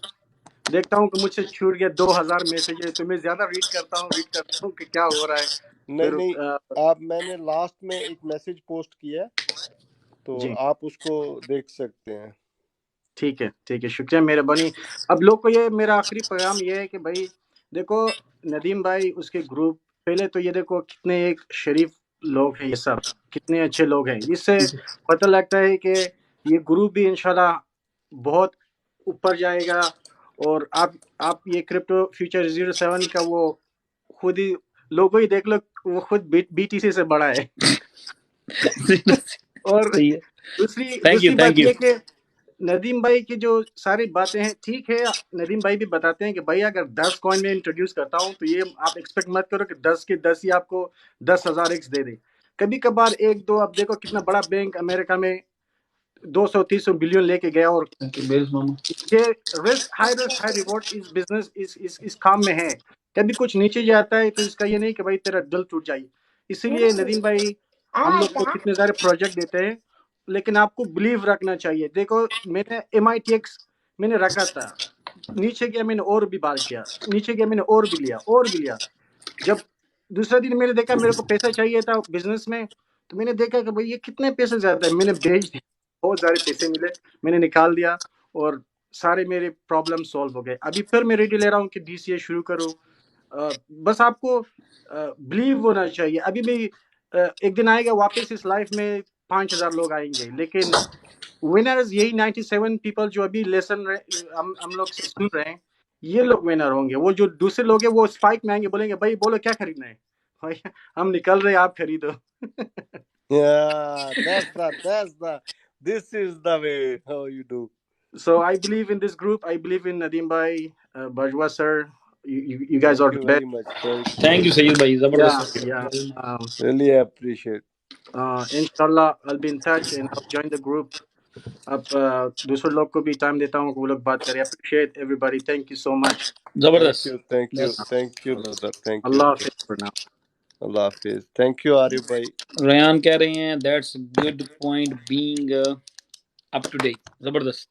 देखता हूँ कि मुझसे छूट गया 2000 मैसेज है, तो मैं ज्यादा रीड करता हूँ कि क्या हो रहा है। नहीं फिर नहीं, आप मैंने लास्ट में एक मैसेज पोस्ट किया है, तो जी आप उसको देख सकते हैं। ठीक है, शुक्रिया मेहरबानी। अब लोग को ये मेरा आखिरी पैगाम ये है कि भाई देखो, नदीम भाई उसके ग्रुप, पहले तो ये देखो कितने एक शरीफ लोग हैं, ये सब कितने अच्छे लोग हैं, इससे पता लगता है कि ये ग्रुप भी इंशाल्लाह बहुत ऊपर जाएगा। और आप ये क्रिप्टो फ्यूचर 07 का वो खुद ही लोगो ही देख लो, वो खुद बीटीसी से बड़ा है। और सही है, दूसरी थैंक यू दूसरी थैंक बात यू। ये कि नदीम भाई की जो सारी बातें हैं ठीक है, नदीम भाई भी बताते हैं कि भाई अगर 10 कॉइन में इंट्रोड्यूस करता हूं तो ये आप एक्सपेक्ट मत करो कि 10 के 10 ही आपको 10,000 एक्स दे दे। कभी कभार एक दो, अब देखो कितना बड़ा बैंक अमेरिका में 200-300 बिलियन लेके गया, और ये रिस्क हाई रिवॉर्ड इस बिजनेस इस काम में है। कभी कुछ नीचे जाता है तो इसका ये नहीं कि भाई तेरा दिल टूट जाए। इसीलिए नदीम भाई हम लोग को कितने सारे प्रोजेक्ट देते हैं, लेकिन आपको बिलीव रखना चाहिए। देखो मैंने MITX मैंने रखा था, नीचे गया मैंने और भी बार किया, नीचे गया मैंने और भी लिया। जब दूसरा दिन मैंने देखा मेरे को पैसा चाहिए था बिजनेस में, तो मैंने देखा कि भाई ये कितने पैसे ज्यादा है, मैंने बेच दिया, बहुत सारे पैसे मिले, मैंने निकाल दिया और सारे मेरे प्रॉब्लम सॉल्व हो गए। अभी फिर मैं रेडी ले रहा हूँ कि DCA शुरू करूँ। बस आपको बिलीव होना चाहिए। अभी भी एक दिन आएगा वापस इस लाइफ में 5000 लोग आएंगे, लेकिन विनर्स यही 97 पीपल जो अभी लेसन हम लोग से सुन रहे हैं, ये लोग विनर होंगे। वो जो दूसरे लोग हैं वो स्पाइक में आएंगे, बोलेंगे भाई बोलो क्या खरीदना है, भाई हम निकल रहे हैं आप खरीदो। Yeah, this is the way how you do. So I believe in this group. I believe in Nadeem Bhai, Bajwa sir. you guys are Thank the you very best. much. Thank you Sayyid bhai, Yeah, zabardast. yeah. Really appreciate. Inshallah, I'll be in touch and I'll join the group. अब दूसरे लोग को भी time देता हूँ, वो लोग बात करें. Appreciate everybody. Thank you so much. Zabardast. Thank you, That's brother. Thank you. Allah Hafiz for now. Allah Hafiz. Thank you, Arif bhai. Rayan कह रहे हैं that's good point being up to date. Zabardast.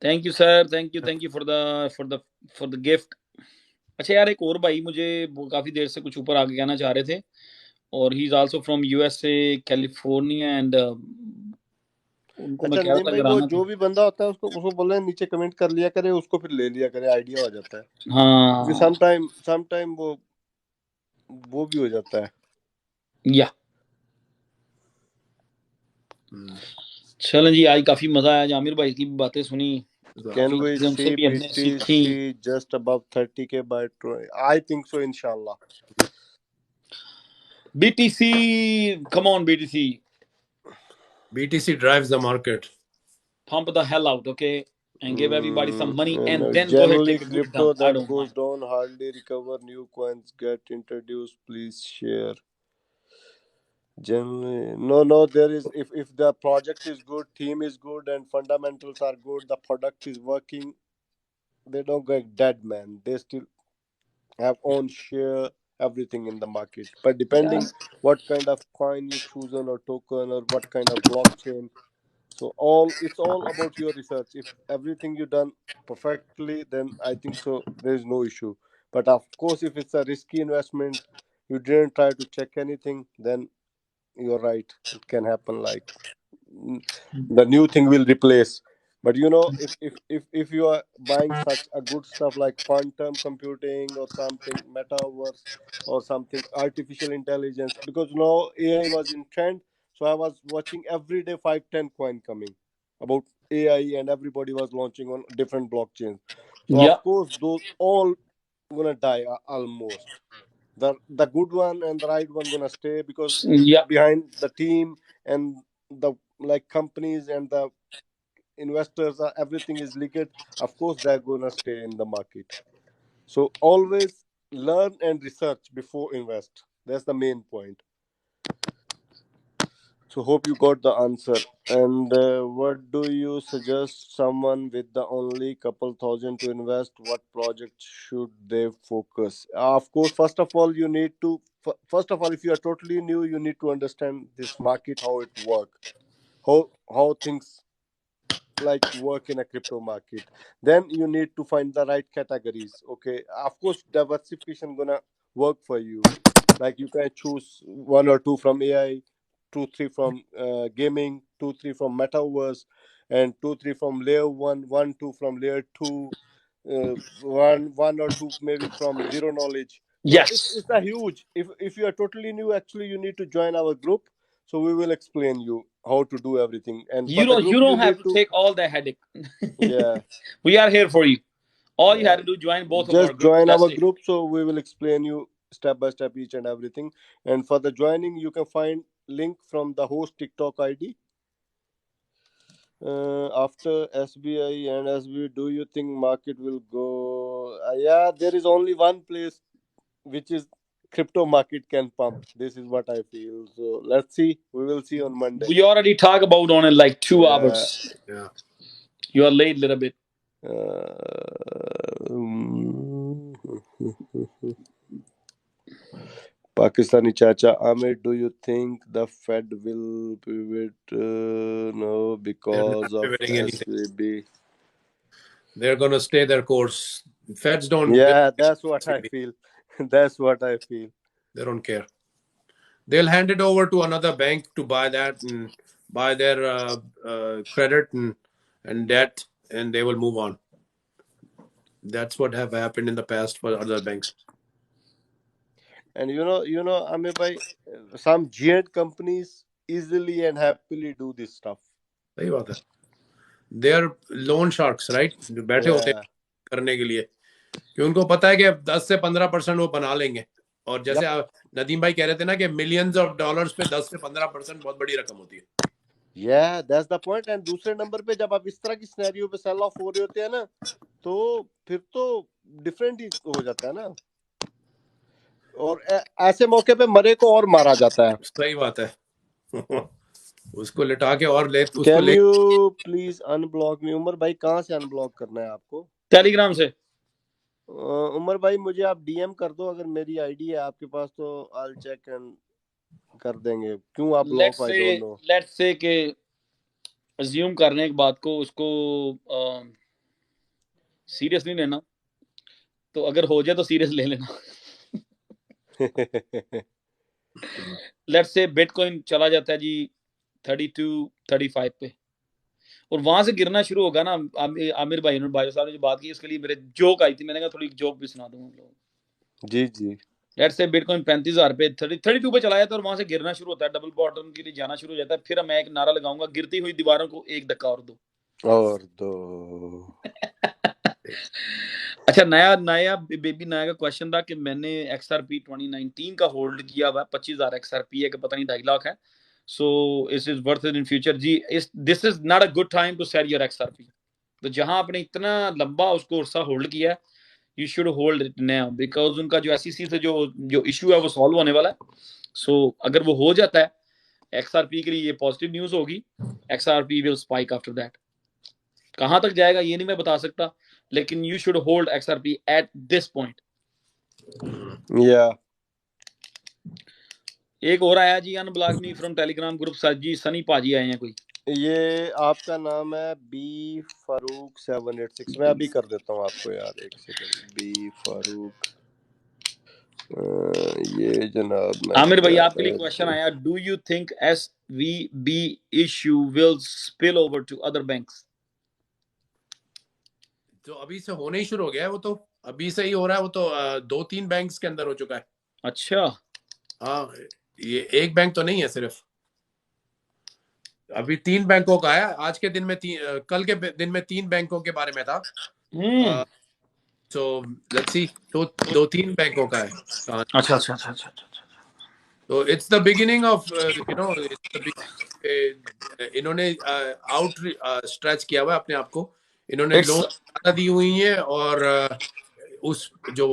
Thank you sir, thank you for the gift. अच्छा यार, एक और भाई मुझे वो काफी देर से कुछ ऊपर आगे कहना चाह रहे थे, और he is also from USA California and उनको मैं अच्छा कह रहा नदीम था भाई, अगर वो आना जो भी बंदा होता है उसको बोल रहे हैं नीचे कमेंट कर लिया करे, उसको फिर ले लिया करे, आइडिया हो जाता है. तो हाँ समटाइम वो भी हो जाता है. या चलें जी, आज काफी मजा आया, जामिर भाई की भी बातें सुनी, Can we उनसे see भी हमने सीखी. BTC just above 30K by 20? I think so, inshallah. BTC, come on BTC, BTC drives the market. pump the hell out, okay, and give everybody some money and No, then go ahead generally take a good crypto dump. I that don't goes mind. down hardly recover. New coins get introduced. Please share. Generally, no. There is, if the project is good, team is good, and fundamentals are good, the product is working, they don't get dead, man. They still have own share everything in the market. But depending what kind of coin you choose on, or token, or what kind of blockchain. So it's all about your research. If everything you done perfectly, then I think so there is no issue. But of course, if it's a risky investment, you didn't try to check anything, then you're right. It can happen. Like the new thing will replace. But if you are buying such a good stuff like quantum computing or something, metaverse or something, artificial intelligence, because now AI was in trend, so I was watching every day 5-10 coin coming about AI, and everybody was launching on different blockchains. So Yeah, of course those all gonna die almost. The good one and the right one gonna stay, because yeah. behind the team and the like companies and the investors are, everything is liquid. Of course they're gonna stay in the market. So always learn and research before invest. That's the main point. So hope you got the answer. And what do you suggest someone with the only couple thousand to invest? What project should they focus? Of course, first of all, if you are totally new, you need to understand this market, how it work, how things like work in a crypto market. Then you need to find the right categories. Okay, of course diversification gonna work for you. Like you can choose one or two from AI, 2-3 from gaming, 2-3 from metaverse, and 2-3 from layer 1, 1-2 from layer 2, one or two maybe from zero knowledge. So it's Yes. it's a huge. If you are totally new, actually you need to join our group, so we will explain you how to do everything. And for You the don't group you you don't have need to to, take all the headache. yeah, We are here for you. All you yeah, have to do join both of our just groups. join That's our it. group, so we will explain you step by step each and everything. And for the joining, you can find link from the host TikTok ID. After SBI and SB, do you think market will go? Yeah, there is only one place which is crypto market can pump. This is what I feel. So let's see. We will see on Monday. We already talked about on it like 2 Yeah. hours. Yeah. You are late a little bit. Pakistani Chacha Ahmed, do you think the Fed will pivot? No, They're because not of pivoting anything. SVB. They're going to stay their course. Feds don't. Yeah, that's what I feel. That's what I feel. They don't care. They'll hand it over to another bank to buy that and buy their credit and debt, and they will move on. That's what have happened in the past for other banks. And Amir bhai, some giant companies easily and happily do this stuff. सही बात है. They're loan sharks, right? जो बैठे होते हैं करने के लिए, कि उनको पता है कि 10 से 15% वो बना लेंगे. और जैसे नदीम भाई कह रहे थे ना कि millions of dollars पे 10 से 15% बहुत बड़ी रकम होती है. Yeah, that's the point. And दूसरे नंबर पे जब आप इस तरह की सिनेरियो पे सेल ऑफ हो रहे होते हैं ना, तो फिर तो डिफरेंट ही हो जाता है ना, और ऐसे मौके पे मरे को और मारा जाता है। सही बात है। उसको लिटा के और ले उसको कैन ले यू प्लीज अनब्लॉक मी? उमर भाई कहाँ से अनब्लॉक करना है आपको? टेलीग्राम से। उमर भाई मुझे आप डीएम कर दो, अगर मेरी आईडी है आपके पास तो आई चेक एंड कर देंगे। क्यों आप block? I don't know. Let's say के अज्यूम कर रहे हैं एक बात को, उसको सीरियस नहीं लेना, तो अगर हो जाए तो सीरियस ले लेना। लेट्स से बिटकॉइन चला जाता है जी 32-35 पे, और वहां से गिरना शुरू होगा ना, आमिर भाई साहब ने जो बात की, इसके लिए मेरे जोक आई थी, मैंने कहा थोड़ी जोक भी सुना दूं हम लोग। जी जी। लेट्स से बिटकॉइन 35,000 पे 32 पे चला जाता है और वहां से गिरना शुरू होता है, डबल बॉटम के लिए जाना शुरू हो जाता है, फिर मैं एक नारा लगाऊंगा, गिरती हुई दीवारों को एक धक्का और दो। अच्छा, नया बेबी नया का क्वेश्चन था कि मैंने XRP 2019 का होल्ड किया हुआ 25,000 XRP है कि पता नहीं 2.5 लाख है, so it is worth it in future जी। This is not a good time to sell your XRP। तो जहां आपने इतना लंबा उसको अर्सा होल्ड किया, you should hold it now, because उनका जो SEC से जो इशू है वो सॉल्व होने वाला है। सो अगर वो हो जाता है XRP के लिए ये पॉजिटिव न्यूज होगी, XRP will spike after that. कहां तक जाएगा ये नहीं मैं बता सकता, लेकिन you should hold XRP at this point. या एक और आया जी, unblock me from Telegram group sir जी, सनी पाजी आए हैं कोई। ये आपका नाम है बी फारूक 786। मैं अभी कर देता हूँ आपको यार, एक सेकंड। बी फारूक ये जनाब आमिर भाई आपके लिए क्वेश्चन आया, do you think SVB issue will spill over to other banks? तो अभी से होने ही शुरू हो गया है, वो तो अभी से ही हो रहा है, वो तो 2-3 बैंक्स के अंदर हो चुका है। अच्छा, हाँ, ये एक बैंक तो नहीं है सिर्फ, अभी 3 बैंकों का है। आज के दिन में कल के दिन में 3 बैंकों के बारे में था। सो लेट्स सी, 2-3 बैंकों का है। अच्छा। तो इट्स द बिगिनिंग ऑफ इन्होंने आउट स्ट्रेच किया हुआ है अपने आप को, इन्होंने लोन ज्यादा दी हुई है, और उस जो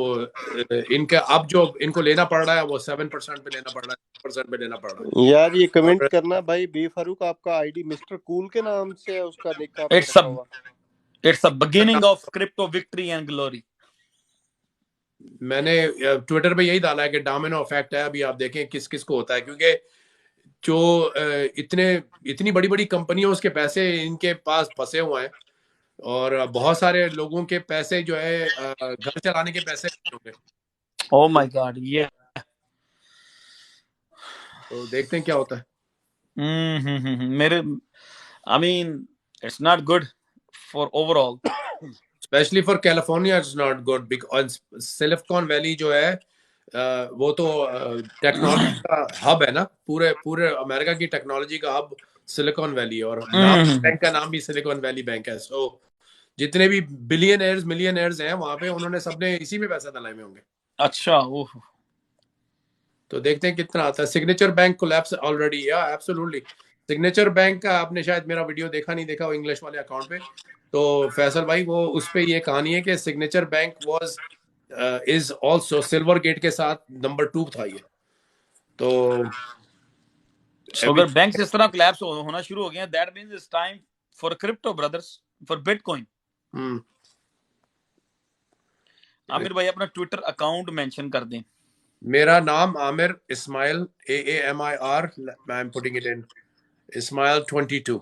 इनका अब जो इनको लेना पड़ रहा है वो 7% पे लेना पड़ रहा है, 6% पे लेना पड़ रहा है। यार ये कमेंट करना भाई, बी फारूक आपका आईडी मिस्टर कूल के नाम से है, उसका निक आपने रखा हुआ। It's a beginning of crypto victory and glory. मैंने ट्विटर पे यही डाला है कि डोमिनो इफेक्ट है, अभी आप देखें किस किस को होता है, क्योंकि जो इतनी बड़ी बड़ी कंपनियों उसके पैसे इनके पास फंसे हुए हैं, और बहुत सारे लोगों के पैसे जो है घर चलाने के पैसे होंगे। ओह माय गॉड, ये तो देखते हैं क्या होता है। मेरे आई mean it's not good for overall, specially for California it's not good, because silicon valley जो है वो तो टेक्नोलॉजी का हब है ना, पूरे पूरे अमेरिका की टेक्नोलॉजी का हब सिलिकॉन वैली है, और बैंक का नाम भी सिलिकॉन वैली बैंक है। सो जितने भी बिलियनर्स मिलियनर्स हैं वहां पे, उन्होंने सबने इसी में पैसा डलाए हुए होंगे। अच्छा, ओह, तो देखते हैं कितना आता है। सिग्नेचर बैंक कोलैप्स ऑलरेडी, या एब्सोल्युटली। सिग्नेचर बैंक का आपने शायद मेरा वीडियो देखा नहीं देखा, वो इंग्लिश वाले अकाउंट पे, तो फैसल भाई वो उस पे ये कहानी है कि signature bank was is also Silvergate के साथ नंबर 2 था ये। तो अगर बैंक इस तरह कोलैप्स होना शुरू हो गए, that means it's time for crypto brothers, for bitcoin. Aamir भाई अपना ट्विटर अकाउंट मेंशन कर दें। मेरा नाम Aamir Ismail, AAMIR, I am putting it in Ismail 22।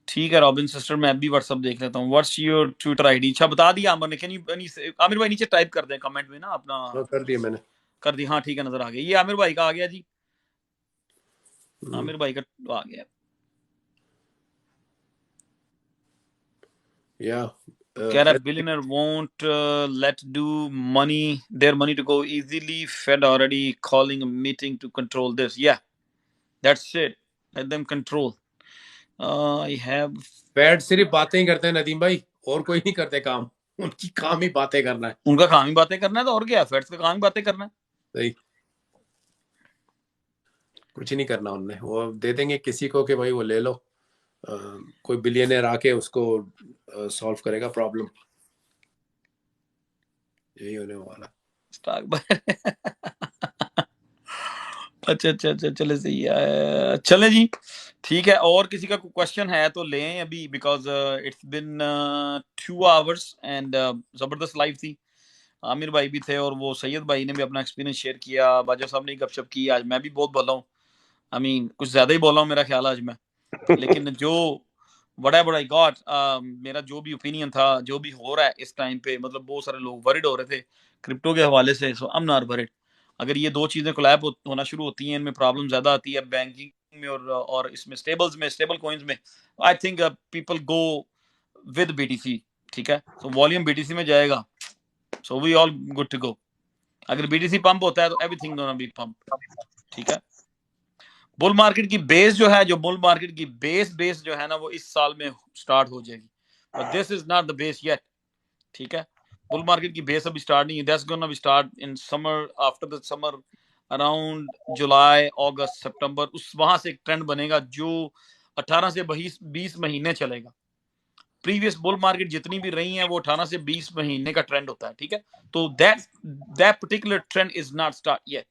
ठीक है रॉबिन सिस्टर, मैं भी व्हाट्सएप देख लेता हूँ। What's your Twitter ID? अच्छा बता दिया आमिर ने, कैन यू आमिर भाई नीचे टाइप कर दें कमेंट में ना अपना। कर दिया मैंने, कर दी, हाँ ठीक है, नजर आ गया। ये आमिर भाई का आ गया जी, आमिर भाई का आ गया। या कह रहा billionaire won't let do their money to go easily. Fed already calling a meeting to control this. Yeah, that's it. Let them control. I have. Fed सिर्फ बातें ही करते हैं नदीम भाई, और कोई नहीं करते काम, उनकी काम ही बातें करना है। उनका काम ही बातें करना है, तो और क्या, फेड्स का काम ही बातें करना है। सही, कुछ नहीं करना उनने, वो दे देंगे किसी को कि भाई वो ले लो, कोई बिलियनर आके उसको सॉल्व करेगा प्रॉब्लम, यही होने वाला। स्टॉक बाय अच्छा अच्छा अच्छा, चले सही है, चले जी ठीक है। और किसी का क्वेश्चन है तो लें अभी, because it's been 2 hours and जबरदस्त लाइव थी। आमिर भाई भी थे और वो सैयद भाई ने भी अपना एक्सपीरियंस शेयर किया, बाजा साहब ने गपशप की। आज मैं भी बहुत बोला हूँ, आई मीन कुछ ज्यादा ही बोला हूँ मेरा ख्याल आज मैं, लेकिन जो बड़ा बड़ा गॉड मेरा जो भी ओपिनियन था, जो भी हो रहा है इस टाइम पे, मतलब बहुत सारे लोग वरिड हो रहे थे क्रिप्टो के हवाले से, सो आई एम नॉट वरिड। अगर ये दो चीजें कोलैब होना शुरू होती हैं, इनमें प्रॉब्लम ज्यादा आती है बैंकिंग में और इसमें स्टेबल्स में, स्टेबल कॉइन्स में, I think people go with BTC. ठीक है, सो वॉल्यूम बीटीसी में जाएगा, so we all good to go. अगर बीटीसी पंप होता है तो एवरीथिंग गोना बी पंप। ठीक है, बुल मार्केट की बेस जो है, जो बुल मार्केट की बेस जो है ना, वो इस साल में स्टार्ट हो जाएगी, but this is not the base yet. ठीक है, बुल मार्केट की बेस अभी स्टार्ट नहीं है, that's gonna be start in summer, after the summer, around July August September, उस वहां से एक ट्रेंड बनेगा जो 18 से 20 महीने चलेगा। प्रीवियस बुल मार्केट जितनी भी रही है वो 18 से 20 महीने का ट्रेंड होता है। ठीक है, तो that particular trend is not start yet.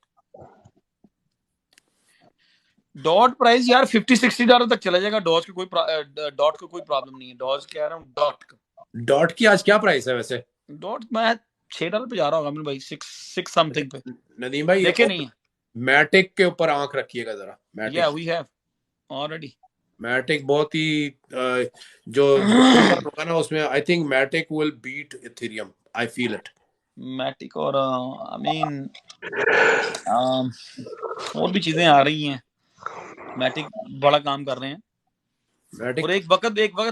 Dot price यार $50-60 तक चला जाएगा। डॉट की कोई प्रॉब्लम नहीं है। डॉट कह रहा हूँ, डॉट की आज क्या प्राइस है वैसे? डॉट मैं $6 पे जा रहा होगा भाई, 6 समथिंग पे। नदीम भाई देखे नहीं है, मैटिक के ऊपर आंख रखिएगा जरा। मैटिक, या वी हैव ऑलरेडी मैटिक बहुत ही जो होगा ना उसमें, I think Matic will beat Ethereum, I feel it. Matic और आई मीन और भी चीजें आ रही हैं, मैटिक बड़ा काम कर रहे हैं। मैटिक और एक वक्त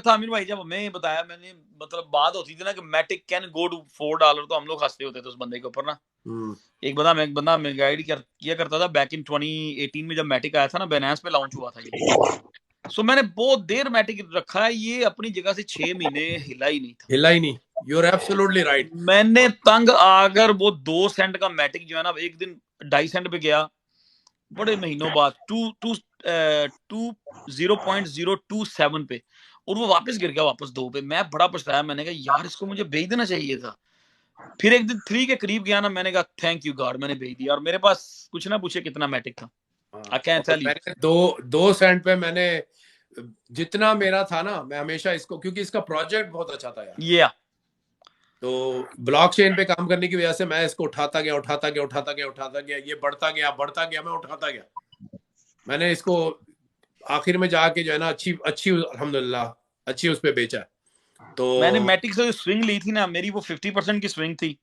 था आमिर भाई, जब हमें बताया, मैंने मतलब बात होती थी ना कि मैटिक कैन गो टू $4, तो हम लोग हंसते होते थे उस बंदे के ऊपर ना। एक बंदा हमें गाइड किया करता था बैक इन 2018 में, जब मैटिक आया था ना, बाइनेंस पे लॉन्च हुआ था ये। सो मैंने बहुत देर मैटिक रखा है, ये अपनी जगह से 6 महीने हिला ही नहीं था। You are absolutely right. मैंने तंग आकर वो 2 सेंट का मैटिक जो है ना, एक दिन 2.5 सेंट पे गया, बड़े महीनों बाद 0.027 पे, और वो वापस गिर गया वापस 2 पे। मैं बड़ा पछताया, मैंने कहा यार इसको मुझे भेज देना चाहिए था। फिर एक दिन 3 के करीब गया ना, मैंने कहा थैंक यू गॉड, मैंने भेज दिया। और मेरे पास कुछ ना पूछे कितना मैटिक था, आई कैन टेल यू। मैंने 2 सेंट पे मैंने जितना मेरा था ना, मैं हमेशा इसको, क्योंकि इसका प्रोजेक्ट बहुत अच्छा था यार, या तो ब्लॉकचेन पे काम करने की वजह से मैं इसको उठाता गया, ये बढ़ता गया, मैं उठाता गया। मैंने इसको आखिर में जाके जो है ना अच्छी अल्हम्दुलिल्लाह अच्छी उस पे बेचा। तो मैंने मैटिक से स्विंग ली थी ना, मेरी वो 50% की स्विंग थी।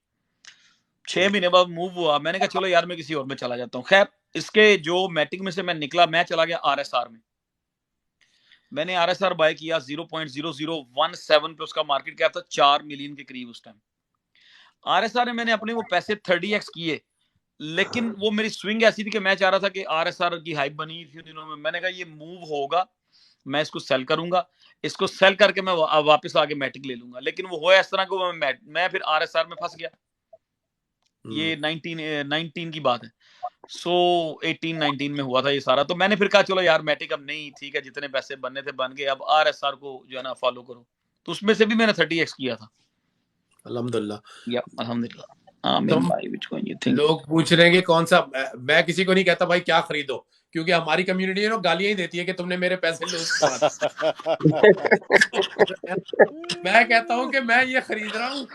6 महीने बाद मूव हुआ, मैंने कहा चलो यार मैं किसी और में चला जाता हूँ। खैर, इसके जो मैटिक में से मैं निकला, मैं चला गया आरएसआर में। मैंने आरएसआर बाय किया 0.0017 पे, उसका मार्केट कैप था 4 मिलियन के करीब उस टाइम। आरएसआर में मैंने अपने वो पैसे 30x किए, लेकिन वो मेरी स्विंग ऐसी थी कि मैं चाह रहा था कि आरएसआर की हाइप बनी थी उन दिनों में। मैंने कहा ये मूव होगा, मैं इसको सेल करूंगा, इसको सेल करके मैं वापस आके मैटिक ले लूंगा। लेकिन वो हुआ इस तरह को, मैं फिर आरएसआर में फंस गया। ये 19 की बात है, सो 18-19 में हुआ था ये सारा। तो मैंने फिर कहा चलो यार मैटिक अब नहीं, ठीक है, जितने पैसे बनने थे बन गए, अब आरएसआर को जो है ना फॉलो करो। तो उसमें से भी मैंने 30x किया था, अल्हम्दुलिल्लाह। या अल्हम्दुलिल्लाह। तुम लोग पूछ रहे हैं कि कौन सा, मैं किसी को नहीं कहता भाई क्या खरीदो, क्योंकि हमारी कम्युनिटी है ना गालियां ही देती है कि तुमने मेरे पैसे लूज मैं कहता हूं कि मैं ये खरीद रहा हूँ,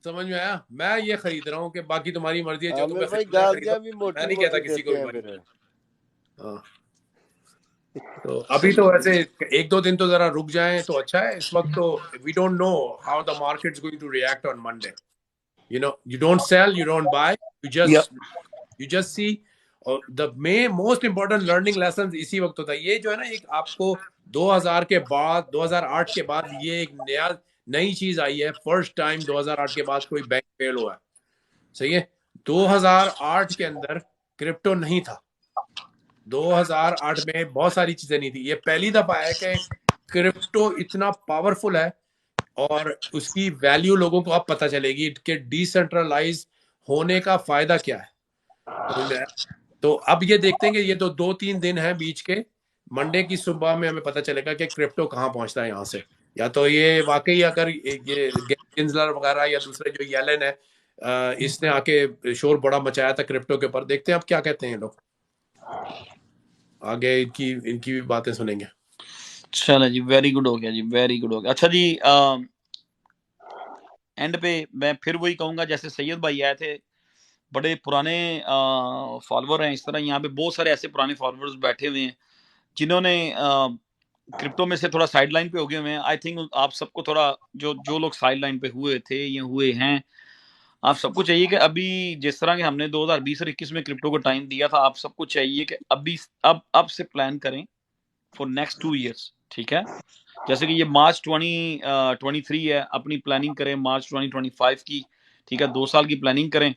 समझ में आया? मैं ये खरीद रहा हूँ कि बाकी तुम्हारी मर्जी है, जो तुम्हें खरीदना है मैं नहीं कहता किसी को। तो अभी तो वैसे 1-2 दिन तो जरा रुक जाएं तो अच्छा है। इस वक्त तो we don't know how the market is going to react on Monday. You know, you don't sell, you don't buy, you just see। और the most important learning lesson इसी वक्त होता है। ये जो है ना, एक आपको 2000 के बाद, 2008 के बाद ये एक नई चीज आई है। फर्स्ट टाइम 2008 के बाद कोई बैंक फेल हुआ है, सही है। 2008 के अंदर क्रिप्टो नहीं था, 2008 में बहुत सारी चीजें नहीं थी। ये पहली दफा है कि क्रिप्टो इतना पावरफुल है और उसकी वैल्यू लोगों को अब पता चलेगी कि डिसेंट्रलाइज होने का फायदा क्या है। तो अब ये देखते हैं कि ये तो 2-3 दिन है बीच के, मंडे की सुबह में हमें पता चलेगा कि क्रिप्टो कहाँ पहुंचता है यहाँ से। या तो ये वाकई अगर ये गिंजलर वगैरह या दूसरे जो येलेन है, इसने आके शोर बड़ा मचाया था क्रिप्टो के ऊपर, देखते हैं अब क्या कहते हैं लोग, आगे इनकी भी बातें सुनेंगे। चलो जी, वेरी गुड हो गया जी, वेरी गुड हो गया। अच्छा जी, एंड पे मैं फिर वही कहूंगा, जैसे सैयद भाई आए थे, बड़े पुराने फॉलोअर हैं, इस तरह यहाँ पे बहुत सारे ऐसे पुराने फॉलोअर्स बैठे हुए हैं जिन्होंने क्रिप्टो में से थोड़ा साइड लाइन पे हो गए हुए हैं। आई थिंक आप सबको थोड़ा, जो लोग साइड लाइन पे हुए थे या हुए हैं, आप सबको चाहिए कि अभी जिस तरह के हमने 2020 और 21 में क्रिप्टो को टाइम दिया था, आप सबको चाहिए कि अभी अब से प्लान करें फॉर नेक्स्ट 2 इयर्स। ठीक है, जैसे कि ये मार्च 2023 है, अपनी प्लानिंग करें मार्च 2025 की। ठीक है, 2 साल की प्लानिंग करें।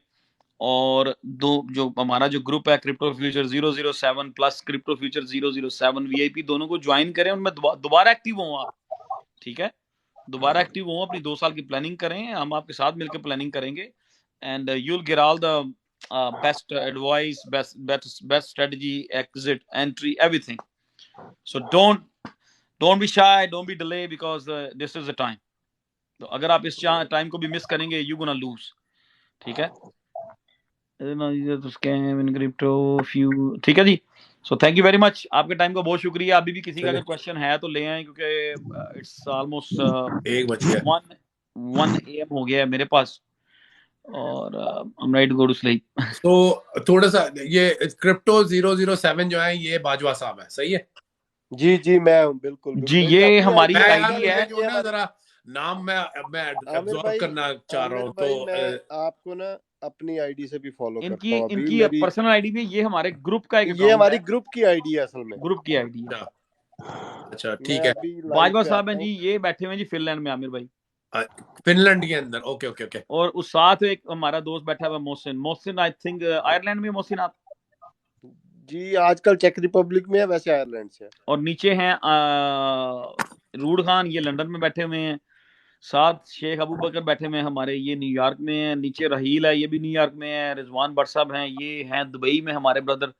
और जो हमारा जो ग्रुप है crypto future 007 plus crypto future 007 VIP, दोनों को ज्वाइन करें, उनमें दोबारा एक्टिव हों आप। ठीक है, दोबारा एक्टिव हों, अपनी 2 साल की प्लानिंग करें, हम आपके साथ मिलकर प्लानिंग करेंगे, and you will get all the best advice, best strategy, exit, entry, everything. So don't be shy, don't be delay, because this is the time. तो अगर आप इस टाइम को भी मिस करेंगे, यू गोना लूज। ठीक है, स्कैम इन क्रिप्टो फ्यू। ठीक है जी, so thank you very much, आपके टाइम का बहुत शुक्रिया। अभी भी किसी का अगर क्वेश्चन है तो ले आए, क्योंकि इट्स ऑलमोस्ट 1 AM हो गया है मेरे पास, और I am ready to go to sleep. तो थोड़ा सा ये क्रिप्टो 007 जो है, ये बाजवा साहब है, सही है जी जी, मैं हूँ, बिल्कुल जी, ये हमारी आईडी है। जो ना जरा नाम मैं आमिर अब्सॉर्ब भाई, करना चाह रहा हूँ, तो मैं आपको ना अपनी आईडी से भी फॉलो इनकी करता हूँ अभी। इनकी मेरी पर्सनल आईडी भी, ये हमारे ग्रुप का एक ये अकाउंट हमारी है, ग्रुप की आईडी है असल में, ग्रुप की आईडी है। अच्छा मैं ठीक है। अभी लाइव बाजवा पे साहब आता हैं जी, हूँ। ये बैठे हुए हैं जी फिनलैंड में, आमिर भाई, फिनलैंड के अंदर। Okay okay okay. और उस साथ एक हमारा दोस्त बैठा हुआ मोहसिन, आई थिंक आयरलैंड में। मोहसिन आप? जी, आजकल चेक रिपब्लिक में है, वैसे आयरलैंड से है। और नीचे हैं रूड खान, ये लंदन में बैठे हुए हैं। साथ शेख अबू बकर बैठे हुए हैं हमारे, ये न्यूयॉर्क में है। नीचे रहील है, ये भी न्यूयॉर्क में है। रिजवान भट्ट साहब हैं, ये हैं दुबई में हमारे ब्रदर।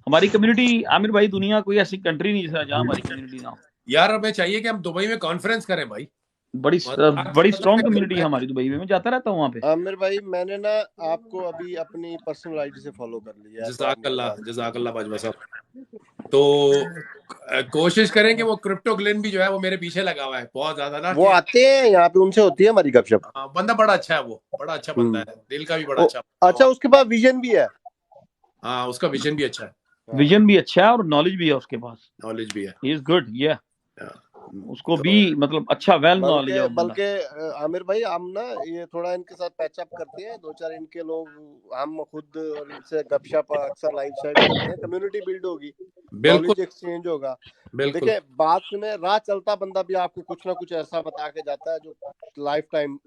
हमारी कम्युनिटी, आमिर भाई, दुनिया कोई ऐसी कंट्री नहीं जहाँ हमारी कम्युनिटी ना हो। यार हमें चाहिए कि हम दुबई में कॉन्फ्रेंस करें भाई, बड़ी स्ट्रॉन्ग कम्युनिटी है हमारी दुबई में, मैं जाता रहता हूँ वहाँ पे। आमिर भाई, मैंने ना आपको अभी अपनी पर्सनल आईडी से फॉलो कर लिया है, तो आप मुझे बात जज़ाकल्लाह बाजवा साहब। तो कोशिश करें कि वो क्रिप्टो ग्लेन भी जो है वो मेरे पीछे लगा हुआ है बहुत ज्यादा ना, वो आते हैं यहाँ पे, उनसे होती है हमारी गपशप। बंदा बड़ा अच्छा है, वो बड़ा अच्छा बंदा है, दिल का भी बड़ा अच्छा। अच्छा, उसके पास विजन भी है। हाँ, उसका विजन भी अच्छा है, विजन भी अच्छा है और नॉलेज भी है उसके पास, नॉलेज भी है, ही इज गुड। या उसको तो भी मतलब अच्छा वेल नॉलेज है वो बंदा। बल्कि आमिर भाई, हम ना ये थोड़ा इनके साथ पैचअप करते हैं, 2-4 इनके लोग, हम खुद और इनसे गपशप अक्सर लाइव साइड करते हैं, कम्युनिटी बिल्ड होगी, नॉलेज एक्सचेंज होगा। देखिए, बात में राह चलता बंदा भी आपको कुछ ना कुछ ऐसा बता के जाता है जो लाइफ टाइम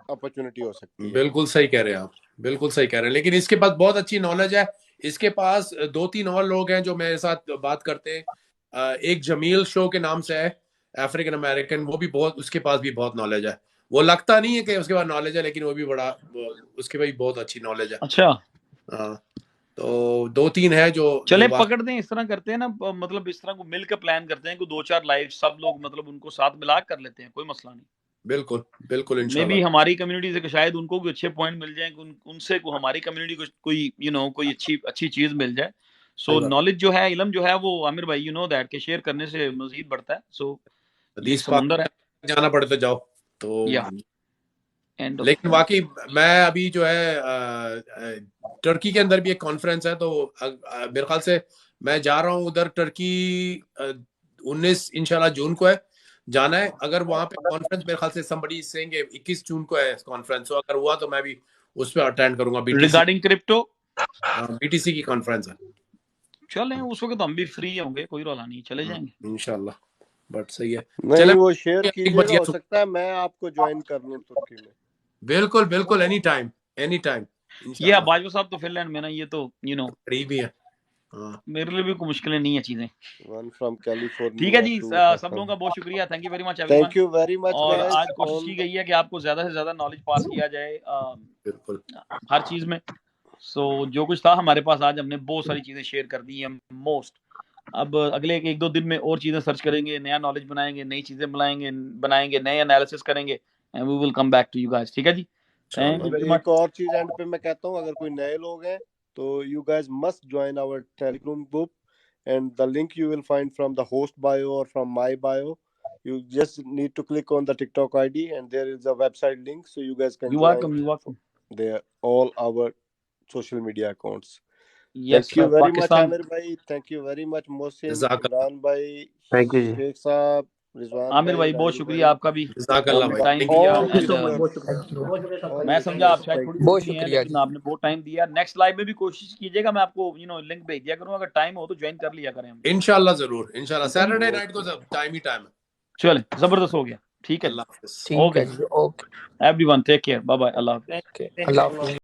अपॉर्चुनिटी हो सकती है। बिल्कुल सही कह रहे हैं आप, बिल्कुल सही कह रहे हैं। लेकिन इसके पास बहुत अच्छी नॉलेज है। इसके पास 2-3 और लोग हैं जो मेरे साथ बात करते हैं। एक जमील शो के नाम से है, अफ्रीकन अमेरिकन, वो भी बहुत, उसके पास भी बहुत नॉलेज है। वो लगता नहीं है कि उसके पास नॉलेज है, लेकिन वो भी बड़ा, उसके पास बहुत अच्छी नॉलेज है। अच्छा, हाँ, तो 2-3 है जो चले पकड़ दें, इस तरह करते हैं ना, मतलब इस तरह को मिलकर प्लान करते हैं कि 2-4 लाइव सब लोग मतलब उनको साथ मिला कर लेते हैं, कोई मसला नहीं। बिल्कुल बिल्कुल, मे इंशाल्लाह। भी हमारी कम्युनिटी से शायद उनको भी अच्छे पॉइंट मिल जाए, उनसे को हमारी कम्युनिटी को कोई कोई अच्छी चीज मिल जाए। सो नॉलेज जो है, इल्म जो है, वो आमिर भाई दैट के शेयर करने से मजीद बढ़ता है। सो ये समुंदर है, जाना पड़े तो जाओ तो। या लेकिन वाकई मैं अभी जो है टर्की के अंदर भी एक कॉन्फ्रेंस है, तो मेरे ख्याल से मैं जा रहा हूँ उधर टर्की 19 इंशाल्लाह जून को है, जाना है। अगर वहां पे कॉन्फ्रेंस, मेरे ख्याल से somebody is saying 21 जून को है कॉन्फ्रेंस, तो अगर हुआ तो मैं भी उस पर अटेंड करूंगा। रिगार्डिंग क्रिप्टो, बीटीसी की कॉन्फ्रेंस है। चलें, उस वक्त हम भी फ्री होंगे, कोई रोला नहीं, चले जाएंगे इंशाल्लाह। बट सही है, नहीं, वो शेयर कीजिएगा, हो सकता है मैं आपको ज्वाइन कर लूं तुर्की में। बिल्कुल बिल्कुल, एनी टाइम एनी टाइम। ये बाजवा साहब तो फिनलैंड में ना, ये तो करीब ही है, मेरे लिए भी कोई मुश्किलें नहीं है चीजें। One from California. ठीक है जी, सब लोगों का बहुत शुक्रिया, thank you very much everyone. Thank you very much. और आज कोशिश की गई है कि आपको ज्यादा से ज्यादा नॉलेज पास किया जाए बिल्कुल हर चीज में। सो जो कुछ था हमारे पास आज, हमने बहुत सारी चीजें शेयर कर दी हैं। मोस्ट अब अगले एक दो दिन में और चीजें सर्च करेंगे, नया नॉलेज बनाएंगे, नई चीजें बनाएंगे, नए एनालिसिस करेंगे and we will come back to you guys. ठीक है जी, थैंक यू वेरी मच। एक और चीज एंड पे मैं कहता हूँ, अगर कोई नए लोग हैं तो you guys must join our Telegram group, and the link you will find from the host bio और from my bio. You just need to click on the TikTok ID and there is a website link, so you guys can You join welcome. there all our social media accounts. Yes, Thank you very much Pakistan. Amir bhai, thank you very much Mohsin, जज़ाकल्लाह। Imran bhai, Thank you जी। Sheikh साहब, रिजवान आमिर भाई बहुत राजू शुक्रिया आपका भी, जज़ाकल्लाह आपने भाई, टाइम थैंक यू। दिया all एंड listeners, all मैं समझा आप listeners, शायद thank थोड़ी you. बहुत बिजी हैं, शुक्रिया लेकिन आपने बहुत टाइम दिया। नेक्स्ट लाइव में भी कोशिश कीजिएगा, मैं आपको लिंक भेज दिया करूँ, अगर टाइम हो तो ज्वाइन कर लिया करें हम। इंशाल्लाह जरूर, इंशाल्लाह सैटरडे नाइट को टाइम ही टाइम है। चले, जबरदस्त हो गया। ठीक है, अल्लाह हाफिज़। ठीक है जी, okay everyone take care, bye bye, Allah हाफिज़। अल्लाह हाफिज़।